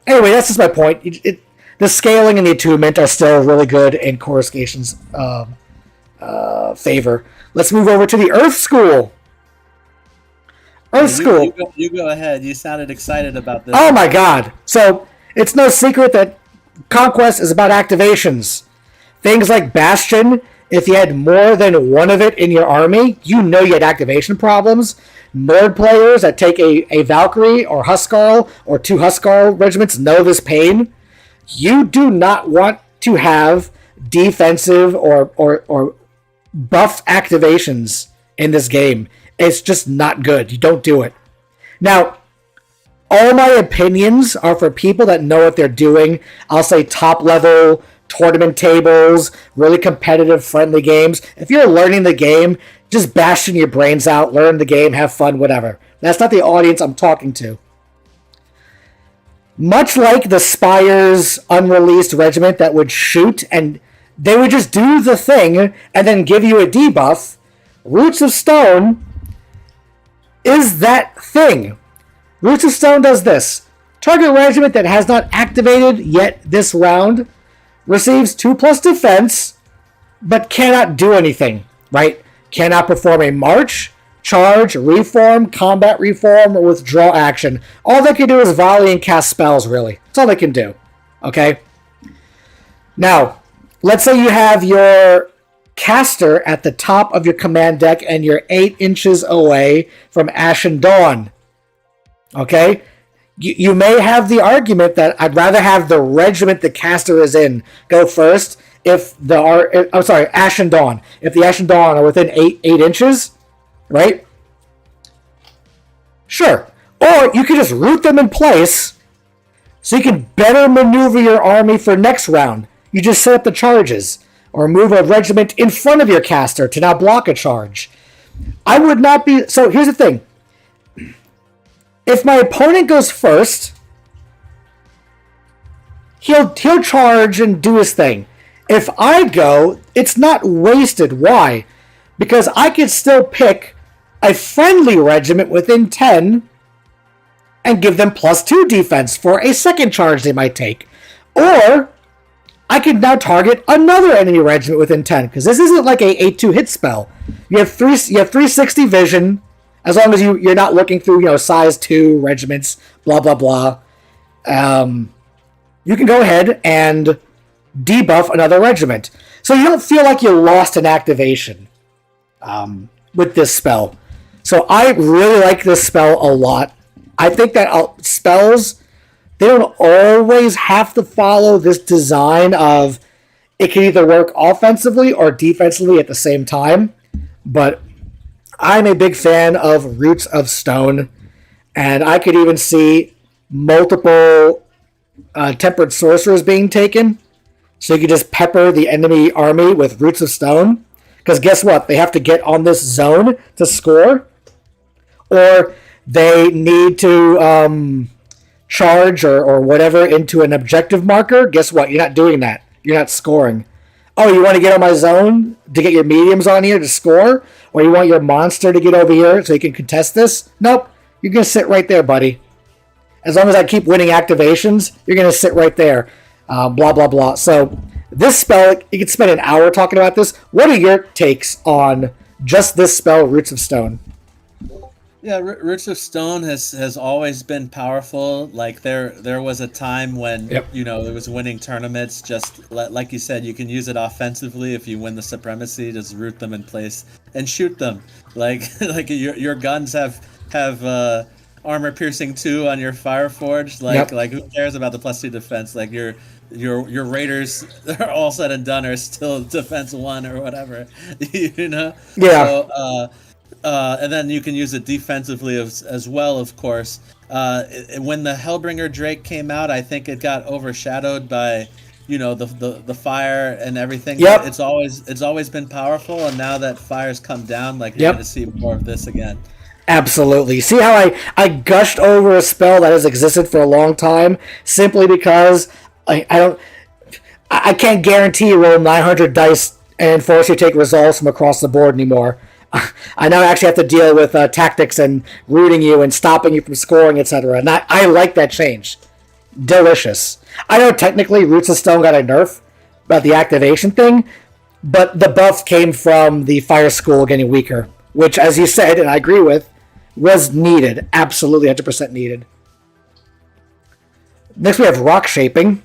anyway, that's just my point. The scaling and the attunement are still really good in Coruscation's favor. Let's move over to the Earth School. School. You go ahead. You sounded excited about this. Oh my god. So, it's no secret that Conquest is about activations. Things like Bastion, if you had more than one of it in your army, you know you had activation problems. Nerd players that take a Valkyrie or Huskarl or 2 Huskarl regiments know this pain. You do not want to have defensive or buff activations in this game. It's just not good. You don't do it. Now, all my opinions are for people that know what they're doing. I'll say top level tournament tables, really competitive, friendly games. If you're learning the game, just bashing your brains out, learn the game, have fun, whatever. That's not the audience I'm talking to. Much like the Spires unreleased regiment that would shoot and they would just do the thing and then give you a debuff, Roots of Stone is that thing. Roots of Stone does this. Target regiment that has not activated yet this round receives 2+ defense, but cannot do anything, right? Cannot perform a march, charge, reform, combat reform, or withdraw action. All they can do is volley and cast spells, really. That's all they can do, okay? Now, let's say you have your caster at the top of your command deck and you're 8 inches away from Ashen Dawn, okay? You may have the argument that I'd rather have the regiment the caster is in go first if Ashen Dawn. If the Ashen Dawn are within 8 inches, right? Sure. Or you can just root them in place so you can better maneuver your army for next round. You just set up the charges or move a regiment in front of your caster to now block a charge. I would not be... So here's the thing. If my opponent goes first, he'll charge and do his thing. If I go, it's not wasted. Why? Because I could still pick a friendly regiment within 10 and give them +2 defense for a second charge they might take. Or I can now target another enemy regiment within 10, because this isn't like a 8-2 hit spell. You have 360 vision. As long as you're not looking through, size 2 regiments, blah, blah, blah. You can go ahead and debuff another regiment. So you don't feel like you lost an activation with this spell. So I really like this spell a lot. I think that spells, they don't always have to follow this design of it can either work offensively or defensively at the same time. But I'm a big fan of Roots of Stone, and I could even see multiple Tempered Sorcerers being taken, so you could just pepper the enemy army with Roots of Stone, because guess what? They have to get on this zone to score, or they need to charge or whatever into an objective marker. Guess what? You're not doing that. You're not scoring. Oh, you want to get on my zone to get your mediums on here to score? Or you want your monster to get over here so you can contest this? Nope. You're going to sit right there, buddy. As long as I keep winning activations, you're going to sit right there. Blah, blah, blah. So this spell, you could spend an hour talking about this. What are your takes on just this spell, Roots of Stone? Yeah, Roots of Stone has always been powerful. Like there was a time when it was winning tournaments. Just like you said, you can use it offensively if you win the supremacy. Just root them in place and shoot them. Like your guns have armor piercing 2 on your Fireforge. Like who cares about the +2 defense? Like your raiders are all said and done are still defense 1 or whatever. Yeah. So, and then you can use it defensively as well, of course. When the Hellbringer Drake came out, I think it got overshadowed by, the fire and everything. Yep. But it's always been powerful, and now that fire's come down, like you're Yep. going to see more of this again. Absolutely. See how I gushed over a spell that has existed for a long time simply because I can't guarantee you roll 900 dice and force you to take results from across the board anymore. I now actually have to deal with tactics and rooting you and stopping you from scoring, etc. And I like that change. Delicious. I know technically Roots of Stone got a nerf about the activation thing, but the buff came from the Fire School getting weaker, which, as you said, and I agree with, was needed. Absolutely 100% needed. Next we have Rock Shaping.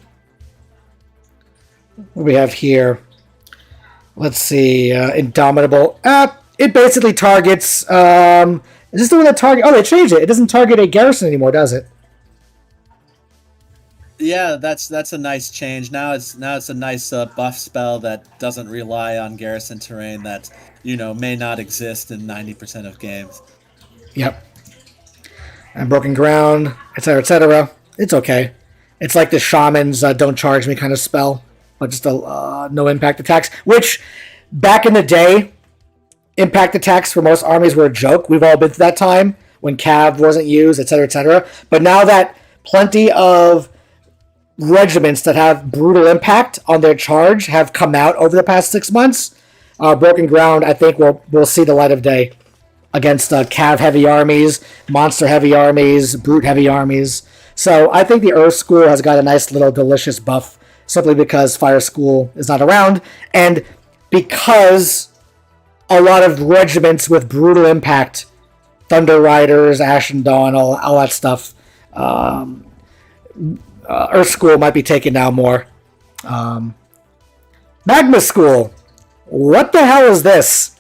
What do we have here? Let's see. Indomitable. It basically targets... is this the one that target? Oh, they changed it. It doesn't target a garrison anymore, does it? Yeah, that's a nice change. Now it's a nice buff spell that doesn't rely on garrison terrain that may not exist in 90% of games. Yep. And Broken Ground, etc., etc. It's okay. It's like the Shaman's Don't Charge Me kind of spell, but just no impact attacks, which back in the day, impact attacks for most armies were a joke. We've all been through that time when Cav wasn't used, etc., etc. But now that plenty of regiments that have brutal impact on their charge have come out over the past 6 months, Broken Ground, I think, will see the light of day against Cav heavy armies, monster heavy armies, brute heavy armies. So I think the Earth School has got a nice little delicious buff simply because Fire School is not around, and because a lot of regiments with brutal impact, Thunder Riders, Ashen Dawn, all that stuff, Earth School might be taken now more. Magma School. What the hell is this?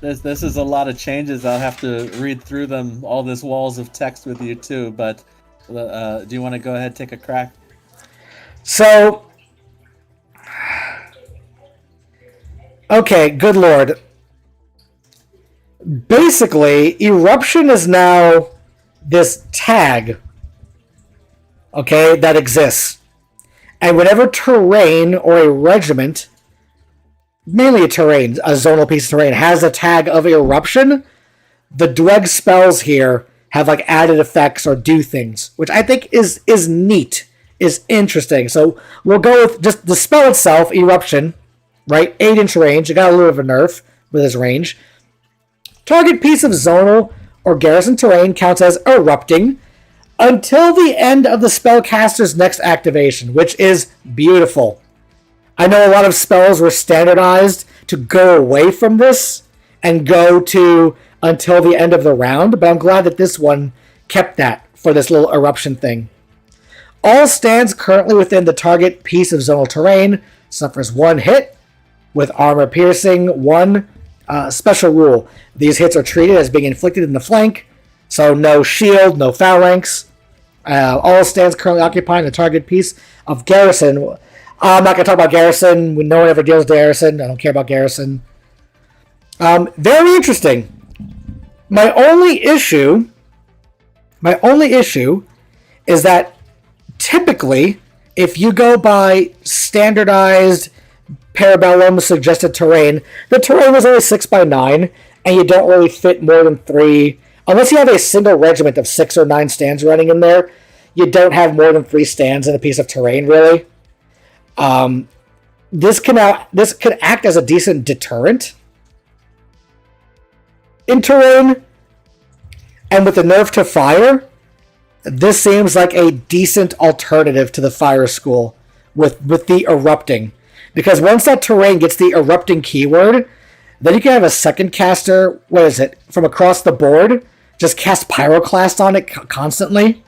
This is a lot of changes. I'll have to read through them, all this walls of text with you too. But do you want to go ahead and take a crack? So, okay, good lord. Basically, Eruption is now this tag, okay, that exists. And whenever terrain or a regiment, mainly a zonal piece of terrain, has a tag of Eruption, the Dweg spells here have like added effects or do things, which I think is neat, is interesting. So we'll go with just the spell itself, Eruption, right? 8-inch range. It got a little bit of a nerf with his range. Target piece of zonal or garrison terrain counts as erupting until the end of the spellcaster's next activation, which is beautiful. I know a lot of spells were standardized to go away from this and go to until the end of the round, but I'm glad that this one kept that for this little eruption thing. All stands currently within the target piece of zonal terrain suffers 1 hit with armor piercing 1. Special rule. These hits are treated as being inflicted in the flank, so no shield, no phalanx. All stands currently occupying the target piece of garrison. I'm not going to talk about garrison. No one ever deals with garrison. I don't care about garrison. Very interesting. My only issue is that typically, if you go by standardized Parabellum suggested terrain, the terrain was only 6x9, and you don't really fit more than 3. Unless you have a single regiment of 6 or 9 stands running in there, you don't have more than 3 stands in a piece of terrain, really. This could act as a decent deterrent in terrain, and with the nerf to fire, this seems like a decent alternative to the Fire School with the erupting. Because once that terrain gets the erupting keyword, then you can have a second caster, from across the board, just cast Pyroclast on it constantly.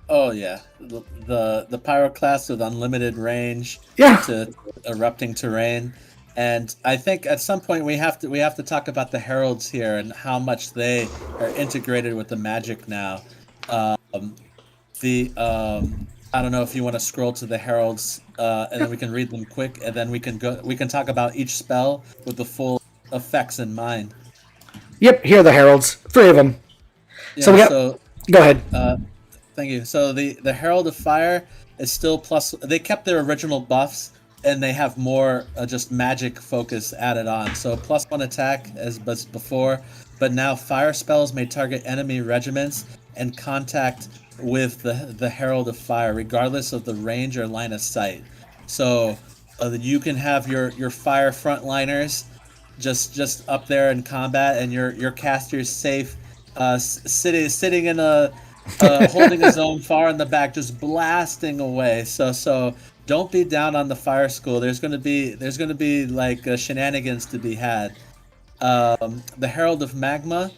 Oh yeah, the Pyroclast with unlimited range to erupting terrain. And I think at some point we have to talk about the heralds here and how much they are integrated with the magic now. I don't know if you want to scroll to the heralds, and then we can read them quick, and then we can talk about each spell with the full effects in mind. Yep, here are the heralds. 3 of them. So Yeah. we got. So Go ahead. thank you. So the Herald of Fire is still plus. They kept their original buffs, and they have more just magic focus added on. So +1 attack as before, but now fire spells may target enemy regiments and contact with the Herald of Fire, regardless of the range or line of sight. So you can have your fire frontliners just up there in combat, and your caster's safe, sitting in a holding his own far in the back, just blasting away. So don't be down on the fire school. There's gonna be like shenanigans to be had. The Herald of Magma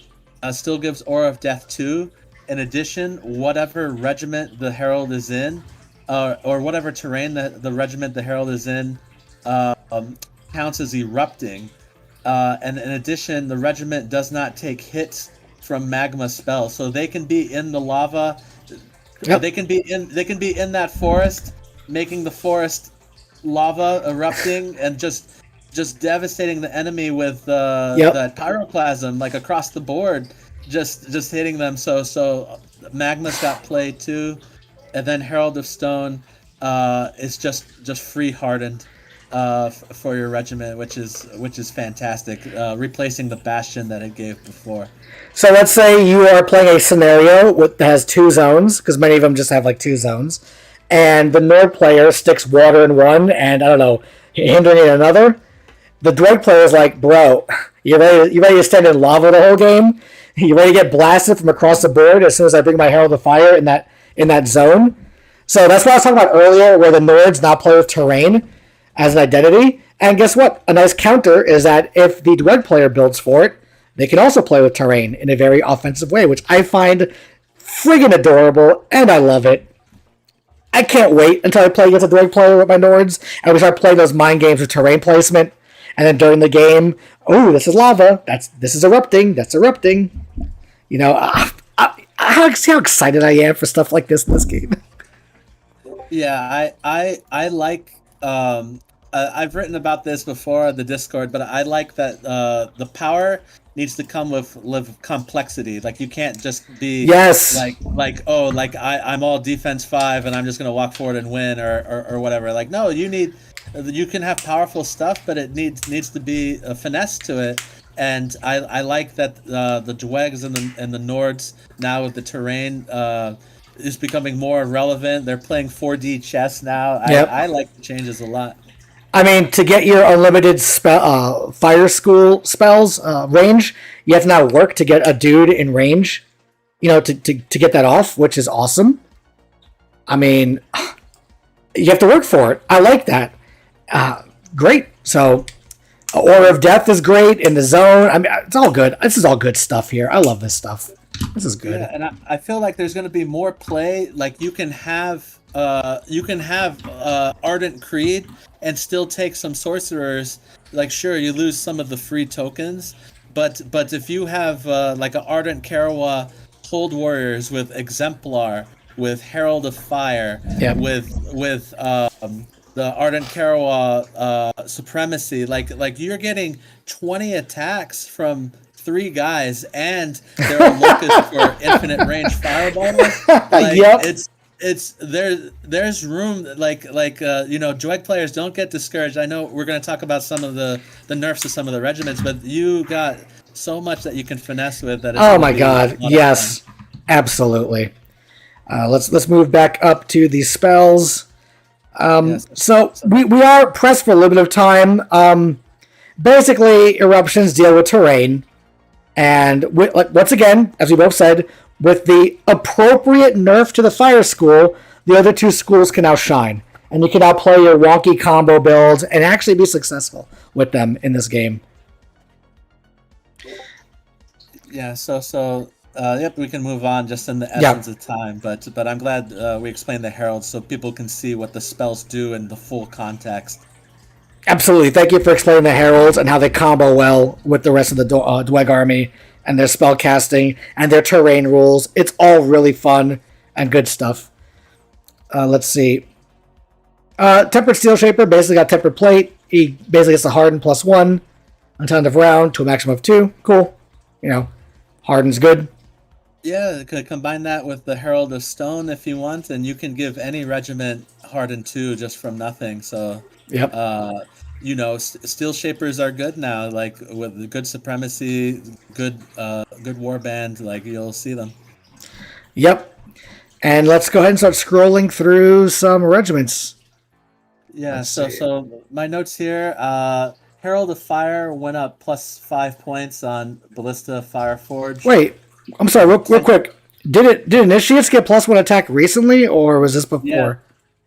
still gives Aura of Death 2. In addition, whatever regiment the Herald is in, or whatever terrain the regiment the Herald is in, counts as erupting. And in addition, the regiment does not take hits from magma spells, so they can be in the lava. Yep. They can be in that forest, making the forest lava erupting and just devastating the enemy with that pyroclasm, like across the board, just hitting them. So magma's got play too, and then Herald of Stone is just free hardened for your regiment, which is fantastic, replacing the bastion that it gave before. So let's say you are playing a scenario that has 2 zones, because many of them just have like 2 zones, and the Nord player sticks water in one and, I don't know, hindering in another. The Dweg player is like, bro, you ready to stand in lava the whole game? You ready to get blasted from across the board as soon as I bring my Herald of Fire in that zone? So that's what I was talking about earlier, where the Nords now play with terrain as an identity. And guess what? A nice counter is that if the Dweg player builds for it, they can also play with terrain in a very offensive way, which I find friggin' adorable, and I love it. I can't wait until I play against a Dweg player with my Nords, and we start playing those mind games with terrain placement. And then during the game, oh, this is lava. This is erupting. That's erupting. You know, see how excited I am for stuff like this in this game. Yeah, I like. I've written about this before on the Discord, but I like that the power needs to come with complexity. Like, you can't just be I'm all defense 5 and I'm just gonna walk forward and win or whatever. Like, no, you can have powerful stuff, but it needs to be a finesse to it. And I like that the Dwegs and the Nords now with the terrain is becoming more relevant. They're playing 4D chess now. Yep. I like the changes a lot. I mean, to get your unlimited fire school spells range, you have to now work to get a dude in range, to get that off, which is awesome. I mean, you have to work for it. I like that. Great. So, Aura of Death is great in the zone. I mean, it's all good. This is all good stuff here. I love this stuff. This is good. Yeah, and I feel like there's going to be more play. Like, you can have Ardent Creed and still take some sorcerers. Like, sure, you lose some of the free tokens, but if you have like a Ardent Karawa Cold Warriors with Exemplar, with Herald of Fire, with the Ardent Karawa Supremacy, like you're getting 20 attacks from 3 guys, and they're a locust for infinite range fireball. Like, it's there's room. Dweg players, don't get discouraged. I know we're going to talk about some of the nerfs of some of the regiments, but you got so much that you can finesse with. That oh my god, yes, absolutely. Let's move back up to the spells. So we are pressed for a little bit of time. Basically, eruptions deal with terrain, and once again, as we both said, with the appropriate nerf to the fire school, the other 2 schools can now shine, and you can now play your wonky combo builds and actually be successful with them in this game. Yeah. Yep, we can move on just in the essence of time, but I'm glad we explained the heralds so people can see what the spells do in the full context. Absolutely. Thank you for explaining the heralds and how they combo well with the rest of the Dweg army and their spell casting and their terrain rules. It's all really fun and good stuff. Let's see. Tempered Steel Shaper basically got Tempered Plate. He basically gets the Harden +1 until end of round to a maximum of 2. Cool. Harden's good. Yeah, could combine that with the Herald of Stone if you want, and you can give any regiment Hardened 2 just from nothing. So, Yep. uh, Steel Shapers are good now, like with the good supremacy, good warband, like you'll see them. Yep. And let's go ahead and start scrolling through some regiments. Yeah, Let's so see. so my notes here, Herald of Fire went up plus 5 points on Ballista Fireforge. Wait, I'm sorry, real quick. Did initiates get +1 attack recently, or was this Yeah, before?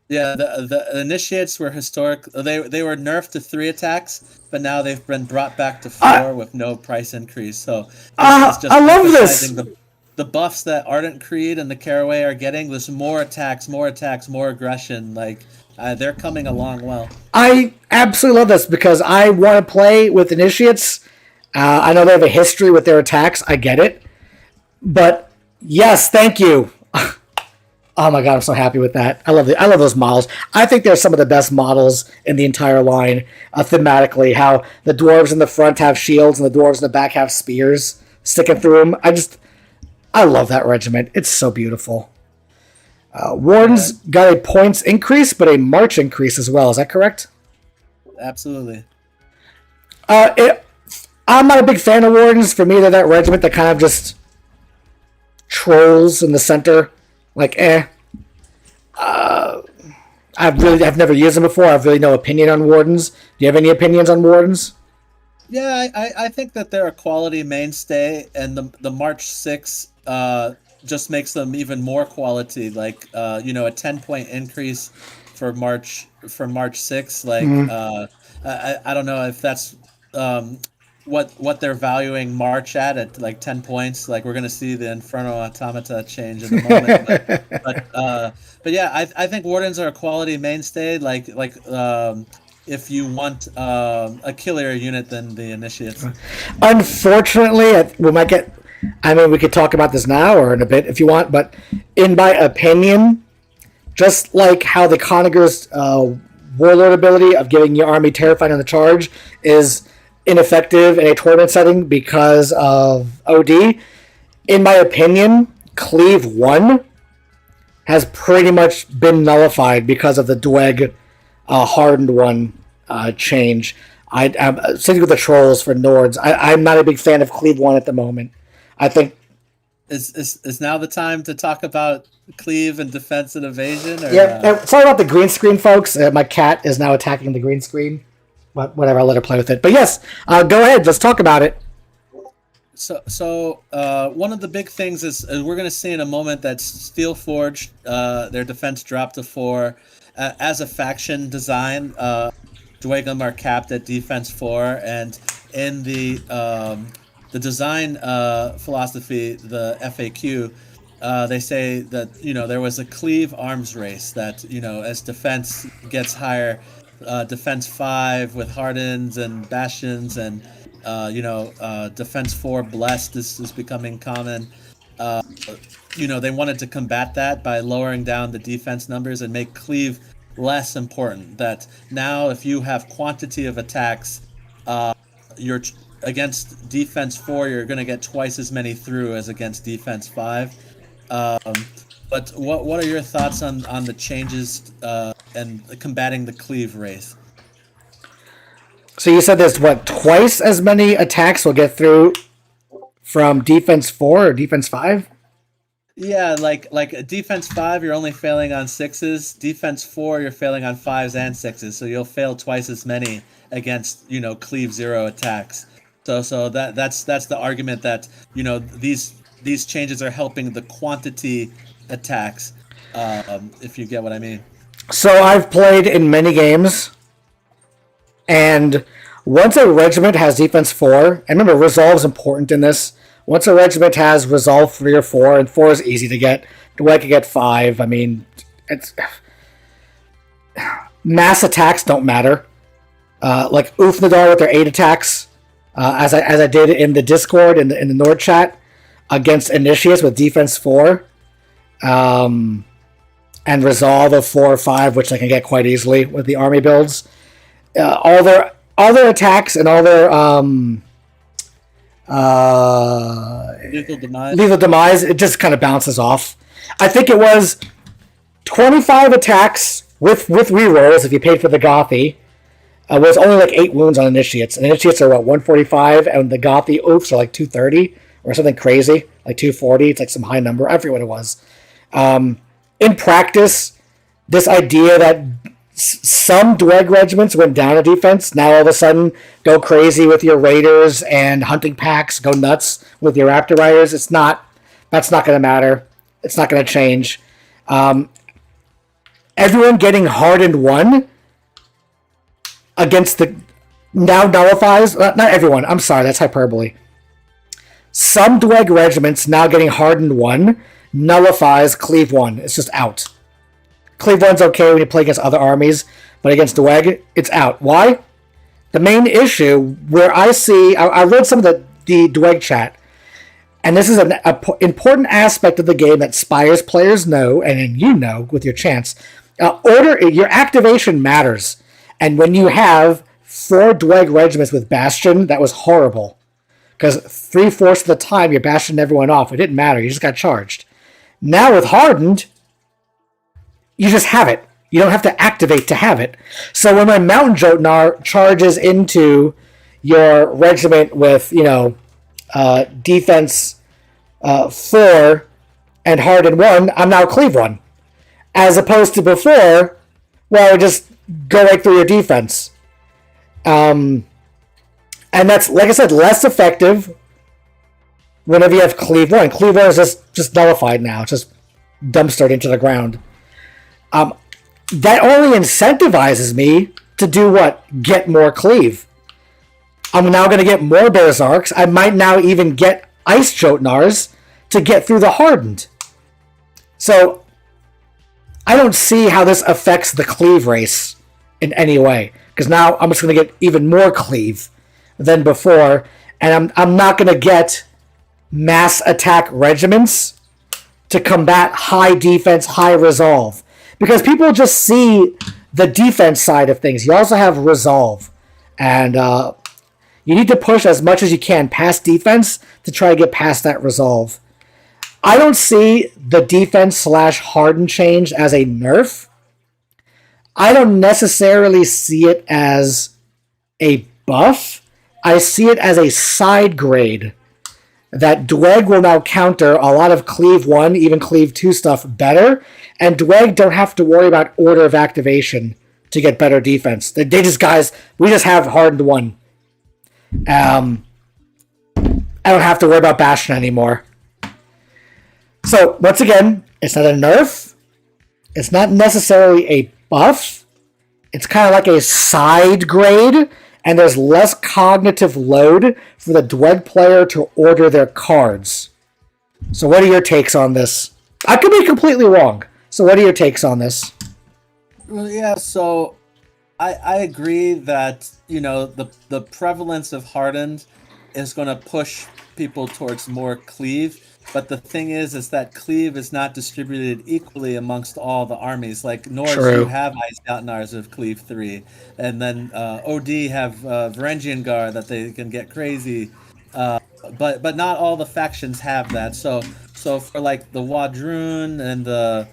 yeah. The initiates were historic. They were nerfed to 3 attacks, but now they've been brought back to I 4 with no price increase. So it's I just love emphasizing this. the buffs that Ardent Creed and the Caraway are getting. There's more attacks, more aggression. Like they're coming along well. I absolutely love this because I want to play with initiates. I know they have a history with their attacks. I get it, but yes, thank you. Oh my god, I'm so happy with that. I love those models. I think they're some of the best models in the entire line. Thematically, how the dwarves in the front have shields and the dwarves in the back have spears sticking through them. I love that regiment. It's so beautiful. Yeah, Wardens got a points increase, but a march increase as well. Is that correct? absolutely. Uh, it, I'm not a big fan of Wardens. For me, they're that regiment that kind of just trolls in the center. Like, eh. I've never used them before. I have really no opinion on Wardens. Do you have any opinions on Wardens? Yeah, I think that they're a quality mainstay, and the March 6 just makes them even more quality. Like a 10 point increase for March 6. Like I don't know if that's what they're valuing March at like 10 points. Like we're gonna see the Inferno Automata change in a moment, but yeah, I think Wardens are a quality mainstay. If you want a killer unit than the Initiates. Unfortunately, we might get. I mean, we could talk about this now or in a bit if you want, but in my opinion, just like how the Conniger's warlord ability of giving your army terrified on the charge is ineffective in a tournament setting because of OD, in my opinion, Cleave 1 has pretty much been nullified because of the Dweg hardened one change. I'm sitting with the trolls for Nords. I'm not a big fan of Cleave 1 at the moment. I think Is now the time to talk about cleave and defense and evasion, or yeah. Sorry about the green screen, folks. My cat is now attacking the green screen. But whatever, I'll let her play with it. But yes, go ahead. Let's talk about it. so one of the big things is we're going to see in a moment that Steel Forge, their defense dropped to 4 as a faction design. Dwegum are capped at defense 4, and in the design philosophy, the FAQ, they say that there was a cleave arms race that as defense gets higher, defense 5 with hardens and bastions, and defense 4 blessed is becoming common. They wanted to combat that by lowering down the defense numbers and make cleave less important. That now, if you have quantity of attacks, you're against defense 4, you're going to get twice as many through as against defense 5. But what are your thoughts on the changes and combating the cleave race? So you said there's twice as many attacks will get through from defense 4 or defense 5? Yeah, like defense 5, you're only failing on 6s. Defense 4, you're failing on 5s and 6s. So you'll fail twice as many against cleave 0 attacks. So that's the argument that these changes are helping the quantity attacks. If you get what I mean. So I've played in many games, and once a regiment has defense 4, and remember, resolve is important in this. Once a regiment has resolve 3 or 4, and 4 is easy to get, Dweg can get 5. I mean, it's mass attacks don't matter. Like Ufnadar with their 8 attacks, as I did in the Discord in the Nord chat against Initiates with defense 4, and resolve of 4 or 5, which I can get quite easily with the army builds. All their attacks and all their Lethal Demise. Lethal Demise, it just kind of bounces off. I think it was 25 attacks with rerolls if you paid for the Gothy. Was only like 8 wounds on Initiates. And Initiates are, 145, and the Gothy oofs are like 230 or something crazy, like 240. It's like some high number. I forget what it was. In practice, this idea that some Dweg regiments went down a defense, now all of a sudden go crazy with your Raiders and hunting packs, go nuts with your Raptor Riders. That's not going to matter. It's not going to change. Everyone getting hardened 1 against the now nullifies. Not everyone. I'm sorry, that's hyperbole. Some Dweg regiments now getting hardened 1 nullifies Cleave 1. It's just out. Cleave 1's okay when you play against other armies, but against Dweg, it's out. Why? The main issue where I read some of the Dweg chat, and this is an important aspect of the game that Spires players know, and you know with your chance. Your activation matters. And when you have 4 Dweg regiments with Bastion, that was horrible. Because 3/4 of the time, you're Bastioning everyone off. It didn't matter. You just got charged. Now with Hardened, you just have it. You don't have to activate to have it. So when my Mountain Jotnar charges into your regiment with, defense 4 and Hardened 1, I'm now Cleave 1. As opposed to before, well, just go right through your defense. And that's, like I said, less effective whenever you have Cleave 1. Cleave 1 is just nullified now. It's just dumpstered into the ground. That only incentivizes me to do what? Get more Cleave. I'm now going to get more Berserks. I might now even get Ice Jotnars to get through the Hardened. So, I don't see how this affects the Cleave race in any way. Because now I'm just going to get even more Cleave than before. And I'm not going to get mass attack regiments to combat high defense, high resolve. Because people just see the defense side of things. You also have resolve. And you need to push as much as you can past defense to try to get past that resolve. I don't see the defense / harden change as a nerf. I don't necessarily see it as a buff. I see it as a side grade. That Dweg will now counter a lot of Cleave 1, even Cleave 2 stuff better. And Dweg don't have to worry about order of activation to get better defense. We just have Hardened 1. I don't have to worry about Bastion anymore. So, once again, it's not a nerf. It's not necessarily a buff. It's kind of like a side grade, and there's less cognitive load for the Dweg player to order their cards. So what are your takes on this? I could be completely wrong. So what are your takes on this? Well, yeah, so I agree that, the prevalence of Hardened is going to push people towards more Cleave. But the thing is that Cleave is not distributed equally amongst all the armies. Like Nords, you have Ice Jotnars of Cleave 3. And then OD have Varangian Guard that they can get crazy. But not all the factions have that. So for like the Wadroon and the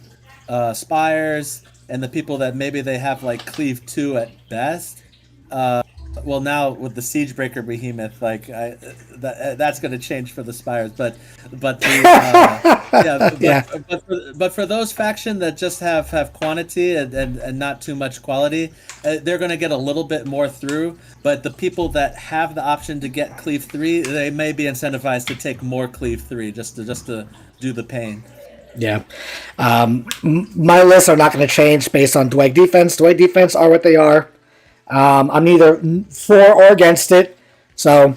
Spires and the people that maybe they have like Cleave 2 at best, well, now with the Siegebreaker Behemoth, that's going to change for the Spires. But for those faction that just have quantity and not too much quality, they're going to get a little bit more through. But the people that have the option to get Cleave 3, they may be incentivized to take more Cleave 3 just to do the pain. Yeah. My lists are not going to change based on Dweg defense. Dweg defense are what they are. I'm neither for or against it. So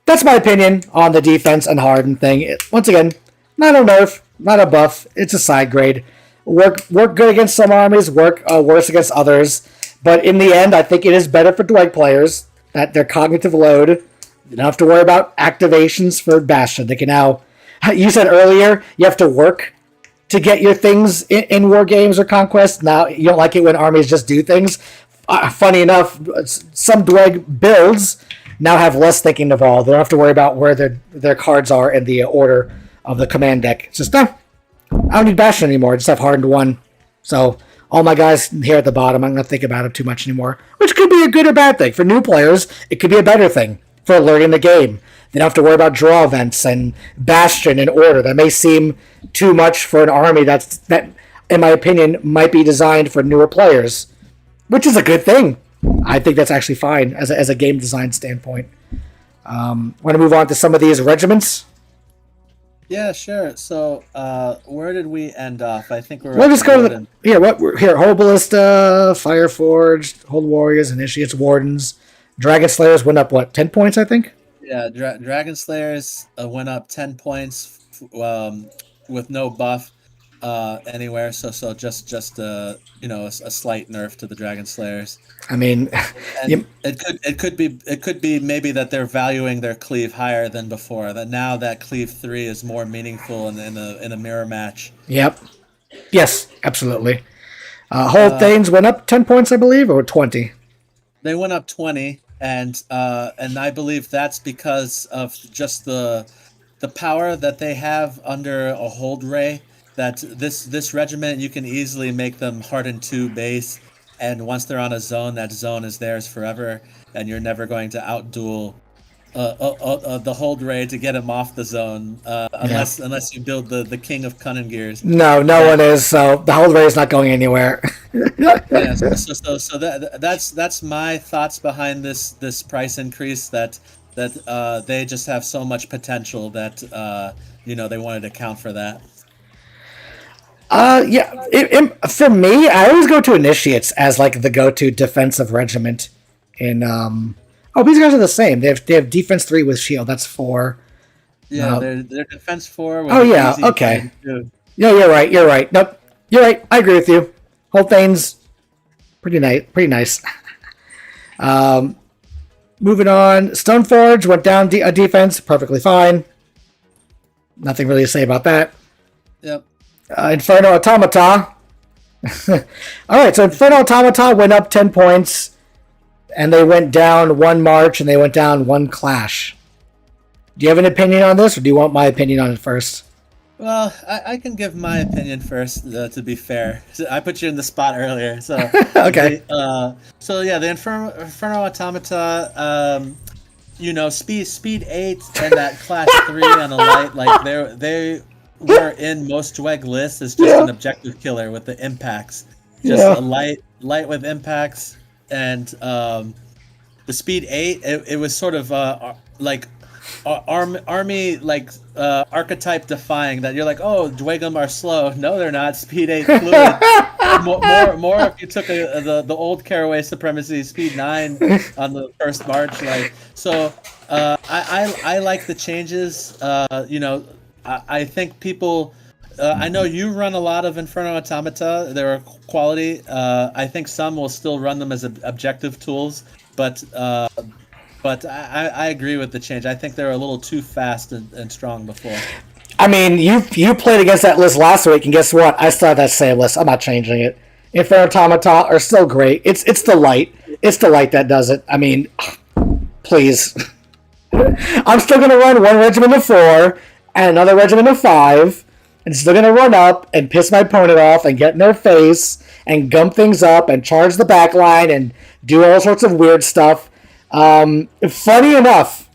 that's my opinion on the defense and Harden thing. Once again, not a nerf, not a buff. It's a side grade. Work good against some armies, work worse against others. But in the end, I think it is better for Dweg players that their cognitive load, you don't have to worry about activations for Bastion. They can now, you said earlier, you have to work to get your things in war games or Conquest. Now, you don't like it when armies just do things. Funny enough, some Dweg builds now have less thinking involved. They don't have to worry about where their cards are in the order of the command deck. It's just, no, I don't need Bastion anymore. I just have Hardened 1. So all my guys here at the bottom, I'm not going to think about it too much anymore, which could be a good or bad thing. For new players, it could be a better thing for learning the game. They don't have to worry about draw events and Bastion in order. That may seem too much for an army that, in my opinion, might be designed for newer players, which is a good thing. I think that's actually fine as a game design standpoint. Want to move on to some of these regiments? Yeah, sure. So, where did we end off? I think we'll just go to the Hold Ballista, Fireforged, Hold Warriors, Initiates, Wardens, Dragon Slayers went up 10 points, I think. Yeah, Dragon Slayers went up 10 points with no buff anywhere. So just a slight nerf to the Dragon Slayers. I mean, it could be maybe that they're valuing their cleave higher than before. That now that cleave 3 is more meaningful in a mirror match. Yep. Yes, absolutely. Hold Thanes went up 10 points, I believe, or 20. They went up 20, and I believe that's because of just the power that they have under a hold ray. That this regiment, you can easily make them Hardened 2 base, and once they're on a zone, that zone is theirs forever, and you're never going to outduel the hold ray to get him off the zone, unless you build the King of Cunning Gears. No one is. So the hold ray is not going anywhere. Yeah, so that's my thoughts behind this price increase. That they just have so much potential that they wanted to account for that. For me, I always go to Initiates as like the go-to defensive regiment. These guys are the same. They have defense 3 with shield. That's 4. Yeah, they're defense 4. With okay. Yeah, you're right. Nope, you're right. I agree with you. Whole thing's pretty nice. Moving on, Stoneforge went down a defense, perfectly fine. Nothing really to say about that. Yep. Inferno Automata. Alright, so Inferno Automata went up 10 points, and they went down 1 March, and they went down 1 Clash. Do you have an opinion on this, or do you want my opinion on it first? Well, I can give my opinion first, to be fair. I put you in the spot earlier, so... Okay. The Inferno Automata, speed 8 and that Clash 3 on a light, like, they were in most Dweg lists as just an objective killer with the impacts. Just a light with impacts, and the speed 8, it was sort of army archetype defying, that you're like, oh, Dwegum are slow. No, they're not. Speed 8 fluid. more if you took the old Caraway Supremacy Speed 9 on the first March. I like the changes. I think people. I know you run a lot of Inferno Automata. They're quality. I think some will still run them as objective tools, but I agree with the change. I think they're a little too fast and strong before. I mean, you played against that list last week, and guess what? I still have that same list. I'm not changing it. Inferno Automata are still great. It's the light. It's the light that does it. I mean, please. I'm still going to run 1 regiment of 4 and another regiment of 5, and still going to run up and piss my opponent off and get in their face and gum things up and charge the back line and do all sorts of weird stuff. Funny enough,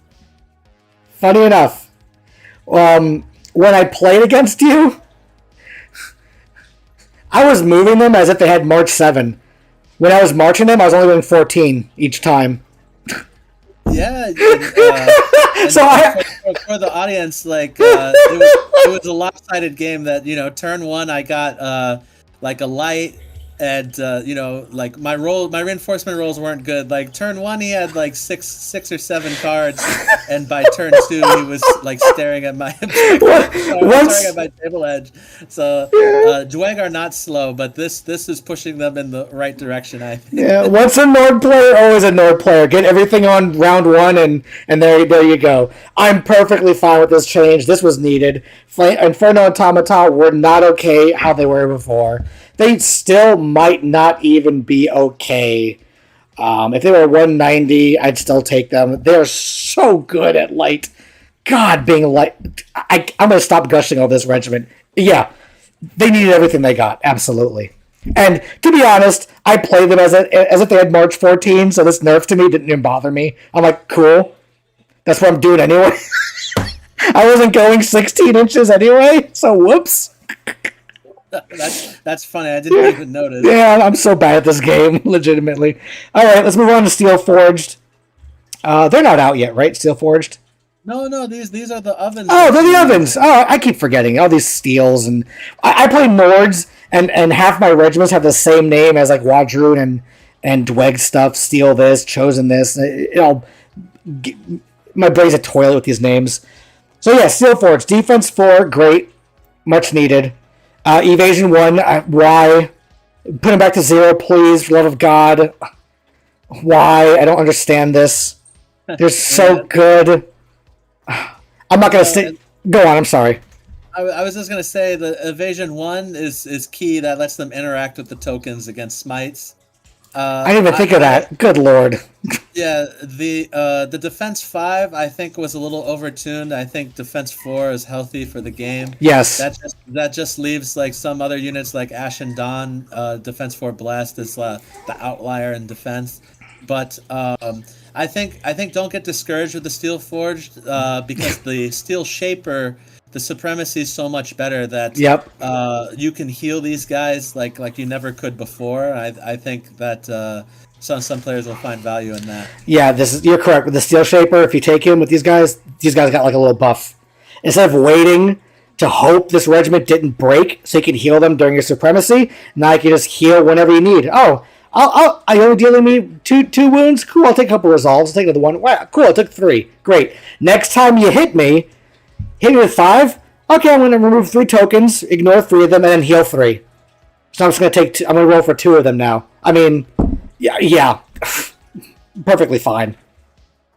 when I played against you, I was moving them as if they had March 7. When I was marching them, I was only doing 14 each time. Yeah. So for the audience, it was a lopsided game that, turn 1 I got a light, and my reinforcement rolls weren't good. Like turn 1 he had six or 7 cards, and by turn 2 he was staring at my table edge. So Dweg are not slow, but this is pushing them in the right direction, I think. Yeah, once a Nord player, always a Nord player. Get everything on round 1, and there you go. I'm perfectly fine with this change. This was needed. Inferno Automata were not okay how they were before. They still might not even be okay If they were 190, I'd still take them. They're so good at light. God, being light. I'm going to stop gushing over this regiment. Yeah, they needed everything they got. Absolutely. And to be honest, I played them as if they had March 14, so this nerf to me didn't even bother me. I'm like, cool. That's what I'm doing anyway. I wasn't going 16 inches anyway, so whoops. That's funny. I didn't even notice. Yeah, I'm so bad at this game, legitimately. All right, let's move on to Steel Forged. They're not out yet, right? Steel Forged. No. These are the ovens. Oh, they're the ovens. Oh, I keep forgetting all these steels, and I play Nords, and half my regiments have the same name as like Wadroon and Dweg stuff. Steel this, Chosen this. My brain's a toilet with these names. So yeah, Steel Forged, defense 4, great, much needed. Evasion 1, why? Put him back to 0, please, for the love of God. Why? I don't understand this. They're so good. I'm not going to say... Go on, I'm sorry. I was just going to say the Evasion 1 is key. That lets them interact with the tokens against smites. I didn't even think of that. Good lord. Yeah, the Defense 5 I think was a little overtuned. I think Defense 4 is healthy for the game. Yes. That just leaves like some other units like Ashen Dawn, Defense 4 Blast is the outlier in defense. But I think don't get discouraged with the Steel Forged because the Steel Shaper, the supremacy is so much better that you can heal these guys like you never could before. I think that some players will find value in that. Yeah, you're correct. With the Steel Shaper, if you take him with these guys got like a little buff. Instead of waiting to hope this regiment didn't break so you can heal them during your supremacy, now you can just heal whenever you need. Oh, I only dealing me two wounds? Cool, I'll take a couple resolves. I'll take another one. Wow, cool, I took 3. Great. Next time you hit me with 5, okay, I'm going to remove 3 tokens, ignore 3 of them, and then heal 3. So I'm just going to take I'm going to roll for 2 of them now. I mean, yeah. Perfectly fine.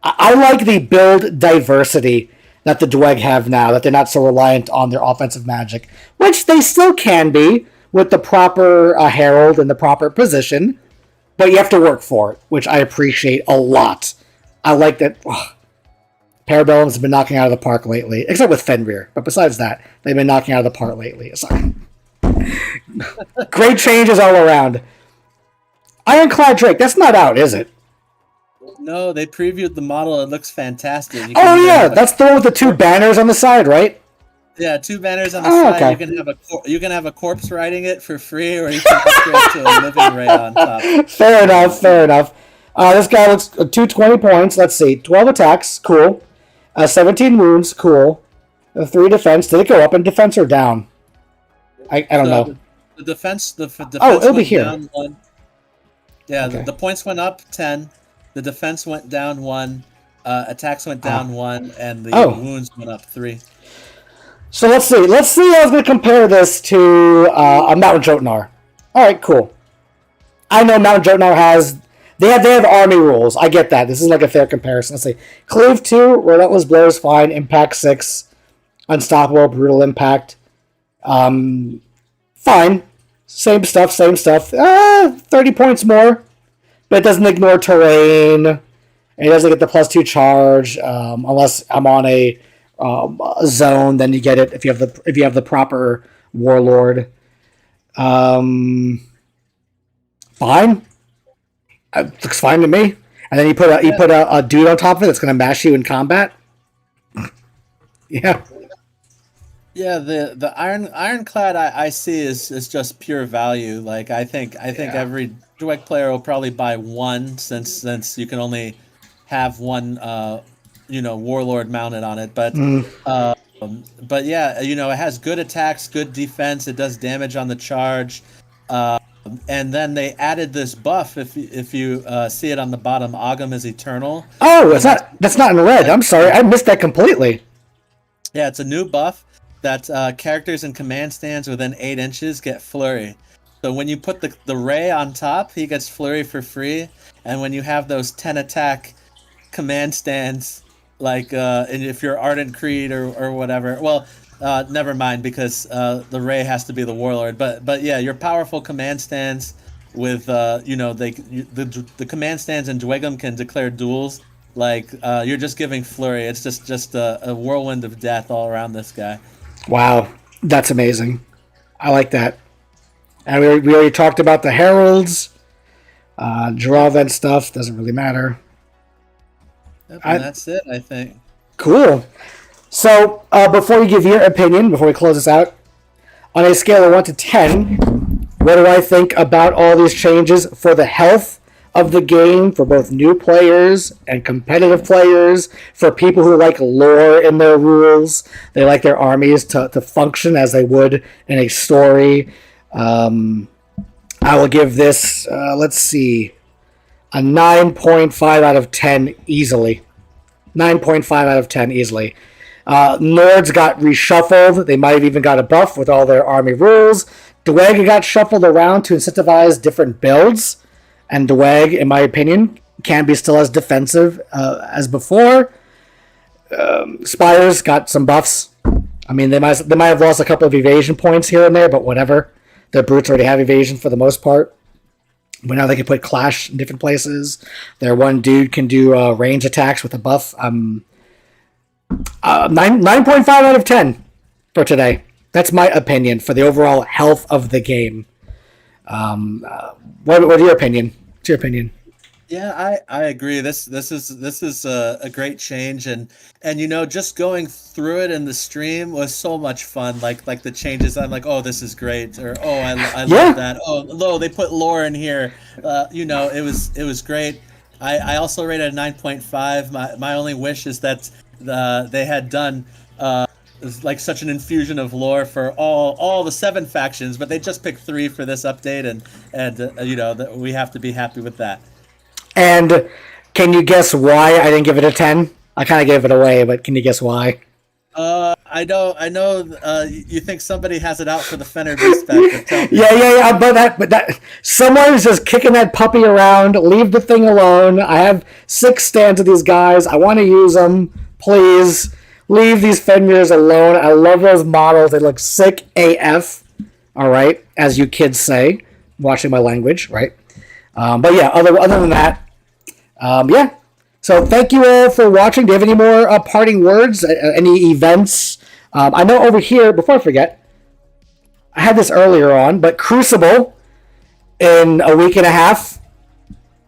I like the build diversity that the Dweg have now, that they're not so reliant on their offensive magic, which they still can be with the proper herald and the proper position, but you have to work for it, which I appreciate a lot. I like that. Parabellum's been knocking out of the park lately, except with Fenrir, but besides that, they've been knocking out of the park lately. Sorry. Great changes all around. Ironclad Drake, that's not out, is it? No, they previewed the model. It looks fantastic. Oh yeah, that's the one with the 2 banners on the side, right? Yeah, 2 banners on the side. Okay. You can have a corpse riding it for free, or you can upgrade to a living ray on top. Fair enough. This guy looks 220 points. Let's see, 12 attacks, cool. 17 wounds, cool. 3 defense. Did it go up in defense or down? I don't know. The defense. It'll be here. Down 1. Yeah, okay. The points went up 10. The defense went down 1. Attacks went down 1, and the wounds went up 3. So let's see. I was going to compare this to a Mountain Jotnar. All right, cool. I know Mountain Jotnar has... They have army rules. I get that. This is like a fair comparison. Let's see. Cleave 2, Relentless Blow is fine. Impact 6. Unstoppable, Brutal Impact. Fine. Same stuff. 30 points more. But it doesn't ignore terrain. And it doesn't get the +2 charge. Unless I'm on a zone, then you get it if you have the proper warlord. Fine. Looks fine to me. And then you put a dude on top of it that's going to mash you in combat. Yeah. Yeah, the ironclad I see is just pure value. Like I think every Dweg player will probably buy one since you can only have one warlord mounted on it. But yeah, it has good attacks, good defense. It does damage on the charge. And then they added this buff. If you see it on the bottom, Agam is eternal. Oh, that's not in red. I'm sorry, I missed that completely. Yeah, it's a new buff that characters in command stands within 8 inches get flurry. So when you put the Ray on top, he gets flurry for free. And when you have those 10 attack command stands, like and if you're Ardent Creed or whatever, well. Never mind, because the Ray has to be the warlord. But yeah, your powerful command stands the command stands in Dwegum can declare duels. Like you're just giving flurry. It's just a whirlwind of death all around this guy. Wow, that's amazing. I like that. And we already talked about the heralds. Draw event stuff doesn't really matter. Yep, and that's it, I think. Cool. So before you give your opinion, before we close this out, on a scale of 1 to 10, what do I think about all these changes for the health of the game, for both new players and competitive players, for people who like lore in their rules, they like their armies to function as they would in a story. I will give this, let's see, a 9.5 out of 10 easily. 9.5 out of 10 easily. Nords got reshuffled. They might have even got a buff with all their army rules. Dweg got shuffled around to incentivize different builds. And Dweg, in my opinion, can be still as defensive as before. Spires got some buffs. I mean, they might have lost a couple of evasion points here and there, but whatever. Their brutes already have evasion for the most part. But now they can put clash in different places. Their one dude can do range attacks with a buff. 9.5 out of 10 for today. That's my opinion for the overall health of the game. What are your opinion? What's your opinion? Yeah, I agree. This is a great change, and just going through it in the stream was so much fun. Like the changes, I'm like, oh, this is great, or oh, I love that. Oh, they put lore in here. It was great. I also rated a 9.5. My only wish is that they had done like such an infusion of lore for all the 7 factions, but they just picked 3 for this update, and we have to be happy with that. And can you guess why I didn't give it a 10? I kind of gave it away, but can you guess why? I know. You think somebody has it out for the Fenner Beast pack. Yeah. But that someone's just kicking that puppy around. Leave the thing alone. I have 6 stands of these guys. I want to use them. Please leave these Fenrirs alone. I love those models. They look sick AF. All right, as you kids say, watching my language, right? But yeah, other than that, yeah. So thank you all for watching. Do you have any more parting words? Any events? I know over here, before I forget, I had this earlier on, but Crucible in a week and a half,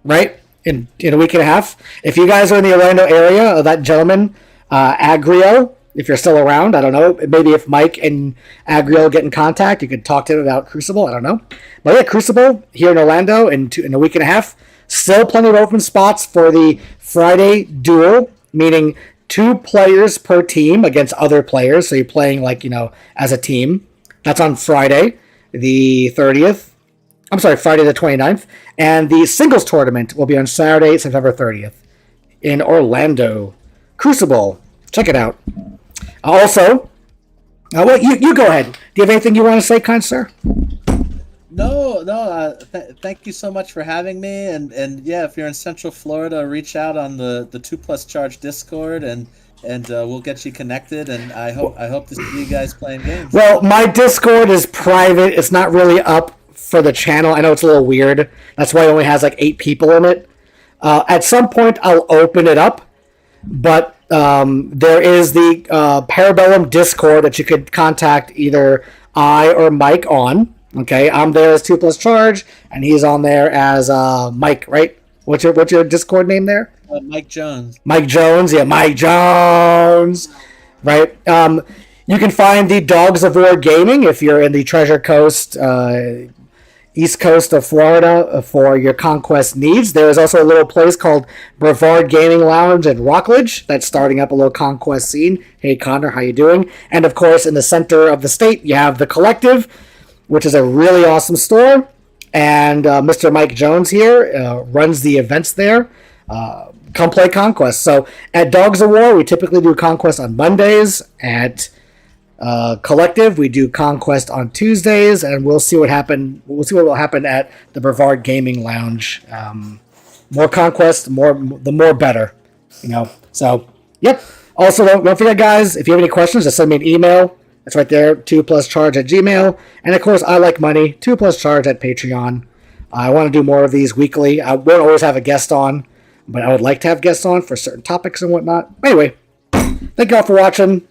right? In a week and a half. If you guys are in the Orlando area, that gentleman, Agrio, if you're still around, I don't know. Maybe if Mike and Agrio get in contact, you could talk to him about Crucible. I don't know. But yeah, Crucible here in Orlando in a week and a half. Still plenty of open spots for the Friday duel, meaning 2 players per team against other players. So you're playing as a team. That's on Friday, the 30th. I'm sorry, Friday the 29th. And the singles tournament will be on Saturday, September 30th in Orlando. Crucible. Check it out. Also, you go ahead. Do you have anything you want to say, kind sir? No. Thank you so much for having me. And yeah, if you're in Central Florida, reach out on the 2+ Charge Discord, and we'll get you connected. And I hope to see you guys playing games. Well, my Discord is private. It's not really up for the channel. I know it's a little weird. That's why it only has 8 people in it. At some point, I'll open it up, but there is the Parabellum Discord that you could contact either I or Mike on. Okay, I'm there as 2+ Charge, and he's on there as Mike, right? What's your Discord name there? Mike Jones. Mike Jones, yeah, Mike Jones, right? You can find the Dogs of War Gaming if you're in the Treasure Coast, East Coast of Florida for your Conquest needs. There is also a little place called Brevard Gaming Lounge in Rockledge that's starting up a little Conquest scene. Hey, Connor, how you doing? And of course, in the center of the state, you have the Collective, which is a really awesome store. And Mr. Mike Jones here runs the events there. Come play Conquest. So at Dogs of War, we typically do Conquest on Mondays. At Collective, we do Conquest on Tuesdays, and we'll see what will happen at the Brevard Gaming Lounge. More Conquest, the more better, So, yep. Also, don't forget, guys, if you have any questions, just send me an email. That's right there, 2+Charge at Gmail. And of course, I like money, 2+Charge at Patreon. I want to do more of these weekly. I won't always have a guest on, but I would like to have guests on for certain topics and whatnot. Anyway, thank you all for watching.